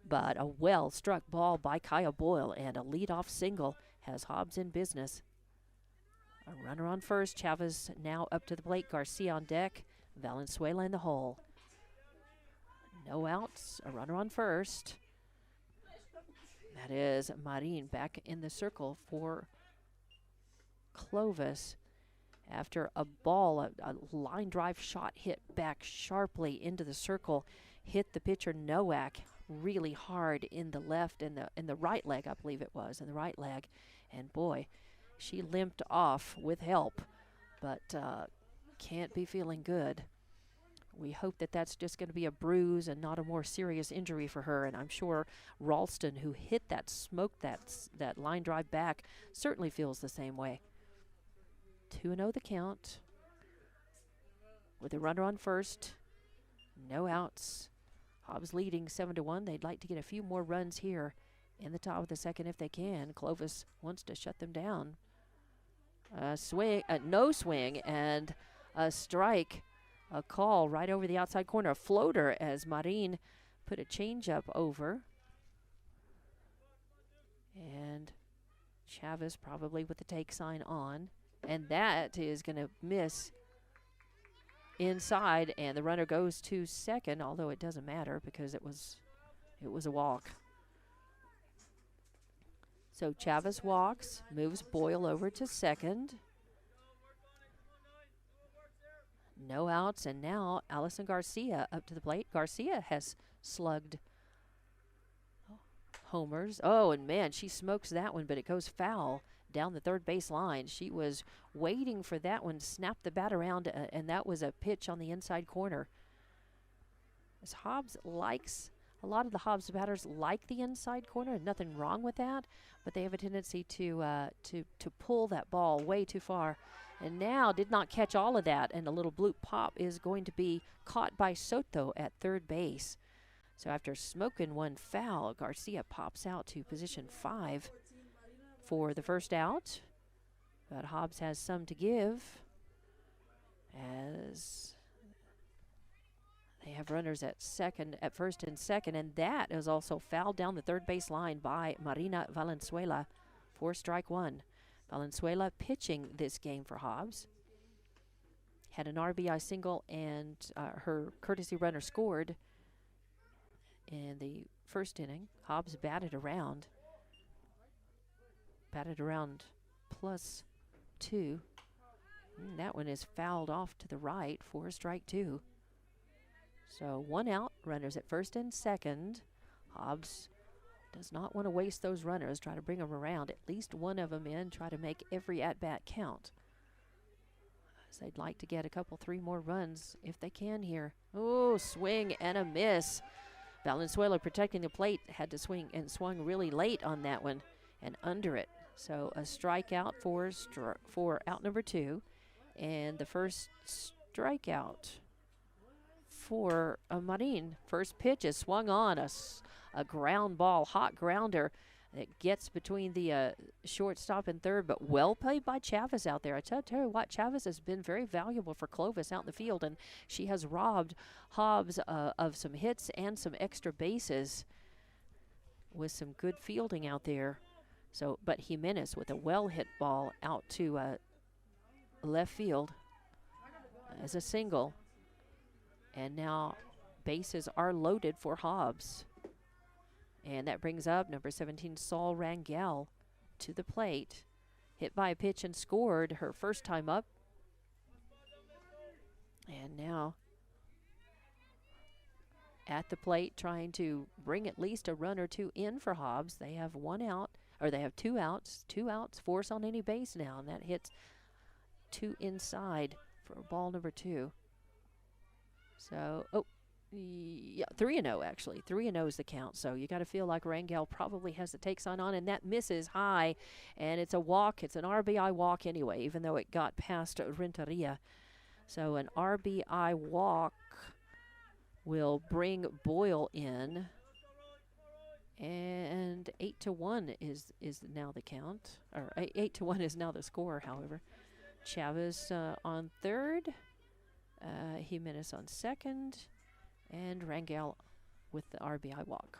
but a well struck ball by Kaya Boyle, and a leadoff single has Hobbs in business. A runner on first. Chavez now up to the plate. Garcia on deck. Valenzuela in the hole. No outs, a runner on first. That is Marin back in the circle for Clovis after a ball, a line drive shot hit back sharply into the circle, hit the pitcher Nowak really hard in the left and the right leg, I believe it was, in the right leg. And boy, she limped off with help, but can't be feeling good. We hope that that's just going to be a bruise and not a more serious injury for her. And I'm sure Ralston, who hit that, smoked that line drive back, certainly feels the same way. 2-0 the count. With a runner on first, no outs. Hobbs leading 7-1. They'd like to get a few more runs here in the top of the second if they can. Clovis wants to shut them down. Swing, no swing, and a strike. A call right over the outside corner, a floater as Marin put a changeup over. Chavez probably with the take sign on. And that is going to miss inside, and the runner goes to second, although it doesn't matter because it was a walk. So Chavez walks, moves Boyle over to second. No outs, and now Allison Garcia up to the plate. Garcia has slugged homers. Oh, and man, she smokes that one, but it goes foul down the third base line. She was waiting for that one to snap the bat around, and that was a pitch on the inside corner. As Hobbs likes, a lot of the Hobbs batters like the inside corner, and nothing wrong with that, but they have a tendency to pull that ball way too far. And now did not catch all of that, and a little bloop pop is going to be caught by Soto at third base. So after smoking one foul, Garcia pops out to position 5 for the first out. But Hobbs has some to give as they have runners at first and second, and that is also fouled down the third base line by Marina Valenzuela for strike 1. Valenzuela pitching this game for Hobbs. Had an RBI single, and her courtesy runner scored in the first inning. Hobbs batted around +2. And that one is fouled off to the right for strike 2. So 1 out, runners at first and second. Hobbs does not want to waste those runners, try to bring them around, at least one of them in, try to make every at-bat count. As they'd like to get a couple, 3 more runs if they can here. Oh, swing and a miss. Valenzuela protecting the plate, had to swing and swung really late on that one and under it. So a strikeout for out number 2, and the first strikeout for Marin. First pitch is swung on, a ground ball, hot grounder that gets between the shortstop and third, but well played by Chavez out there. I tell you what, Chavez has been very valuable for Clovis out in the field, and she has robbed Hobbs of some hits and some extra bases with some good fielding out there. So, but Jimenez with a well-hit ball out to left field as a single. And now bases are loaded for Hobbs. And that brings up number 17, Saul Rangel, to the plate. Hit by a pitch and scored her first time up. And now at the plate trying to bring at least a run or 2 in for Hobbs. They have 1 out, or they have 2 outs. 2 outs, force on any base now, and that hits 2 inside for ball number 2. So, yeah, 3-0 actually. 3-0 is the count. So you got to feel like Rangel probably has the take sign on, and that misses high, and it's a walk. It's an RBI walk anyway, even though it got past Renteria. So an RBI walk will bring Boyle in, and 8-1 is now the count, or 8-1 is now the score. However, Chavez on third, Jimenez on second, and Rangel with the RBI walk.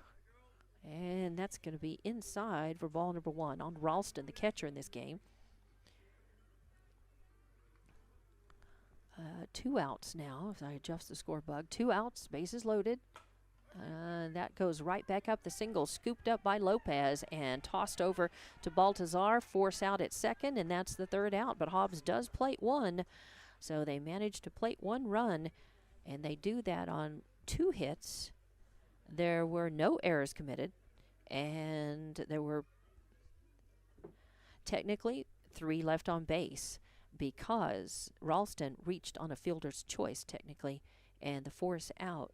And that's going to be inside for ball number 1 on Ralston, the catcher in this game. 2 outs now, if I adjust the score bug. 2 outs, bases loaded. That goes right back up the single, scooped up by Lopez and tossed over to Baltazar. Force out at second, and that's the 3rd out. But Hobbs does plate 1, so they managed to plate 1 run, and they do that on 2 hits. There were no errors committed, and there were technically 3 left on base because Ralston reached on a fielder's choice technically, and the force out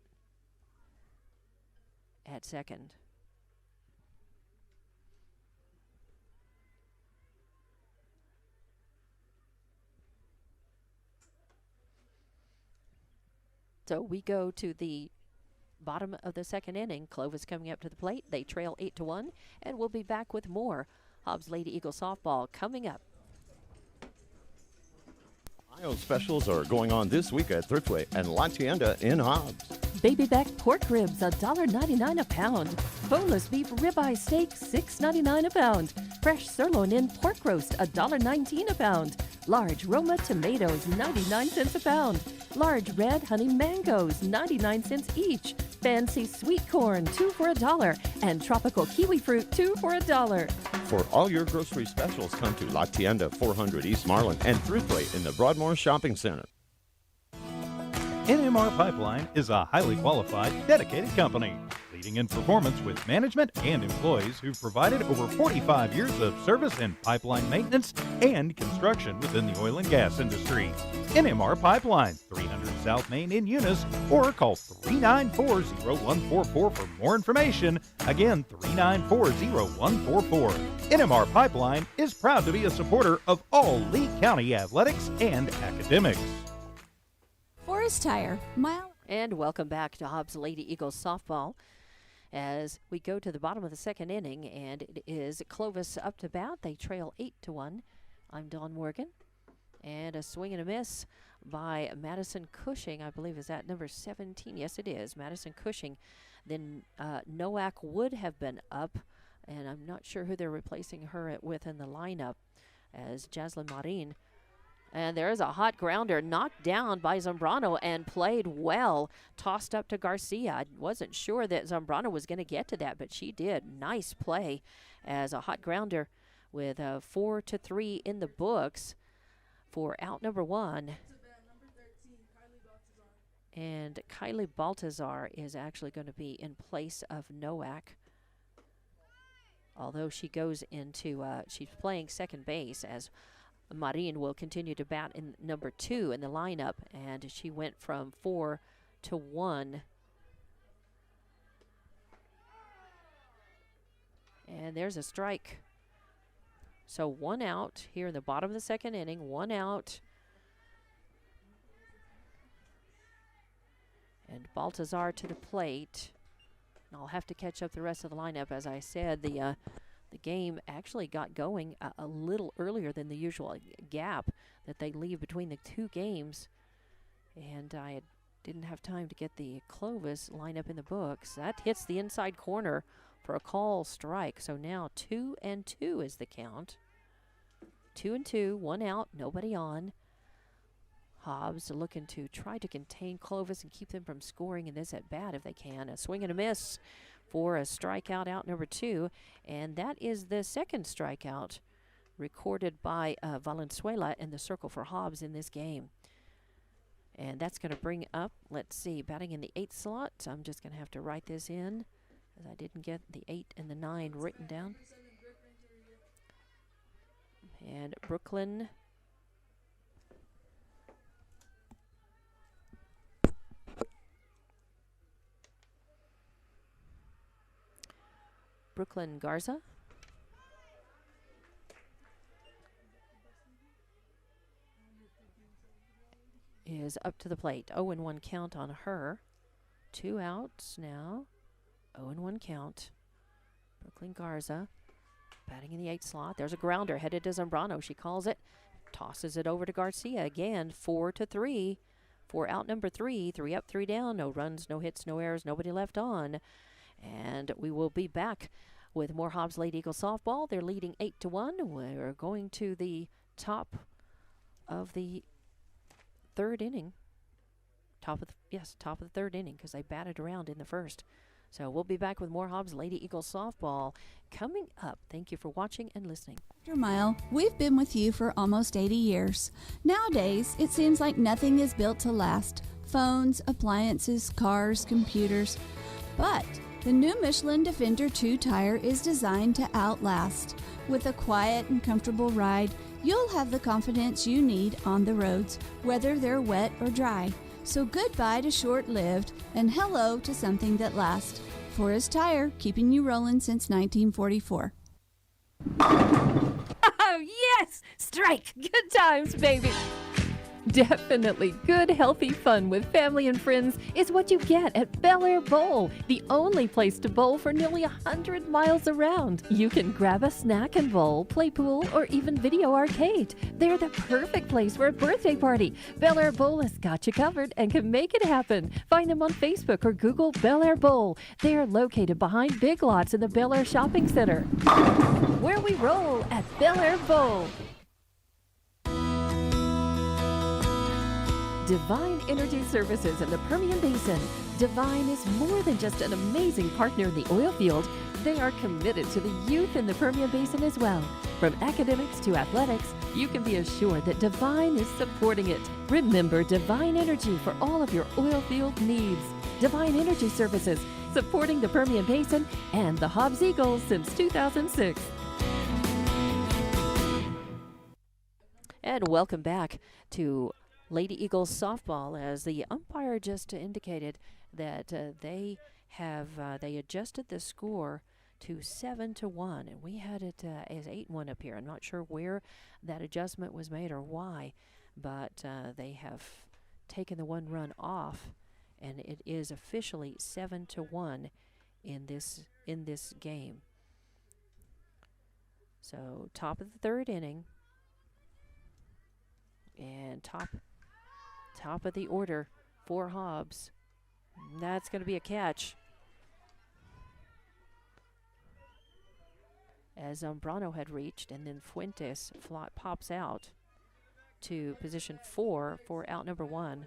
at second. So we go to the bottom of the 2nd inning. Clovis coming up to the plate. They trail 8-1, and we'll be back with more Hobbs Lady Eagle softball coming up. Mayo specials are going on this week at Thriftway and La Tienda in Hobbs. Baby back pork ribs, $1.99 a pound. Boneless beef ribeye steak, $6.99 a pound. Fresh sirloin in pork roast, $1.19 a pound. Large Roma tomatoes, 99 cents a pound. Large red honey mangoes, 99 cents each. Fancy sweet corn, 2 for $1. And tropical kiwi fruit, 2 for $1. For all your grocery specials, come to La Tienda, 400 East Marlin, and Thriftway in the Broadmoor Shopping Center. NMR Pipeline is a highly qualified, dedicated company, leading in performance with management and employees who've provided over 45 years of service in pipeline maintenance and construction within the oil and gas industry. NMR Pipeline, 300 South Main in Eunice, or call 394-0144 for more information. Again, 394-0144. NMR Pipeline is proud to be a supporter of all Lee County athletics and academics. Forest Tire, mile. And welcome back to Hobbs Lady Eagles softball as we go to the bottom of the second inning, and it is Clovis up to bat. They trail 8-1. I'm Dawn Morgan, and a swing and a miss by Madison Cushing. I believe is that number 17. Yes, it is Madison Cushing. Then Nowak would have been up, and I'm not sure who they're replacing her with in the lineup as Jaslyn Marin. And there is a hot grounder knocked down by Zambrano and played well. Tossed up to Garcia. I wasn't sure that Zambrano was going to get to that, but she did. Nice play as a hot grounder with 4-3 in the books for out number 1. And Kylie Baltazar is actually going to be in place of Nowak. Although she goes into, she's playing second base as Marin will continue to bat in number 2 in the lineup, and she went from 4 to 1. And there's a strike. So 1 out here in the bottom of the second inning, 1 out. And Baltazar to the plate. And I'll have to catch up the rest of the lineup. As I said, the game actually got going a little earlier than the usual gap that they leave between the 2 games. And I didn't have time to get the Clovis lineup in the books. That hits the inside corner for a call strike. So now 2-2 is the count. 2-2, 1 out, nobody on. Hobbs looking to try to contain Clovis and keep them from scoring in this at bat if they can. A swing and a miss for a strikeout, out number 2. And that is the second strikeout recorded by Valenzuela in the circle for Hobbs in this game. And that's going to bring up, let's see, batting in the 8th slot. So I'm just going to have to write this in as I didn't get the 8 and the 9 written down. And Brooklyn Garza is up to the plate. 0-1 count on her. 2 outs now. 0-1 count. Brooklyn Garza batting in the 8th slot. There's a grounder headed to Zambrano. She calls it. Tosses it over to Garcia again. 4-3 for out number 3. 3 up, 3 down. No runs, no hits, no errors. Nobody left on. And we will be back with more Hobbs Lady Eagle softball. They're leading 8-1. We're going to the top of the 3rd inning. Top of the 3rd inning because they batted around in the 1st. So we'll be back with more Hobbs Lady Eagle softball coming up. Thank you for watching and listening. Dr. Mile, we've been with you for almost 80 years. Nowadays, it seems like nothing is built to last. Phones, appliances, cars, computers. But the new Michelin Defender 2 tire is designed to outlast. With a quiet and comfortable ride, you'll have the confidence you need on the roads, whether they're wet or dry. So goodbye to short-lived and hello to something that lasts. Forest Tire, keeping you rolling since 1944. Oh, yes! Strike! Good times, baby! Definitely good, healthy fun with family and friends is what you get at Bel Air Bowl, the only place to bowl for nearly 100 miles around. You can grab a snack and bowl, play pool, or even video arcade. They're the perfect place for a birthday party. Bel Air Bowl has got you covered and can make it happen. Find them on Facebook or Google Bel Air Bowl. They are located behind Big Lots in the Bel Air Shopping Center. Where we roll at Bel Air Bowl. Divine Energy Services in the Permian Basin. Divine is more than just an amazing partner in the oil field. They are committed to the youth in the Permian Basin as well. From academics to athletics, you can be assured that Divine is supporting it. Remember Divine Energy for all of your oil field needs. Divine Energy Services, supporting the Permian Basin and the Hobbs Eagles since 2006. And welcome back to Lady Eagles softball, as the umpire just indicated that they adjusted the score to 7-1, and we had it as 8-1 up here. I'm not sure where that adjustment was made or why, but they have taken the one run off, and it is officially 7-1 in this game. So top of the third inning, and top of the order for Hobbs. That's going to be a catch, as Zambrano had reached, and then Fuentes pops out to position 4 for out number 1.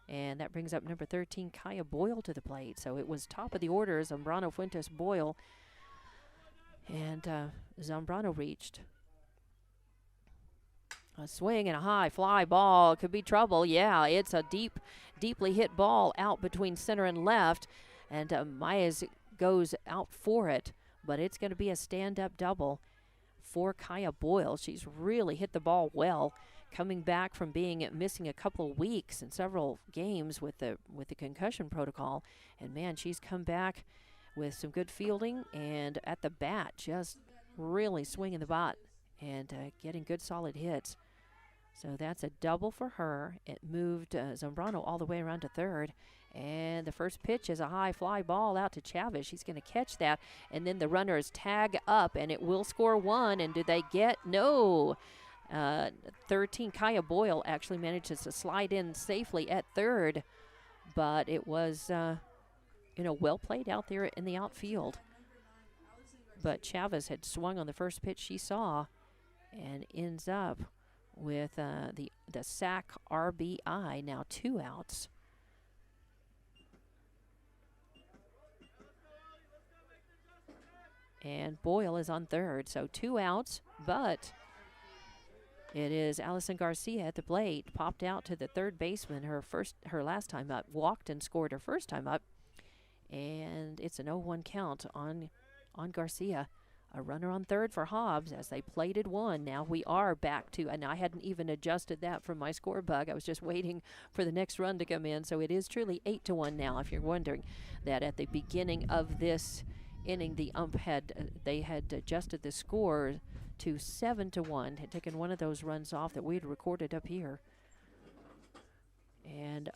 And that brings up number 13, Kaya Boyle, to the plate. So it was top of the order, Zambrano, Fuentes, Boyle. And Zambrano reached. A swing and a high fly ball. Could be trouble. Yeah, it's a deeply hit ball out between center and left. And Myers goes out for it. But it's going to be a stand-up double for Kaya Boyle. She's really hit the ball well, coming back from missing a couple of weeks and several games with the concussion protocol. And, man, she's come back with some good fielding and at the bat, just really swinging the bat and getting good solid hits. So that's a double for her. It moved Zambrano all the way around to third. And the first pitch is a high fly ball out to Chavez. She's going to catch that. And then the runners tag up, and it will score 1. And do they get? No. 13, Kaya Boyle actually manages to slide in safely at third. But it was, well played out there in the outfield. But Chavez had swung on the first pitch she saw and ends up with the sac RBI, now 2 outs. And Boyle is on third, so 2 outs, but it is Allison Garcia at the plate, popped out to the third baseman her last time up, walked and scored her first time up, and it's an 0-1 count on Garcia. A runner on third for Hobbs as they plated 1. Now we are back to, and I hadn't even adjusted that from my score bug. I was just waiting for the next run to come in. So it is truly 8-1 now, if you're wondering that at the beginning of this inning, the ump had adjusted the score to 7-1, had taken one of those runs off that we had recorded up here. And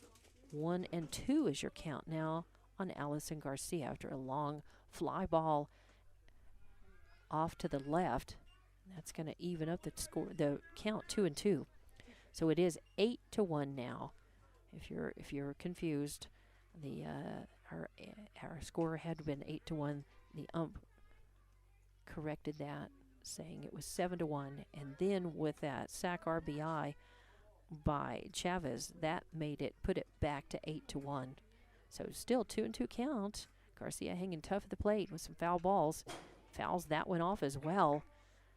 1-2 is your count now on Allison Garcia after a long fly ball off to the left. That's going to even up the score, the count 2-2. So it is 8-1 now. If you're confused, our score had been 8-1. The ump corrected that, saying it was 7-1, and then with that sac RBI by Chavez, that put it back to 8-1. So still 2-2 count. Garcia hanging tough at the plate with some foul balls. Fouls that one off as well.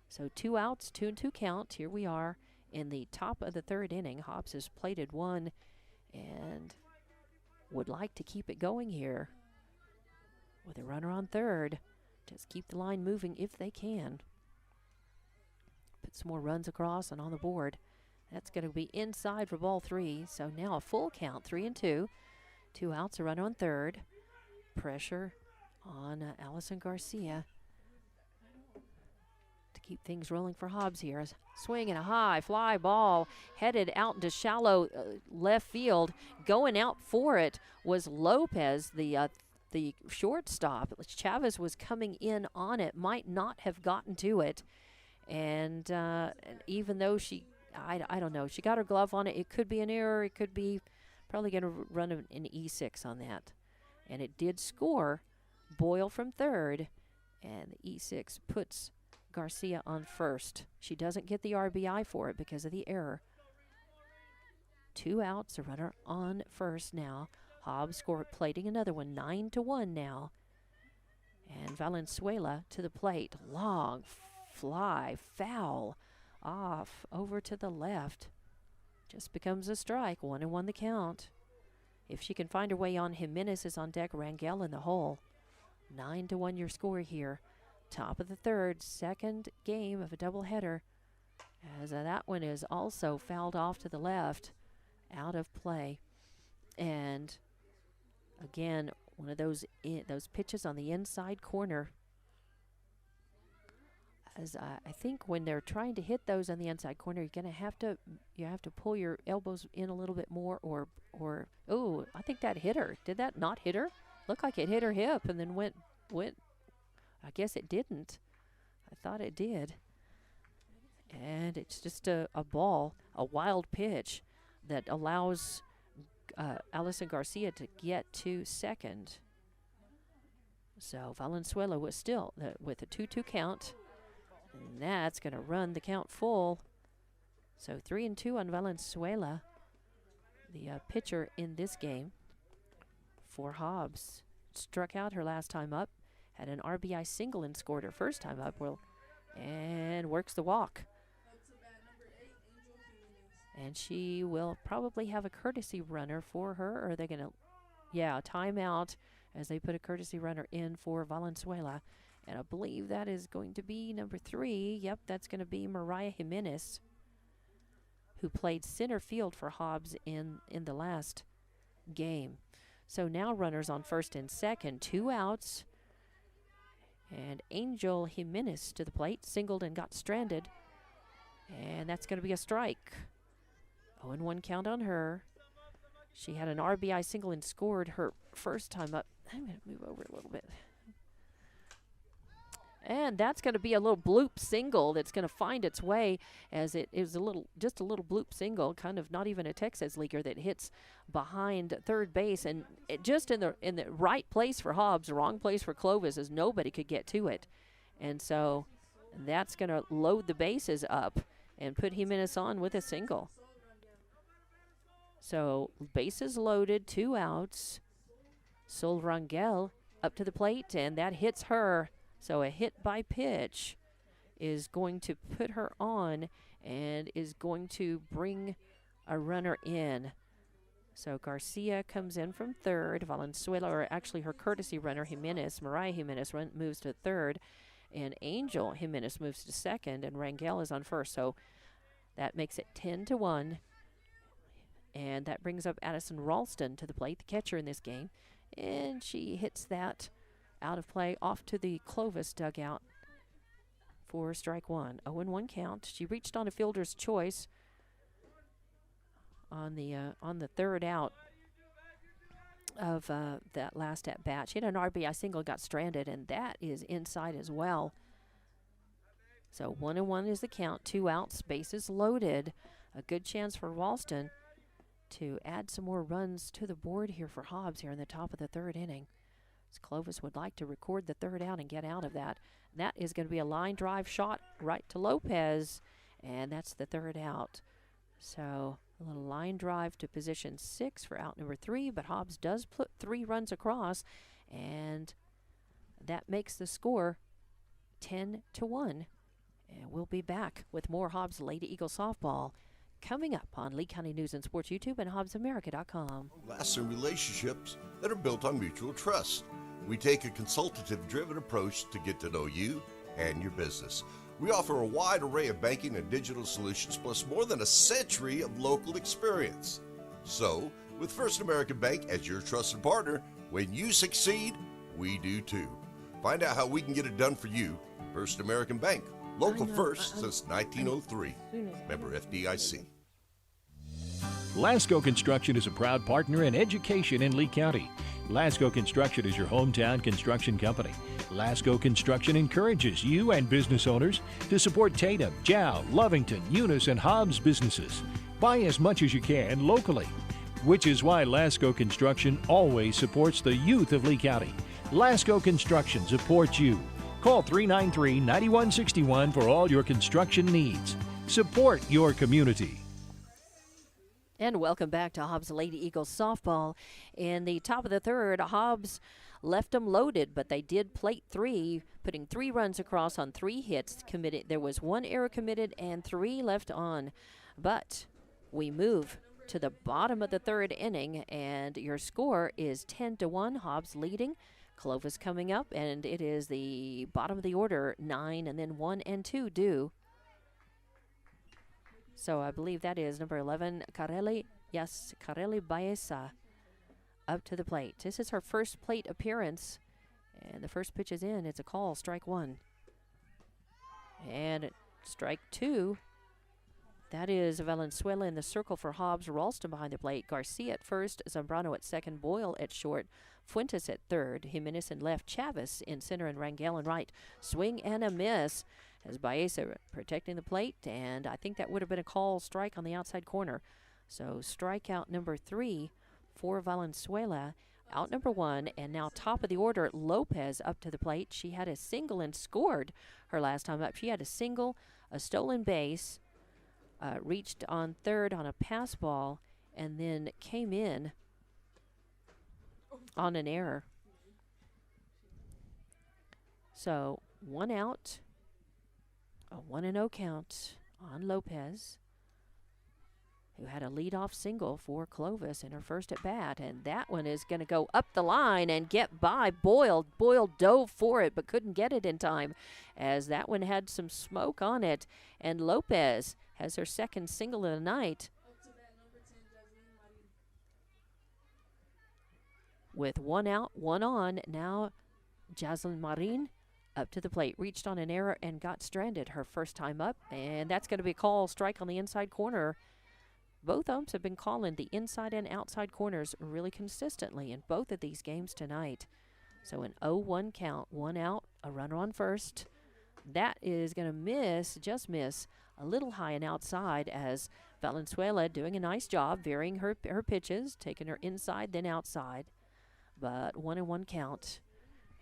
So 2 outs, 2-2 count. Here we are in the top of the third inning. Hobbs has plated 1 and would like to keep it going here with a runner on third. Just keep the line moving if they can. Put some more runs across and on the board. That's going to be inside for ball 3. So now a full count, 3-2. 2 outs, a runner on third. Pressure on Allison Garcia to keep things rolling for Hobbs here. Swinging a high fly ball headed out into shallow left field. Going out for it was Lopez, the shortstop. Chavez was coming in on it, might not have gotten to it. And even though I don't know, she got her glove on it. It could be an error. It could be probably going to run an E6 on that. And it did score. Boyle from third. And the E6 puts Garcia on first. She doesn't get the RBI for it because of the error. 2 outs, a runner on first now. Hobbs plating another one, 9-1 now. And Valenzuela to the plate. Long fly, foul, off, over to the left. Just becomes a strike, 1-1 the count. If she can find her way on, Jimenez is on deck, Rangel in the hole. 9-1 your score here. Top of the third, second game of a doubleheader. As that one is also fouled off to the left, out of play. And again, one of those pitches on the inside corner. As I think when they're trying to hit those on the inside corner, you have to pull your elbows in a little bit more, or oh, I think that hit her. Did that not hit her? Looked like it hit her hip and then went. I guess it didn't. I thought it did. And it's just a ball, a wild pitch that allows Alison Garcia to get to second. So Valenzuela was still with a 2-2 count. And that's going to run the count full. So 3-2 on Valenzuela, the pitcher in this game for Hobbs. Struck out her last time up, had an RBI single and scored her first time up, and works the walk. And she will probably have a courtesy runner for her, or are they going to, timeout as they put a courtesy runner in for Valenzuela. And I believe that is going to be number 3. Yep, that's going to be Mariah Jimenez, who played center field for Hobbs in the last game. So now runners on first and second, 2 outs. And Angel Jimenez to the plate, singled and got stranded. And that's going to be a strike. 0-1 count on her. She had an RBI single and scored her first time up. I'm going to move over a little bit. And that's going to be a little bloop single that's going to find its way, as it is just a little bloop single, kind of not even a Texas leaguer, that hits behind third base, and it just in the right place for Hobbs, the wrong place for Clovis, as nobody could get to it. And so that's going to load the bases up and put Jimenez on with a single. So bases loaded, 2 outs. Sol Rangel up to the plate, and that hits her. So a hit by pitch is going to put her on and is going to bring a runner in. So Garcia comes in from third. Valenzuela, or actually her courtesy runner, Mariah Jimenez, moves to third. And Angel Jimenez moves to second, and Rangel is on first. So that makes it 10-1. And that brings up Addison Ralston to the plate, the catcher in this game. And she hits that out of play, off to the Clovis dugout for strike 1. 0-1 count. She reached on a fielder's choice on the third out of that last at bat. She had an RBI single, got stranded, and that is inside as well. So 1-1 is the count. 2 outs, bases loaded. A good chance for Ralston to add some more runs to the board here for Hobbs here in the top of the third inning. Clovis would like to record the third out and get out of that. That is going to be a line drive shot right to Lopez, and that's the third out. So a little line drive to position 6 for out number 3, but Hobbs does put 3 runs across, and that makes the score 10-1. And we'll be back with more Hobbs Lady Eagle softball coming up on Lee County News and Sports YouTube and HobbsAmerica.com. Lasting relationships that are built on mutual trust. We take a consultative-driven approach to get to know you and your business. We offer a wide array of banking and digital solutions, plus more than a century of local experience. So, with First American Bank as your trusted partner, when you succeed, we do too. Find out how we can get it done for you. First American Bank, Local first since 1903. Member FDIC. Lasco Construction is a proud partner in education in Lee County. Lasco Construction is your hometown construction company. Lasco Construction encourages you and business owners to support Tatum, Jow, Lovington, Eunice, and Hobbs businesses. Buy as much as you can locally, which is why Lasco Construction always supports the youth of Lee County. Lasco Construction supports you. Call 393-9161 for all your construction needs. Support your community. And welcome back to Hobbs Lady Eagles softball. In the top of the third, Hobbs left them loaded, but they did plate 3, putting 3 runs across on 3 hits committed. There was 1 error committed and 3 left on. But we move to the bottom of the third inning, and your score is 10-1. Hobbs leading. Clovis coming up, and it is the bottom of the order, 9 and then 1 and 2 due. So I believe that is number 11, Kareli Baeza, up to the plate. This is her first plate appearance, and the first pitch is in. It's a call, strike 1. And strike 2. That is Valenzuela in the circle for Hobbs. Ralston behind the plate. Garcia at first, Zambrano at second, Boyle at short, Fuentes at third, Jimenez in left, Chavez in center, and Rangel in right. Swing and a miss as Baeza protecting the plate, and I think that would have been a call strike on the outside corner. So strikeout number 3 for Valenzuela. Out number 1, and now top of the order, Lopez up to the plate. She had a single and scored her last time up. She had a single, a stolen base, reached on third on a pass ball, and then came in on an error. So 1 out, a 1-0 count on Lopez, who had a leadoff single for Clovis in her first at bat, and that one is going to go up the line and get by Boyle. Boyle dove for it but couldn't get it in time, as that one had some smoke on it, and Lopez has her second single of the night. With 1 out, 1 on, now Jaslyn Marin up to the plate, reached on an error and got stranded her first time up, and that's going to be a call strike on the inside corner. Both umps have been calling the inside and outside corners really consistently in both of these games tonight. So an 0-1 count, 1 out, a runner on first. That is going to miss, just miss, a little high and outside, as Valenzuela doing a nice job varying her pitches, taking her inside then outside. But 1-1 count.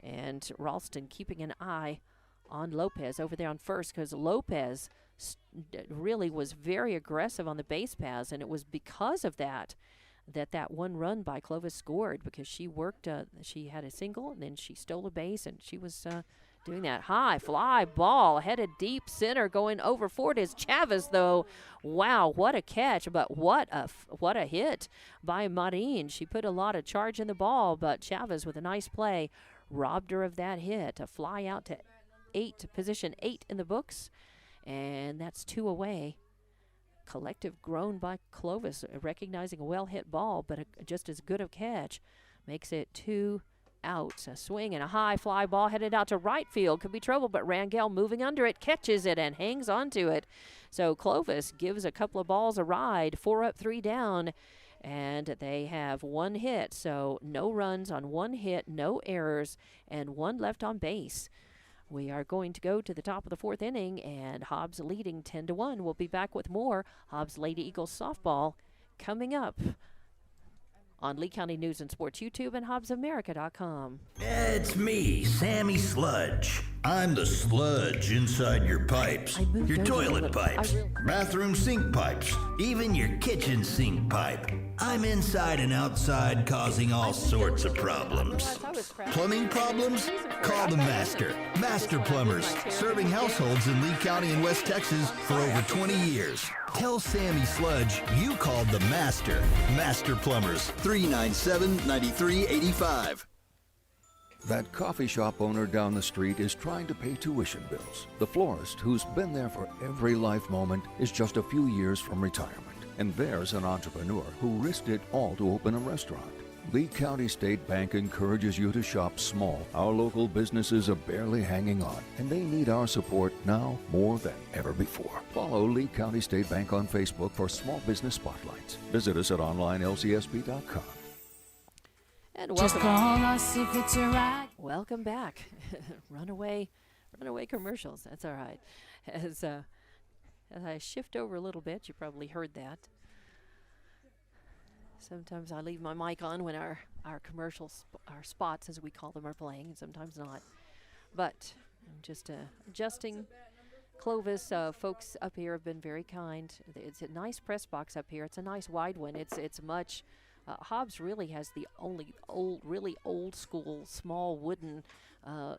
And Ralston keeping an eye on Lopez over there on first, because Lopez really was very aggressive on the base paths, and it was because of that 1 run by Clovis scored, because she worked, she had a single, and then she stole a base, and she was doing that high fly ball, headed deep center, going over for it is Chavez, though. Wow, what a catch, but what a hit by Marin. She put a lot of charge in the ball, but Chavez with a nice play robbed her of that hit. A fly out to position 8 in the books, and that's 2 away. Collective groan by Clovis, recognizing a well-hit ball, but just as good a catch. Makes it 2 out. A swing and a high fly ball headed out to right field. Could be trouble, but Rangel moving under it, catches it, and hangs on to it. So Clovis gives a couple of balls a ride, 4 up, 3 down, and they have 1 hit. So no runs on 1 hit, no errors, and 1 left on base. We are going to go to the top of the 4th inning, and Hobbs leading 10-1. We'll be back with more Hobbs Lady Eagles softball coming up on Lee County News and Sports YouTube and HobbsAmerica.com. It's me, Sammy Sludge. I'm the sludge inside your pipes, your toilet pipes, bathroom sink pipes, even your kitchen sink pipe. I'm inside and outside, causing all sorts of problems. Plumbing problems? Call the Master. Master Plumbers, serving households in Lee County and West Texas for over 20 years. Tell Sammy Sludge you called the Master. Master Plumbers, 397-9385. That coffee shop owner down the street is trying to pay tuition bills. The florist, who's been there for every life moment, is just a few years from retirement. And there's an entrepreneur who risked it all to open a restaurant. Lee County State Bank encourages you to shop small. Our local businesses are barely hanging on, and they need our support now more than ever before. Follow Lee County State Bank on Facebook for small business spotlights. Visit us at onlinelcsb.com. And Just welcome, call us if it's a ride. welcome back. Runaway commercials. That's all right. As I shift over a little bit, you probably heard that. Sometimes I leave my mic on when our commercials, our spots as we call them, are playing, and sometimes not. But I'm just adjusting. Clovis folks up here have been very kind. It's a nice press box up here. It's a nice wide one. It's much. Hobbs really has the only really old school, small wooden,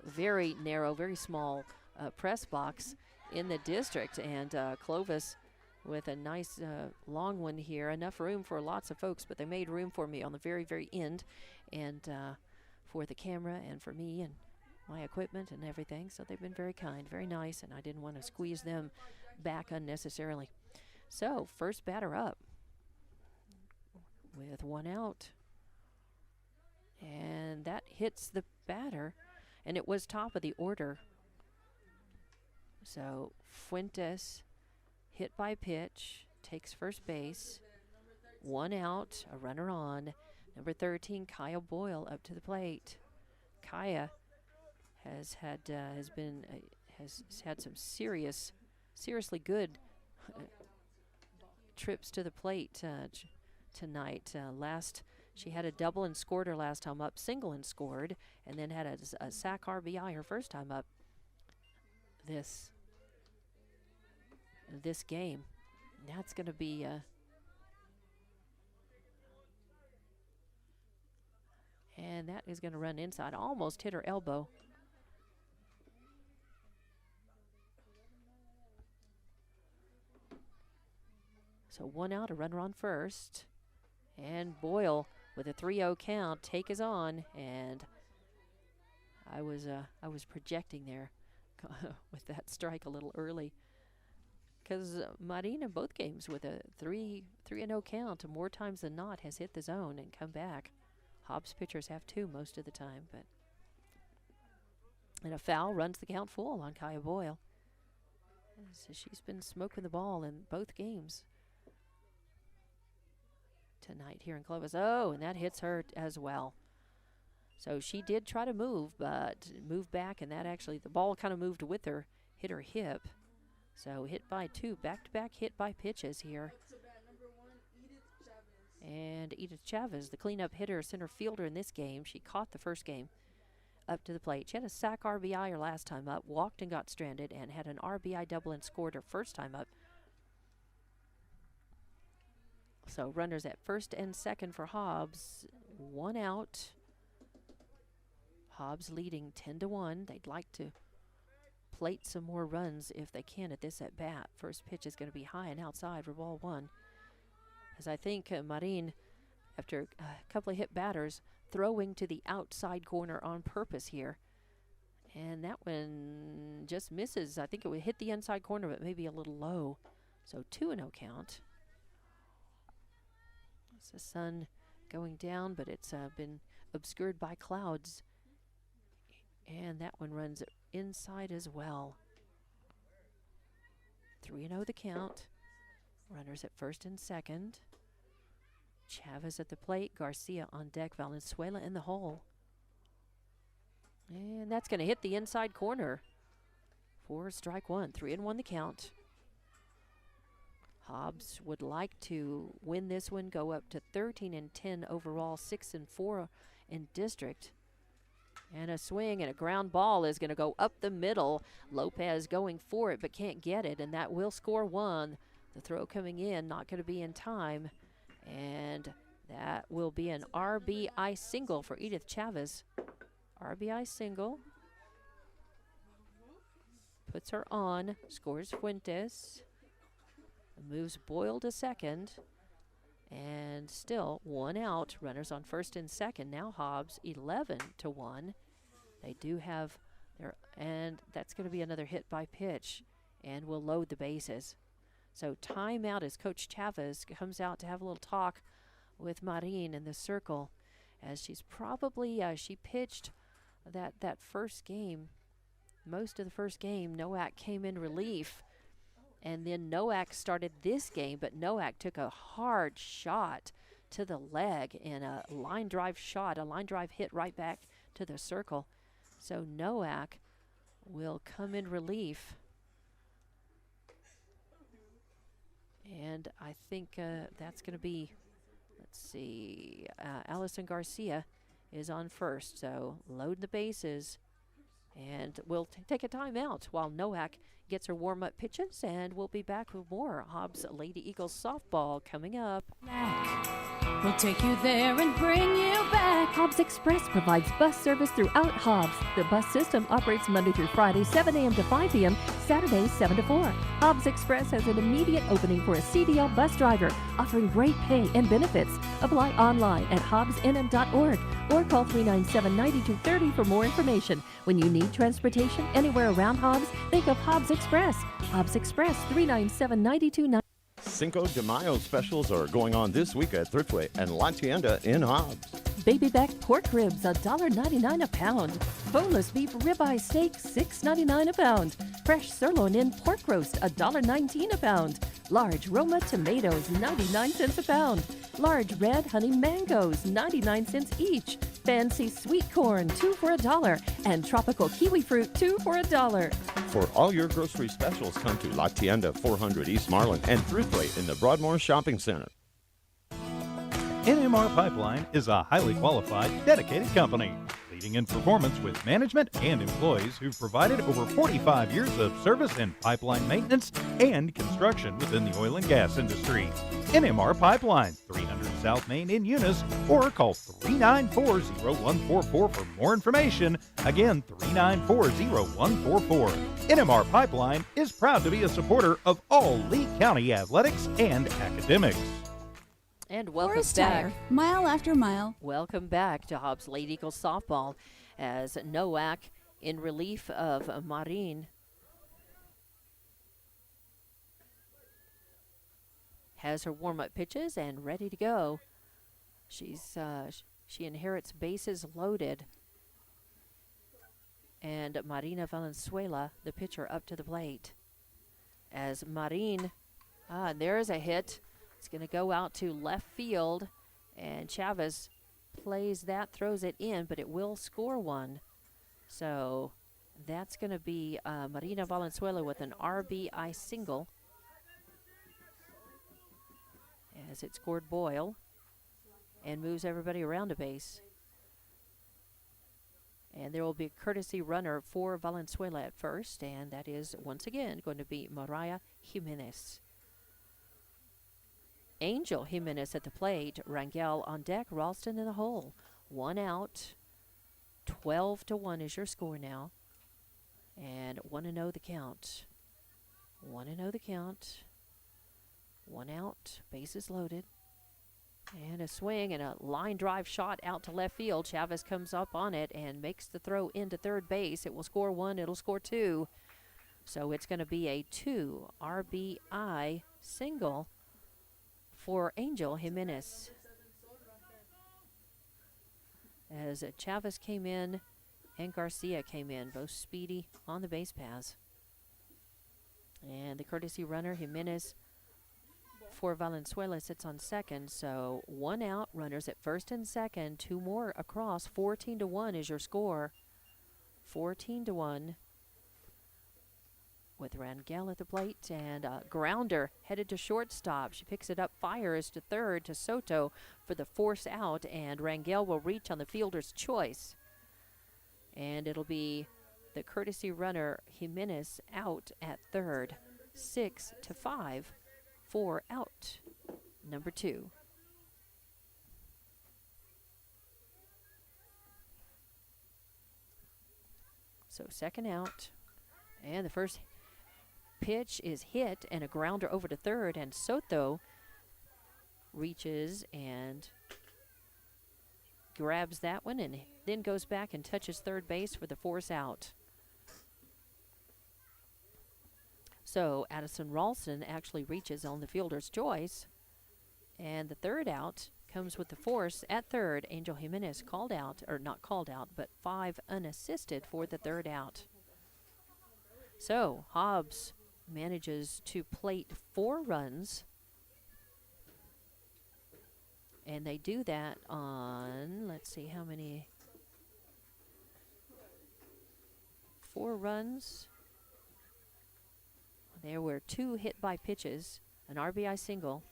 very narrow, very small press box in the district, and Clovis with a nice long one here, enough room for lots of folks, but they made room for me on the very, very end, and for the camera and for me and my equipment and everything. So they've been very kind, very nice, and I didn't want to squeeze them back unnecessarily. So first batter up with one out, and that hits the batter, and it was top of the order. So Fuentes, hit by pitch, takes first base. One out, a runner on. Number 13, Kaya Boyle, up to the plate. Kaya has had some seriously good trips to the plate tonight. She had a double and scored her last time up, single and scored, and then had a sac RBI her first time up this game. That's going to be and that is going to run inside. Almost hit her elbow. So one out, a runner on first. And Boyle with a 3-0 count. Take is on, and I was projecting there with that strike a little early, because Marin in both games with a 3-0 count more times than not has hit the zone and come back. Hobbs pitchers have two most of the time, but and a foul runs the count full on Kaya Boyle. So she's been smoking the ball in both games tonight here in Clovis. Oh, and that hits her as well. So she did try to move, but moved back, and that actually, the ball kind of moved with her, hit her hip. So hit by two, back-to-back hit by pitches here. And Edith Chavez, the cleanup hitter, center fielder in this game. She caught the first game up to the plate. She had a sac RBI her last time up, walked and got stranded, and had an RBI double and scored her first time up. So runners at first and second for Hobbs. One out. Hobbs leading 10-1. They'd like to plate some more runs if they can at this at bat. First pitch is going to be high and outside for ball one. As I think Marin, after a couple of hit batters, throwing to the outside corner on purpose here. And that one just misses. I think it would hit the inside corner, but maybe a little low. So 2-0 count. It's the sun going down, but it's been obscured by clouds. And that one runs inside as well. 3-0 the count. Runners at first and second. Chavez at the plate. Garcia on deck. Valenzuela in the hole. And that's going to hit the inside corner for strike one. 3-1 the count. Hobbs would like to win this one, go up to 13-10 overall, 6-4 in district. And a swing and a ground ball is going to go up the middle. Lopez going for it but can't get it, and that will score one. The throw coming in, not going to be in time. And that will be an RBI single for Edith Chavez. RBI single. Puts her on, scores Fuentes. Moves Boyle to second. And still one out. Runners on first and second. Now Hobbs 11-1. They do have their, and that's going to be another hit by pitch, and will load the bases. So timeout as Coach Chavez comes out to have a little talk with Marin in the circle. as she's probably she pitched that first game. Most of the first game, Nowak came in relief, and then Nowak started this game, but Nowak took a hard shot to the leg in a line drive shot, a line drive hit right back to the circle. So Nowak will come in relief. And I think that's going to be, let's see, Allison Garcia is on first. So load the bases. And we'll take a timeout while Nowak gets her warm-up pitches, and we'll be back with more Hobbs Lady Eagles softball coming up. We'll take you there and bring you back. Hobbs Express provides bus service throughout Hobbs. The bus system operates Monday through Friday, 7 a.m. to 5 p.m., Saturdays, 7 to 4. Hobbs Express has an immediate opening for a CDL bus driver, offering great pay and benefits. Apply online at hobbsnm.org or call 397-9230 for more information. When you need transportation anywhere around Hobbs, think of Hobbs Express. Hobbs Express, 397-9290. Cinco de Mayo specials are going on this week at Thriftway and La Tienda in Hobbs. Baby back pork ribs, $1.99 a pound. Boneless beef ribeye steak, $6.99 a pound. Fresh sirloin in pork roast, $1.19 a pound. Large Roma tomatoes, 99 cents a pound. Large red honey mangoes, 99 cents each. Fancy sweet corn, 2 for $1. And tropical kiwi fruit, 2 for $1. For all your grocery specials, come to La Tienda, 400 East Marlin, and Thriftway in the Broadmoor Shopping Center. NMR Pipeline is a highly qualified, dedicated company, leading in performance with management and employees who've provided over 45 years of service in pipeline maintenance and construction within the oil and gas industry. NMR Pipeline, 300 South Main in Eunice, or call 394-0144 for more information. Again, 394-0144. NMR Pipeline is proud to be a supporter of all Lee County athletics and academics. And welcome Forest back. Tire, mile after mile. Welcome back to Hobbs Lady Eagles softball as Nowak in relief of Marin has her warm-up pitches and ready to go. She inherits bases loaded. And Marina Valenzuela, the pitcher, up to the plate. As Marin, there's a hit. It's going to go out to left field, and Chavez plays that, throws it in, but it will score one. So that's going to be Marina Valenzuela with an RBI single, as it scored Boyle and moves everybody around a base. And there will be a courtesy runner for Valenzuela at first, and that is once again going to be Mariah Jimenez. Angel Jimenez at the plate, Rangel on deck, Ralston in the hole. 1 out, 12-1 is your score now. And 1-0 the count. 1-0 the count. 1 out, bases loaded. And a swing and a line drive shot out to left field. Chavez comes up on it and makes the throw into third base. It will score 1, it'll score 2. So it's going to be a 2 RBI single for Angel Jimenez. As Chavez came in and Garcia came in, both speedy on the base paths. And the courtesy runner, Jimenez, for Valenzuela, sits on second. So 1 out, runners at first and second, 2 more across. 14-1 is your score. 14-1. With Rangel at the plate, and grounder headed to shortstop. She picks it up, fires to third to Soto for the force out, and Rangel will reach on the fielder's choice. And it'll be the courtesy runner Jimenez out at third. 6-5 for out number 2. So second out, and the first pitch is hit and a grounder over to third, and Soto reaches and grabs that one and then goes back and touches third base for the force out. So Addison Ralston actually reaches on the fielder's choice, and the third out comes with the force at third. Angel Jimenez called out, or not called out, but 5 unassisted for the third out. So Hobbs manages to plate 4 runs. And they do that on, let's see how many, 4 runs. There were 2 hit by pitches, an RBI single.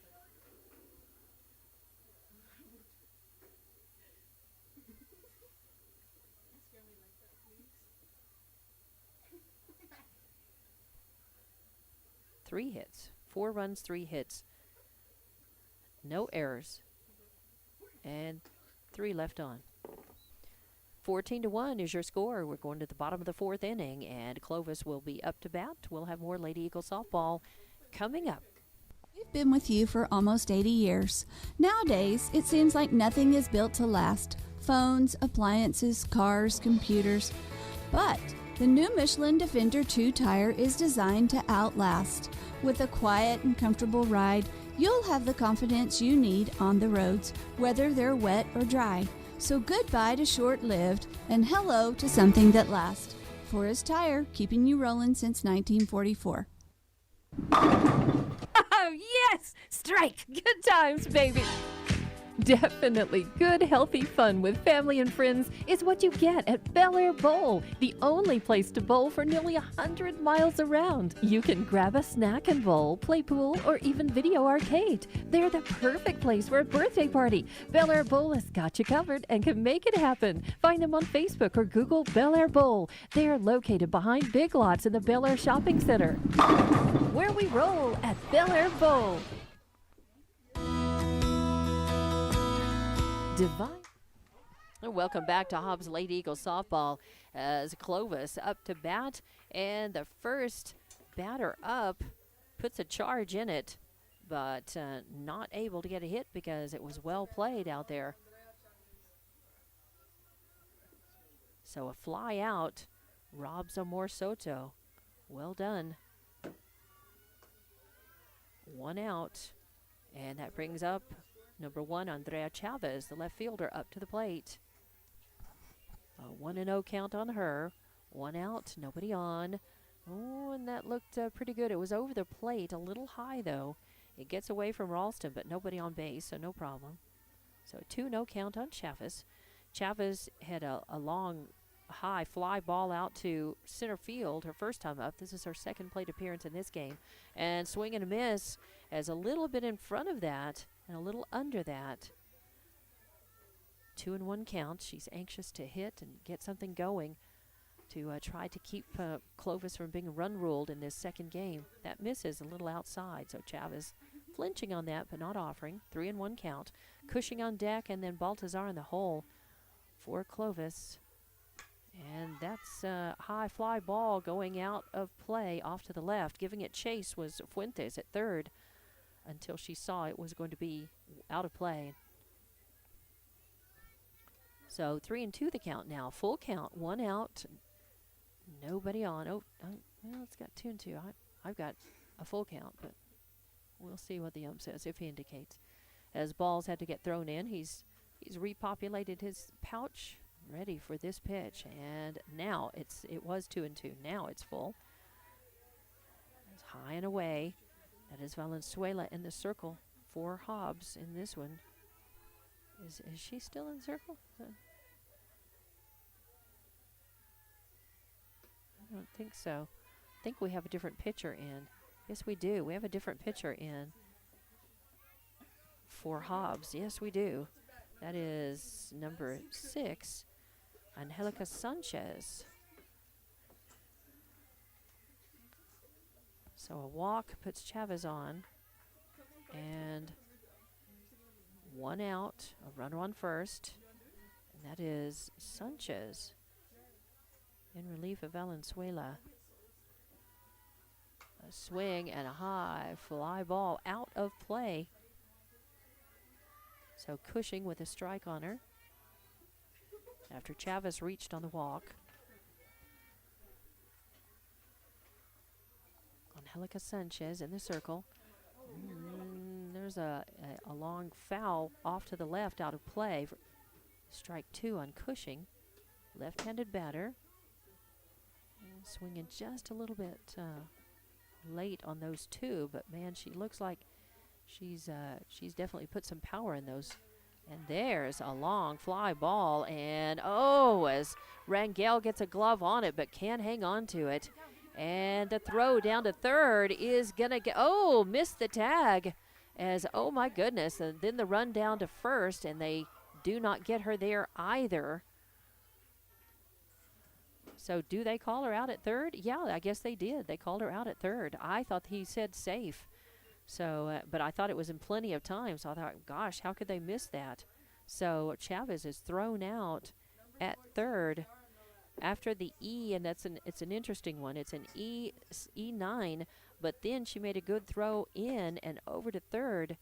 Three hits, 4 runs, 3 hits, no errors, and 3 left on. 14-1 is your score. We're going to the bottom of the 4th inning, and Clovis will be up to bat. We'll have more Lady Eagle softball coming up. We've been with you for almost 80 years. Nowadays, it seems like nothing is built to last. Phones, appliances, cars, computers. But the new Michelin Defender 2 tire is designed to outlast. With a quiet and comfortable ride, you'll have the confidence you need on the roads, whether they're wet or dry. So goodbye to short-lived and hello to something that lasts. Forest Tire, keeping you rolling since 1944. Oh, yes! Strike! Good times, baby! Definitely good, healthy fun with family and friends is what you get at Bel Air Bowl, the only place to bowl for nearly 100 miles around. You can grab a snack and bowl, play pool, or even video arcade. They're the perfect place for a birthday party. Bel Air Bowl has got you covered and can make it happen. Find them on Facebook or Google Bel Air Bowl. They are located behind Big Lots in the Bel Air Shopping Center. Where we roll at Bel Air Bowl. Divine. Welcome back to Hobbs Lady Eagle softball as Clovis up to bat, and the first batter up puts a charge in it, but not able to get a hit because it was well played out there. So a fly out robs Amor Soto. Well done. 1 out, and that brings up number 1, Andrea Chavez, the left fielder, up to the plate. A 1-0 count on her. 1 out, nobody on. Oh, and that looked pretty good. It was over the plate, a little high though. It gets away from Ralston, but nobody on base, so no problem. So a 2-0 count on Chavez. Chavez had a long, high fly ball out to center field her first time up. This is her second plate appearance in this game. And swing and a miss as a little bit in front of that and a little under that. 2-1 count. She's anxious to hit and get something going to try to keep Clovis from being run ruled in this second game. That misses a little outside, so Chavez flinching on that but not offering. 3-1 count. Cushing on deck, and then Baltazar in the hole for Clovis. And that's a high fly ball going out of play off to the left. Giving it chase was Fuentes at third until she saw it was going to be out of play. So 3-2 the count now. Full count, 1 out, nobody on. Well, it's got 2-2. I've got a full count, but we'll see what the ump says if he indicates. As balls had to get thrown in, he's repopulated his pouch, ready for this pitch, and now it was 2-2. Now it's full. It's high and away. That is Valenzuela in the circle for Hobbs in this one. Is she still in the circle? I don't think so. I think we have a different pitcher in. Yes, we do. We have a different pitcher in for Hobbs. Yes, we do. That is number 6, Angelica Sanchez. So a walk puts Chavez on, and 1 out, a runner on first, and that is Sanchez in relief of Valenzuela. A swing and a high fly ball out of play. So Cushing with a strike on her after Chavez reached on the walk. Angelica Sanchez in the circle. There's there's a long foul off to the left out of play. Strike 2 on Cushing. Left-handed batter. And swinging just a little bit late on those 2, but man, she looks like she's definitely put some power in those. And there's a long fly ball, and as Rangel gets a glove on it, but can't hang on to it. And the throw down to third is gonna get, missed the tag, as, oh my goodness, and then the run down to first, and they do not get her there either. So do they call her out at third? Yeah, I guess they did. They called her out at third. I thought he said safe. So, but I thought it was in plenty of time. So I thought, gosh, how could they miss that? So Chavez is thrown out at third after the E, and it's an interesting one. It's an E9, but then she made a good throw in and over to third.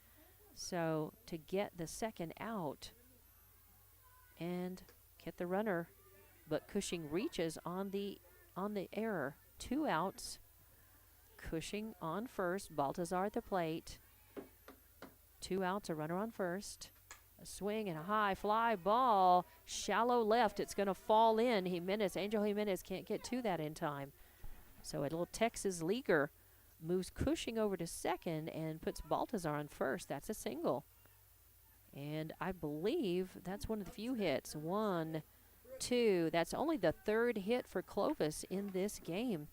So to get the second out and get the runner. But Cushing reaches on the error. 2 outs. Cushing on first. Baltazar at the plate. 2 outs. A runner on first. A swing and a high fly ball. Shallow left. It's going to fall in. Angel Jimenez can't get to that in time. So a little Texas leaguer moves Cushing over to second and puts Baltazar on first. That's a single. And I believe that's one of the few hits. 1, 2. That's only the 3rd hit for Clovis in this game.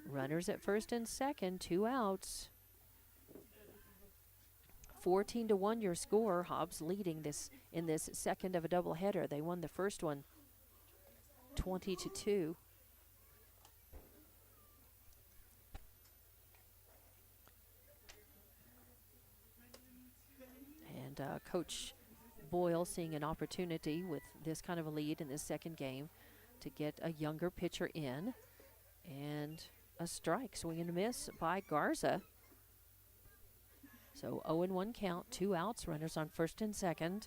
Runners at first and second, 2 outs. 14-1 your score. Hobbs leading this in this second of a doubleheader. They won the first one 20-2. And Coach Boyle seeing an opportunity with this kind of a lead in this second game to get a younger pitcher in. And a strike, swing and a miss by Garza. So 0-1 count, 2 outs, runners on first and second.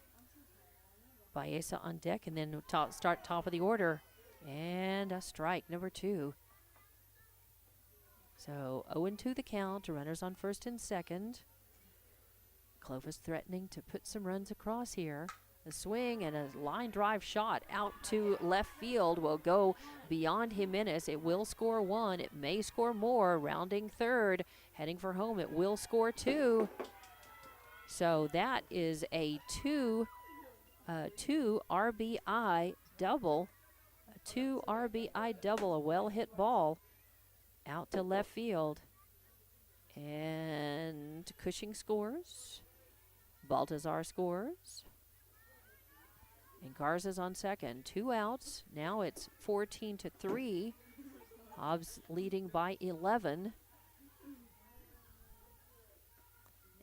Baeza on deck, and then start top of the order. And a strike, number 2. So 0-2 the count, runners on first and second. Clovis threatening to put some runs across here. A swing and a line drive shot out to left field will go beyond Jimenez. It will score 1. It may score more. Rounding third, heading for home. It will score 2. So that is a 2 RBI double. A 2 RBI double, a well-hit ball out to left field. And Cushing scores. Baltazar scores. And Garza's on second. 2 outs. Now it's 14-3. Hobbs leading by 11.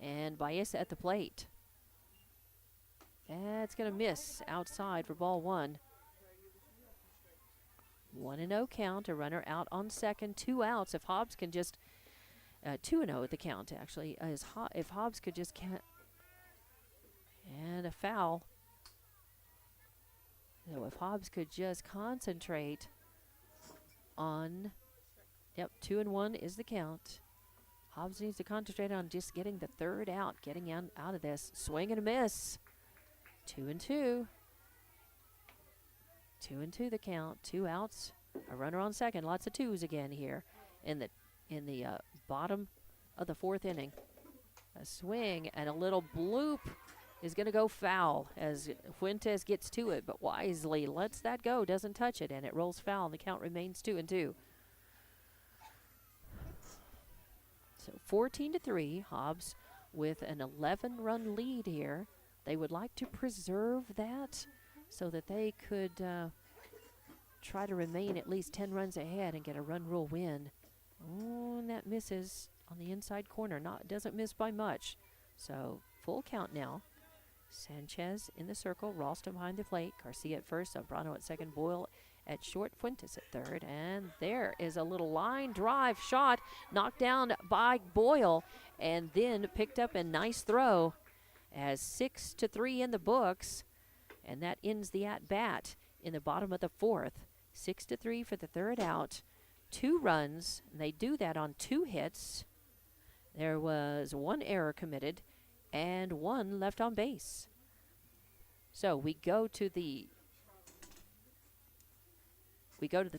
And Baeza at the plate. That's going to miss outside for ball 1. 1-0 count. A runner out on second. 2 outs. If Hobbs can just 2-0 at the count, actually. If Hobbs could just count. And a foul. So if Hobbs could just concentrate on, 2-1 is the count. Hobbs needs to concentrate on just getting the third out, getting out of this. Swing and a miss. 2-2. 2-2 the count. 2 outs. A runner on second. Lots of 2s again here in the bottom of the 4th inning. A swing and a little bloop is going to go foul as Fuentes gets to it, but wisely lets that go, doesn't touch it, and it rolls foul, and the count remains 2-2. So 14-3, Hobbs with an 11-run lead here. They would like to preserve that so that they could try to remain at least 10 runs ahead and get a run rule win. Oh, and that misses on the inside corner. Doesn't miss by much. So full count now. Sanchez in the circle, Ralston behind the plate, Garcia at first, Zambrano at second, Boyle at short, Fuentes at third, and there is a little line drive shot knocked down by Boyle and then picked up a nice throw as 6-3 in the books, and that ends the at-bat in the bottom of the 4th. 6-3 for the third out, 2 runs, and they do that on 2 hits. There was one error committed and one left on base. So we go to the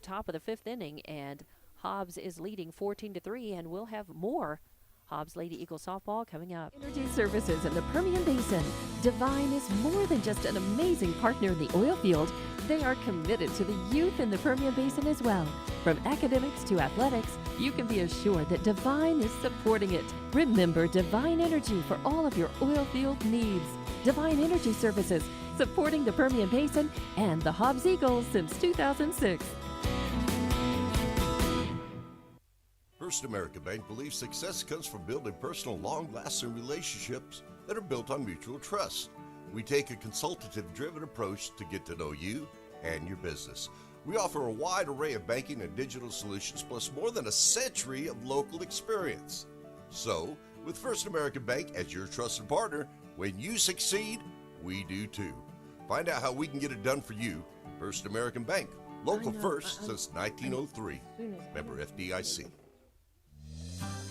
top of the 5th inning, and Hobbs is leading 14-3, and we'll have more Hobbs Lady Eagle softball coming up. Energy services in the Permian Basin. Divine is more than just an amazing partner in the oil field. They are committed to the youth in the Permian Basin as well. From academics to athletics, you can be assured that Divine is supporting it. Remember Divine Energy for all of your oil field needs. Divine Energy Services, supporting the Permian Basin and the Hobbs Eagles since 2006. First American Bank believes success comes from building personal, long-lasting relationships that are built on mutual trust. We take a consultative-driven approach to get to know you and your business. We offer a wide array of banking and digital solutions, plus more than a century of local experience. So, with First American Bank as your trusted partner, when you succeed, we do too. Find out how we can get it done for you. First American Bank, local first since 1903. Member FDIC.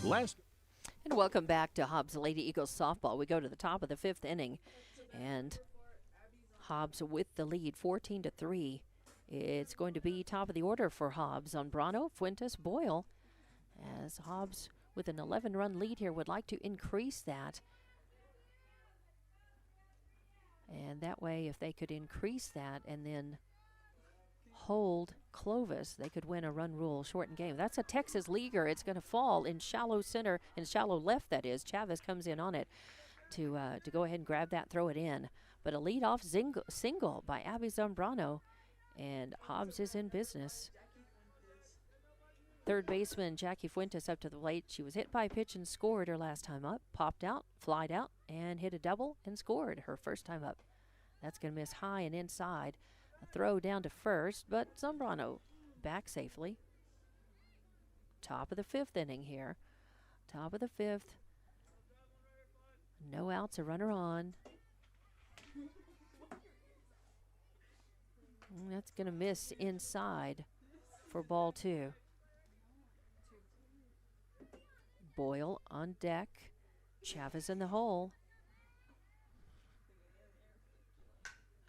And welcome back to Hobbs Lady Eagles softball. We go to the top of the 5th inning, and Hobbs with the lead, 14-3. It's going to be top of the order for Hobbs. Zambrano, Fuentes, Boyle, as Hobbs with an 11-run lead here would like to increase that. And that way, if they could increase that and then hold Clovis, they could win a run rule shortened game. That's a Texas leaguer. It's going to fall in shallow center, in shallow left, that is. Chavez comes in on it to go ahead and grab that, throw it in. But a leadoff single by Abby Zambrano, and Hobbs is in business. Third baseman Jackie Fuentes up to the plate. She was hit by a pitch and scored her last time up. Popped out, flied out, and hit a double and scored her first time up. That's going to miss high and inside. A throw down to first, but Zambrano back safely. Top of the 5th inning here. Top of the 5th. No outs, a runner on. And that's going to miss inside for ball 2. Boyle on deck. Chavez in the hole.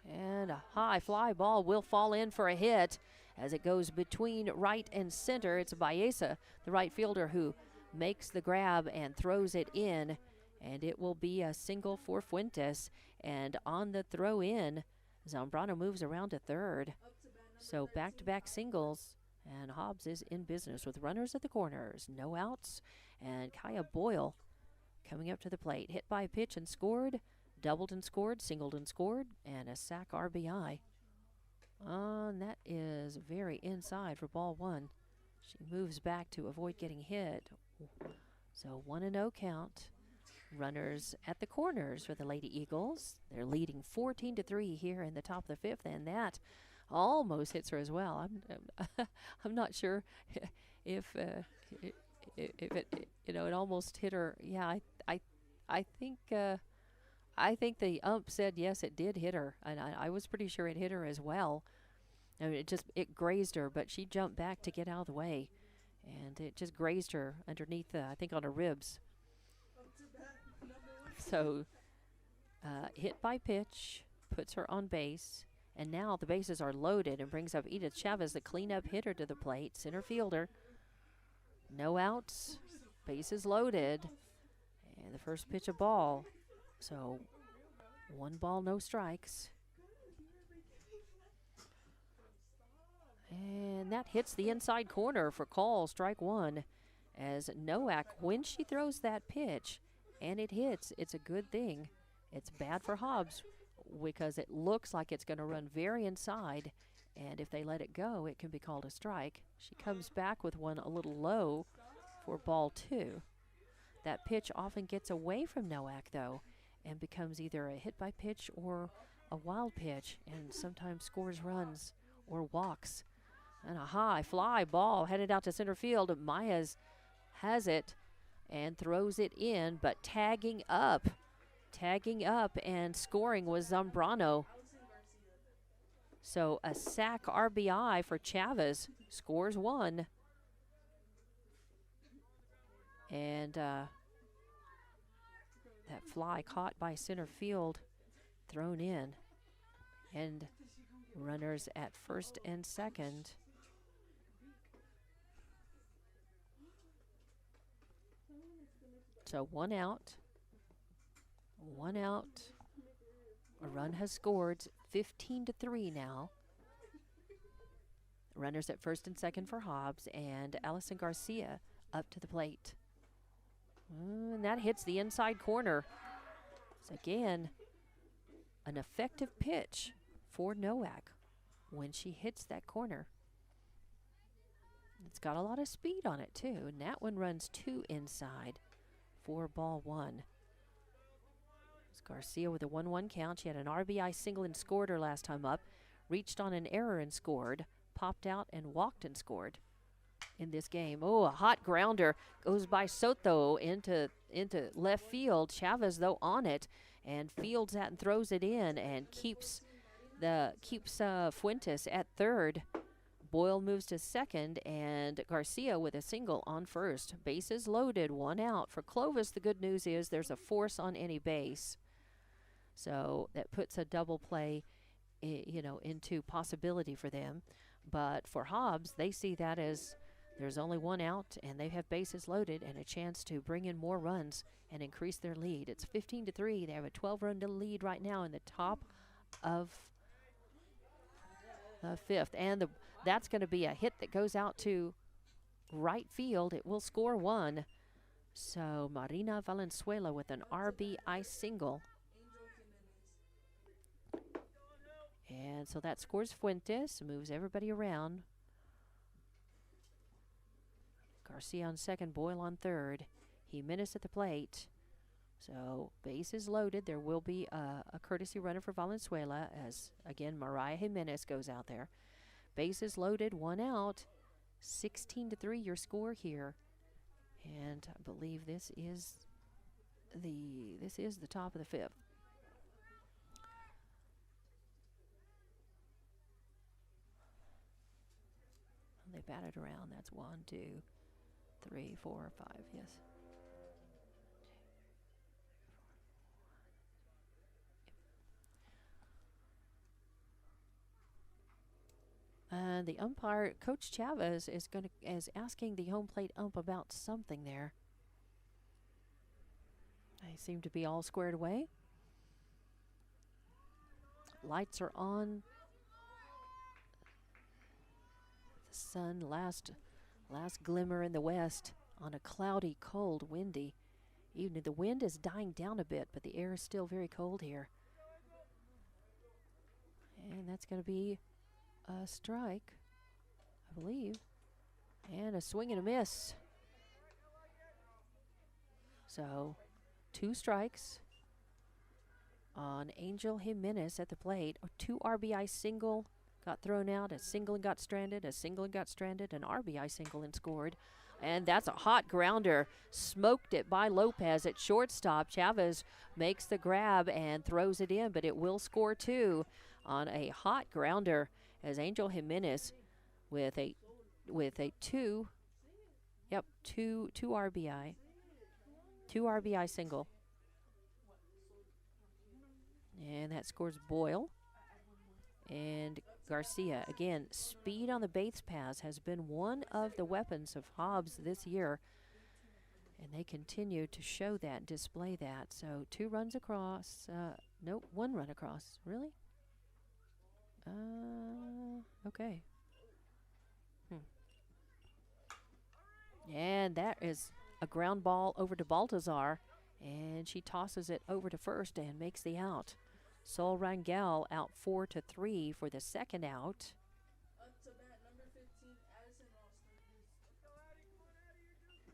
And a high fly ball will fall in for a hit as it goes between right and center. It's Baeza, the right fielder, who makes the grab and throws it in. And it will be a single for Fuentes. And on the throw in, Zambrano moves around to third. So back-to-back singles. And Hobbs is in business with runners at the corners. No outs. And Kaya Boyle coming up to the plate. Hit by a pitch and scored. Doubled and scored, singled and scored, and a sac RBI. And that is very inside for ball 1. She moves back to avoid getting hit. So 1-0 count. Runners at the corners for the Lady Eagles. They're leading 14-3 here in the top of the 5th, and that almost hits her as well. I'm not sure if it it almost hit her. Yeah, I think the ump said yes, it did hit her, and I was pretty sure it hit her as well. I mean, it grazed her, but she jumped back to get out of the way, and it just grazed her underneath, I think, on her ribs. So, hit by pitch, puts her on base, and now the bases are loaded and brings up Edith Chavez, the cleanup hitter, to the plate, center fielder. No outs, bases loaded, and the first pitch a ball. So 1 ball, no strikes. And that hits the inside corner for call, strike 1. As Nowak, when she throws that pitch and it hits, it's a good thing. It's bad for Hobbs because it looks like it's going to run very inside. And if they let it go, it can be called a strike. She comes back with one a little low for ball 2. That pitch often gets away from Nowak, though, and becomes either a hit by pitch or a wild pitch, and sometimes scores runs or walks. And a high fly ball headed out to center field. Myers has it and throws it in, but tagging up and scoring was Zambrano. So a sac RBI for Chavez, scores 1. And that fly caught by center field, thrown in. And runners at first and second. So one out. One out. A run has scored, 15-3 now. Runners at first and second for Hobbs, and Allison Garcia up to the plate. And that hits the inside corner. So again, an effective pitch for Nowak when she hits that corner. It's got a lot of speed on it too, and that one runs 2 inside for ball 1. It's Garcia with a 1-1 count. She had an RBI single and scored her last time up, reached on an error and scored, popped out and walked and scored in this game. Oh, a hot grounder goes by Soto into left field. Chavez, though, on it and fields that and throws it in and keeps Fuentes at third. Boyle moves to second, and Garcia with a single on first. Bases loaded, 1 out. For Clovis, the good news is there's a force on any base. So that puts a double play, into possibility for them. But for Hobbs, they see that as there's only 1 out, and they have bases loaded and a chance to bring in more runs and increase their lead. It's 15-3. They have a 12-run lead right now in the top of fifth, and that's going to be a hit that goes out to right field. It will score 1. So Marina Valenzuela with an RBI single. And so that scores Fuentes, moves everybody around. Garcia on second, Boyle on third. Jimenez at the plate. So bases loaded. There will be a courtesy runner for Valenzuela as, again, Mariah Jimenez goes out there. Bases loaded, 1 out. 16-3 your score here. And I believe this is the top of the 5th. They batted around. That's 1, 2, 3, 4, 5. Yes. And the umpire, Coach Chavez, is asking the home plate ump about something there. They seem to be all squared away. Lights are on. The sun, last glimmer in the west on a cloudy, cold, windy evening. The wind is dying down a bit, but the air is still very cold here. And that's going to be a strike, I believe, and a swing and a miss. So 2 strikes on Angel Jimenez at the plate. A 2 RBI single got thrown out, a single and got stranded, a single and got stranded, an RBI single and scored. And that's a hot grounder. Smoked it by Lopez at shortstop. Chavez makes the grab and throws it in, but it will score 2 on a hot grounder as Angel Jimenez with a 2 RBI. 2 RBI single. And that scores Boyle. And Garcia, again, speed on the base paths has been one of the weapons of Hobbs this year. And they continue to show that, display that. So 2 runs across. Nope, 1 run across. Really? Okay. And that is a ground ball over to Baltazar. And she tosses it over to first and makes the out. Sol Rangel out 4-3 for the second out.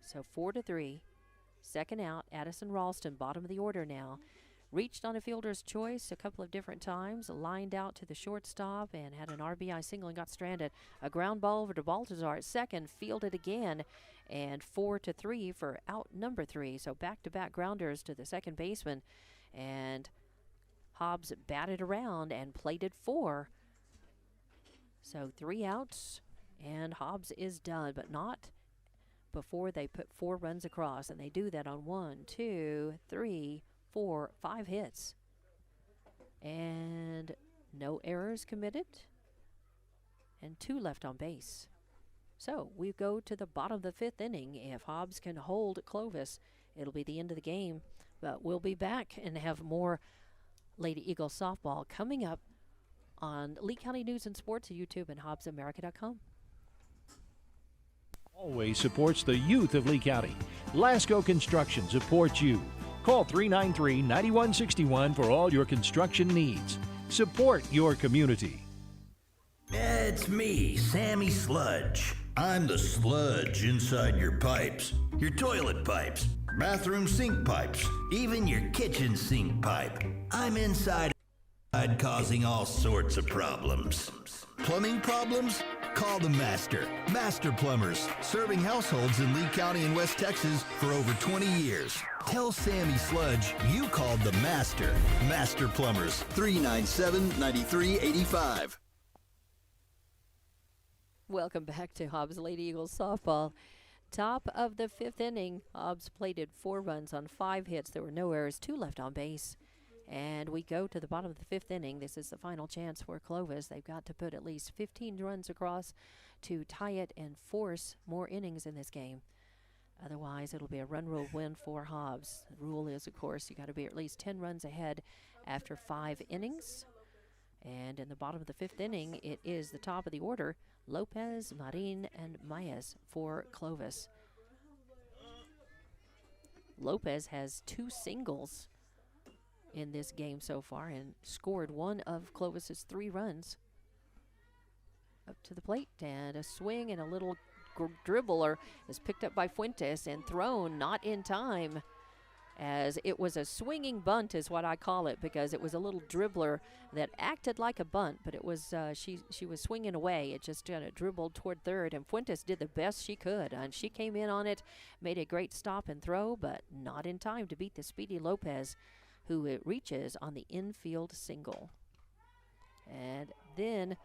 So 4-3. Second out, Addison Ralston, bottom of the order now. Reached on a fielder's choice a couple of different times, lined out to the shortstop and had an RBI single and got stranded. A ground ball over to Baltazar at second, fielded again, and 4-3 for out number 3. So back-to-back grounders to the second baseman. And Hobbs batted around and plated 4. So 3 outs, and Hobbs is done, but not before they put 4 runs across. And they do that on 1, 2, 3, for 5 hits. And no errors committed. And 2 left on base. So we go to the bottom of the 5th inning. If Hobbs can hold Clovis, it'll be the end of the game. But we'll be back and have more Lady Eagle softball coming up on Lee County News and Sports, YouTube, and HobbsAmerica.com. Always supports the youth of Lee County. Lasco Construction supports you. Call 393-9161 for all your construction needs. Support your community. It's me, Sammy Sludge. I'm the sludge inside your pipes, your toilet pipes, bathroom sink pipes, even your kitchen sink pipe. I'm inside causing all sorts of problems. Plumbing problems? Call the Master. Master Plumbers, serving households in Lee County and West Texas for over 20 years. Tell Sammy Sludge you called the Master. Master Plumbers, 397-9385. Welcome back to Hobbs Lady Eagles softball. Top of the 5th inning, Hobbs plated 4 runs on 5 hits. There were no errors, 2 left on base. And we go to the bottom of the 5th inning. This is the final chance for Clovis. They've got to put at least 15 runs across to tie it and force more innings in this game. Otherwise, it'll be a run rule win for Hobbs. The rule is, of course, you got to be at least 10 runs ahead after 5 innings. And in the bottom of the 5th inning, it is the top of the order, Lopez, Marin, and Mayes for Clovis. Lopez has 2 singles in this game so far and scored one of Clovis's 3 runs. Up to the plate, and a swing and a little dribbler is picked up by Fuentes and thrown not in time, as it was a swinging bunt is what I call it, because it was a little dribbler that acted like a bunt, but it was she was swinging away. It just kind of dribbled toward third, and Fuentes did the best she could, and she came in on it, made a great stop and throw, but not in time to beat the speedy Lopez, who it reaches on the infield single. And then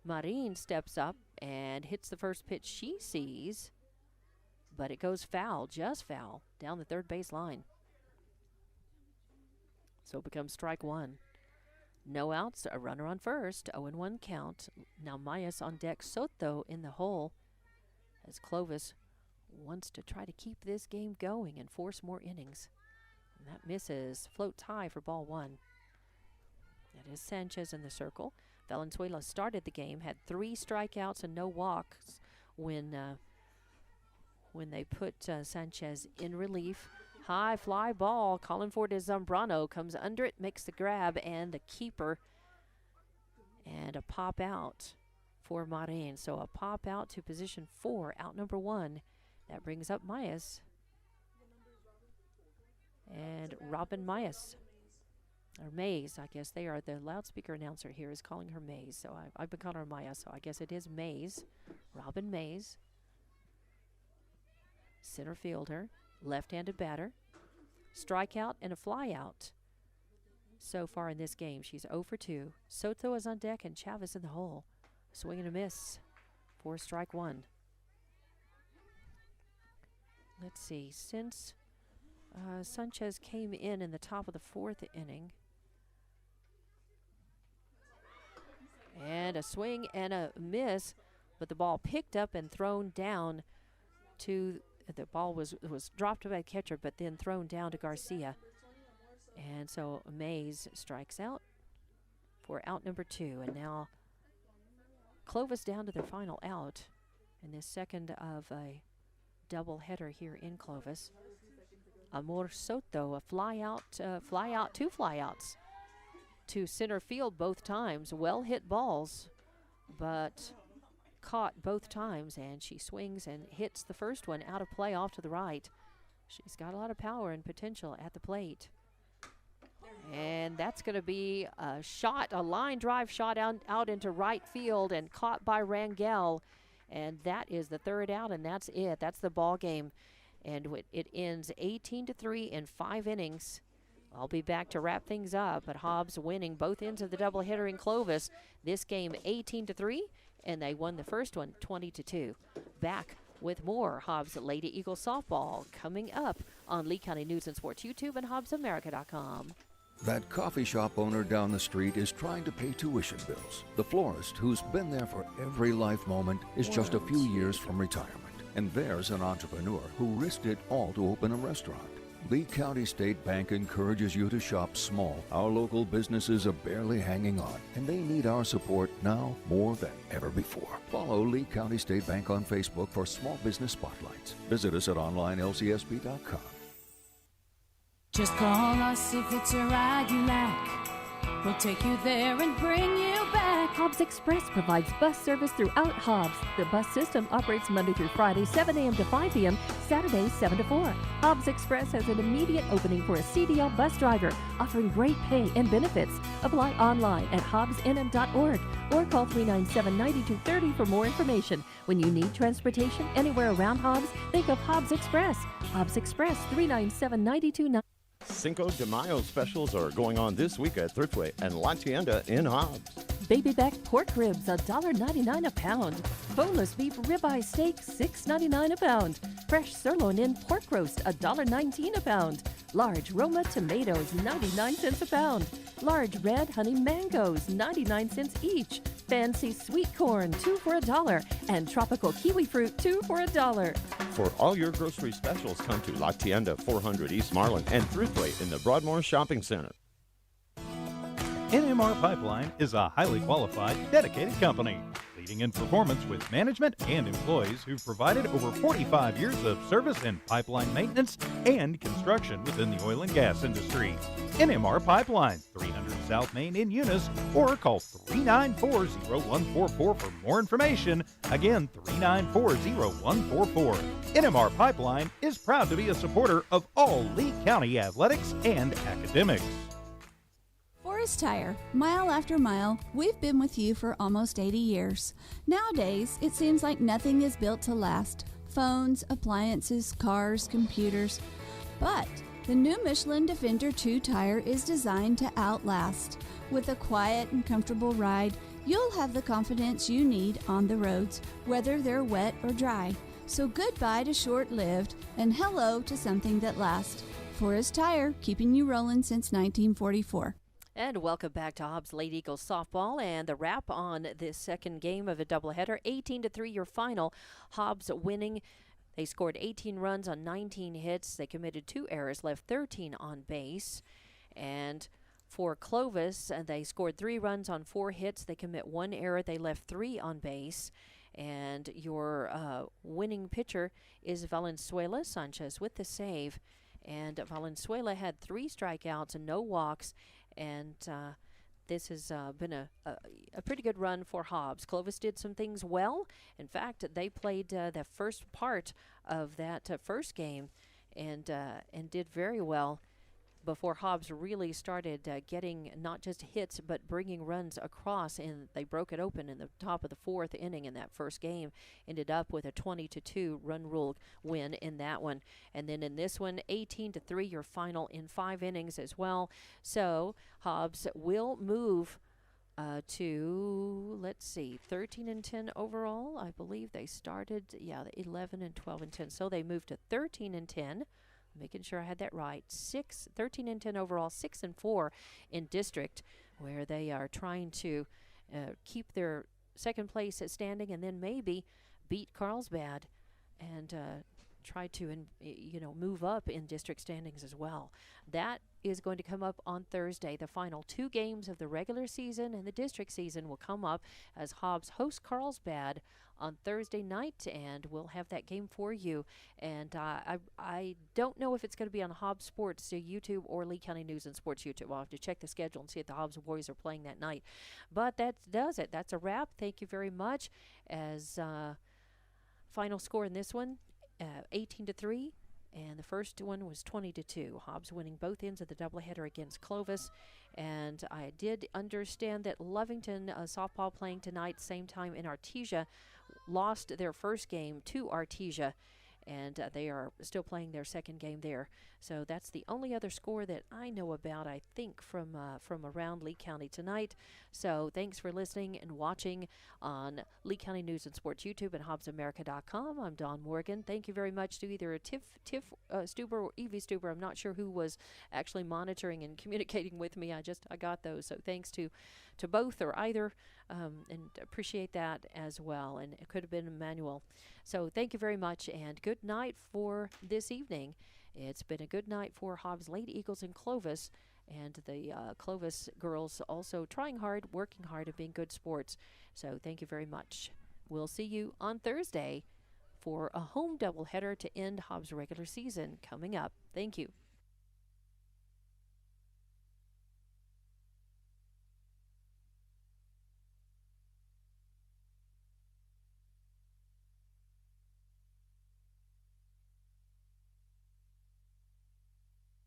Marin steps up and hits the first pitch she sees, but it goes foul, just foul, down the third base line. So it becomes strike 1. No outs, a runner on first, 0-1 count. Now Mayes on deck, Soto in the hole, as Clovis wants to try to keep this game going and force more innings. And that misses, floats high for ball 1. That is Sanchez in the circle. Valenzuela started the game, had 3 strikeouts and no walks when they put Sanchez in relief. High fly ball, calling for it is Zambrano, comes under it, makes the grab, and the keeper, and a pop out for Marin. So a pop out to position 4, out number 1. That brings up Mayes. And Robin Mayes, or Mays, I guess they are. The loudspeaker announcer here is calling her Mays, so I've been calling her Maya, so I guess it is Mays. Robin Mays, center fielder, left-handed batter, strikeout and a flyout. So far in this game, she's 0 for 2. Soto is on deck and Chavez in the hole. Swing and a miss for strike 1. Let's see, since Sanchez came in the top of the 4th inning. And a swing and a miss, but the ball picked up and thrown down to, the ball was dropped by the catcher, but then thrown down to Garcia. And so Mays strikes out for out number 2. And now Clovis down to their final out in this second of a doubleheader here in Clovis. Amor Soto, a fly out, 2 flyouts to center field both times. Well hit balls, but caught both times, and she swings and hits the first one out of play off to the right. She's got a lot of power and potential at the plate. And that's going to be a shot, a line drive shot out into right field and caught by Rangel. And that is the 3rd out, and that's it. That's the ball game. And it ends 18-3 in 5 innings. I'll be back to wrap things up, but Hobbs winning both ends of the doubleheader in Clovis. This game 18-3, and they won the first one 20-2. Back with more Hobbs Lady Eagle softball coming up on Lee County News and Sports YouTube and HobbsAmerica.com. That coffee shop owner down the street is trying to pay tuition bills. The florist, who's been there for every life moment, is just a few years from retirement. And there's an entrepreneur who risked it all to open a restaurant. Lee County State Bank encourages you to shop small. Our local businesses are barely hanging on, and they need our support now more than ever before. Follow Lee County State Bank on Facebook for small business spotlights. Visit us at onlinelcsb.com. Just call us if it's a ride you like. We'll take you there and bring you back. Hobbs Express provides bus service throughout Hobbs. The bus system operates Monday through Friday, 7 a.m. to 5 p.m., Saturdays, 7 to 4. Hobbs Express has an immediate opening for a CDL bus driver, offering great pay and benefits. Apply online at hobbsnm.org or call 397-9230 for more information. When you need transportation anywhere around Hobbs, think of Hobbs Express. Hobbs Express, 397-9290. Cinco de Mayo specials are going on this week at Thriftway and La Tienda in Hobbs. Baby back pork ribs, $1.99 a pound. Boneless beef ribeye steak, $6.99 a pound. Fresh sirloin in pork roast, $1.19 a pound. Large Roma tomatoes, 99 cents a pound. Large red honey mangoes, 99 cents each. Fancy sweet corn, 2 for $1. And tropical kiwi fruit, 2 for $1. For all your grocery specials, come to La Tienda, 400 East Marlin, and Thriftway in the Broadmoor Shopping Center. NMR Pipeline is a highly qualified, dedicated company, leading in performance with management and employees who've provided over 45 years of service in pipeline maintenance and construction within the oil and gas industry. NMR Pipeline, 300 South Main in Eunice, or call 394-0144 for more information. Again, 394-0144. NMR Pipeline is proud to be a supporter of all Lee County athletics and academics. Forest Tire, mile after mile, we've been with you for almost 80 years. Nowadays, it seems like nothing is built to last. Phones, appliances, cars, computers. But the new Michelin Defender 2 tire is designed to outlast. With a quiet and comfortable ride, you'll have the confidence you need on the roads, whether they're wet or dry. So goodbye to short-lived and hello to something that lasts. Forest Tire, keeping you rolling since 1944. And welcome back to Hobbs Lady Eagles softball and the wrap on this second game of a doubleheader. 18-3 your final. Hobbs winning. They scored 18 runs on 19 hits. They committed 2 errors, left 13 on base. And for Clovis, they scored 3 runs on 4 hits. They commit 1 error. They left 3 on base. And your winning pitcher is Valenzuela Sanchez with the save. And Valenzuela had 3 strikeouts and no walks. And this has been a pretty good run for Hobbs. Clovis did some things well. In fact, they played the first part of that first game and did very well before Hobbs really started getting not just hits but bringing runs across. And they broke it open in the top of the 4th inning in that first game. Ended up with a 20-2 run rule win in that one. And then in this one, 18-3 your final in 5 innings as well. So Hobbs will move to, let's see, 13-10 overall. I believe they started, 11-12-10. So they moved to 13-10. Making sure I had that right. 13-10 overall, 6-4 in district, where they are trying to keep their second place standing and then maybe beat Carlsbad and try to move up in district standings as well. That is going to come up on Thursday. The final 2 games of the regular season and the district season will come up as Hobbs hosts Carlsbad on Thursday night, and we'll have that game for you. And I don't know if it's going to be on Hobbs Sports YouTube or Lee County News and Sports YouTube. I'll have to check the schedule and see if the Hobbs boys are playing that night. But that does it. That's a wrap. Thank you very much. As final score in this one, 18-3. And the first one was 20-2. Hobbs winning both ends of the doubleheader against Clovis. And I did understand that Lovington softball playing tonight, same time in Artesia, lost their first game to Artesia. and they are still playing their second game there. So that's the only other score that I know about, I think, from around Lee County tonight. So thanks for listening and watching on Lee County News and Sports YouTube and HobbsAmerica.com. I'm Dawn Morgan. Thank you very much to either Tiff Stuber or Evie Stuber. I'm not sure who was actually monitoring and communicating with me. I got those. So thanks to both or either, and appreciate that as well. And it could have been Emmanuel. So thank you very much, and good night for this evening. It's been a good night for Hobbs Lady Eagles in Clovis, and the Clovis girls also trying hard, working hard, and being good sports. So thank you very much. We'll see you on Thursday for a home doubleheader to end Hobbs' regular season coming up. Thank you.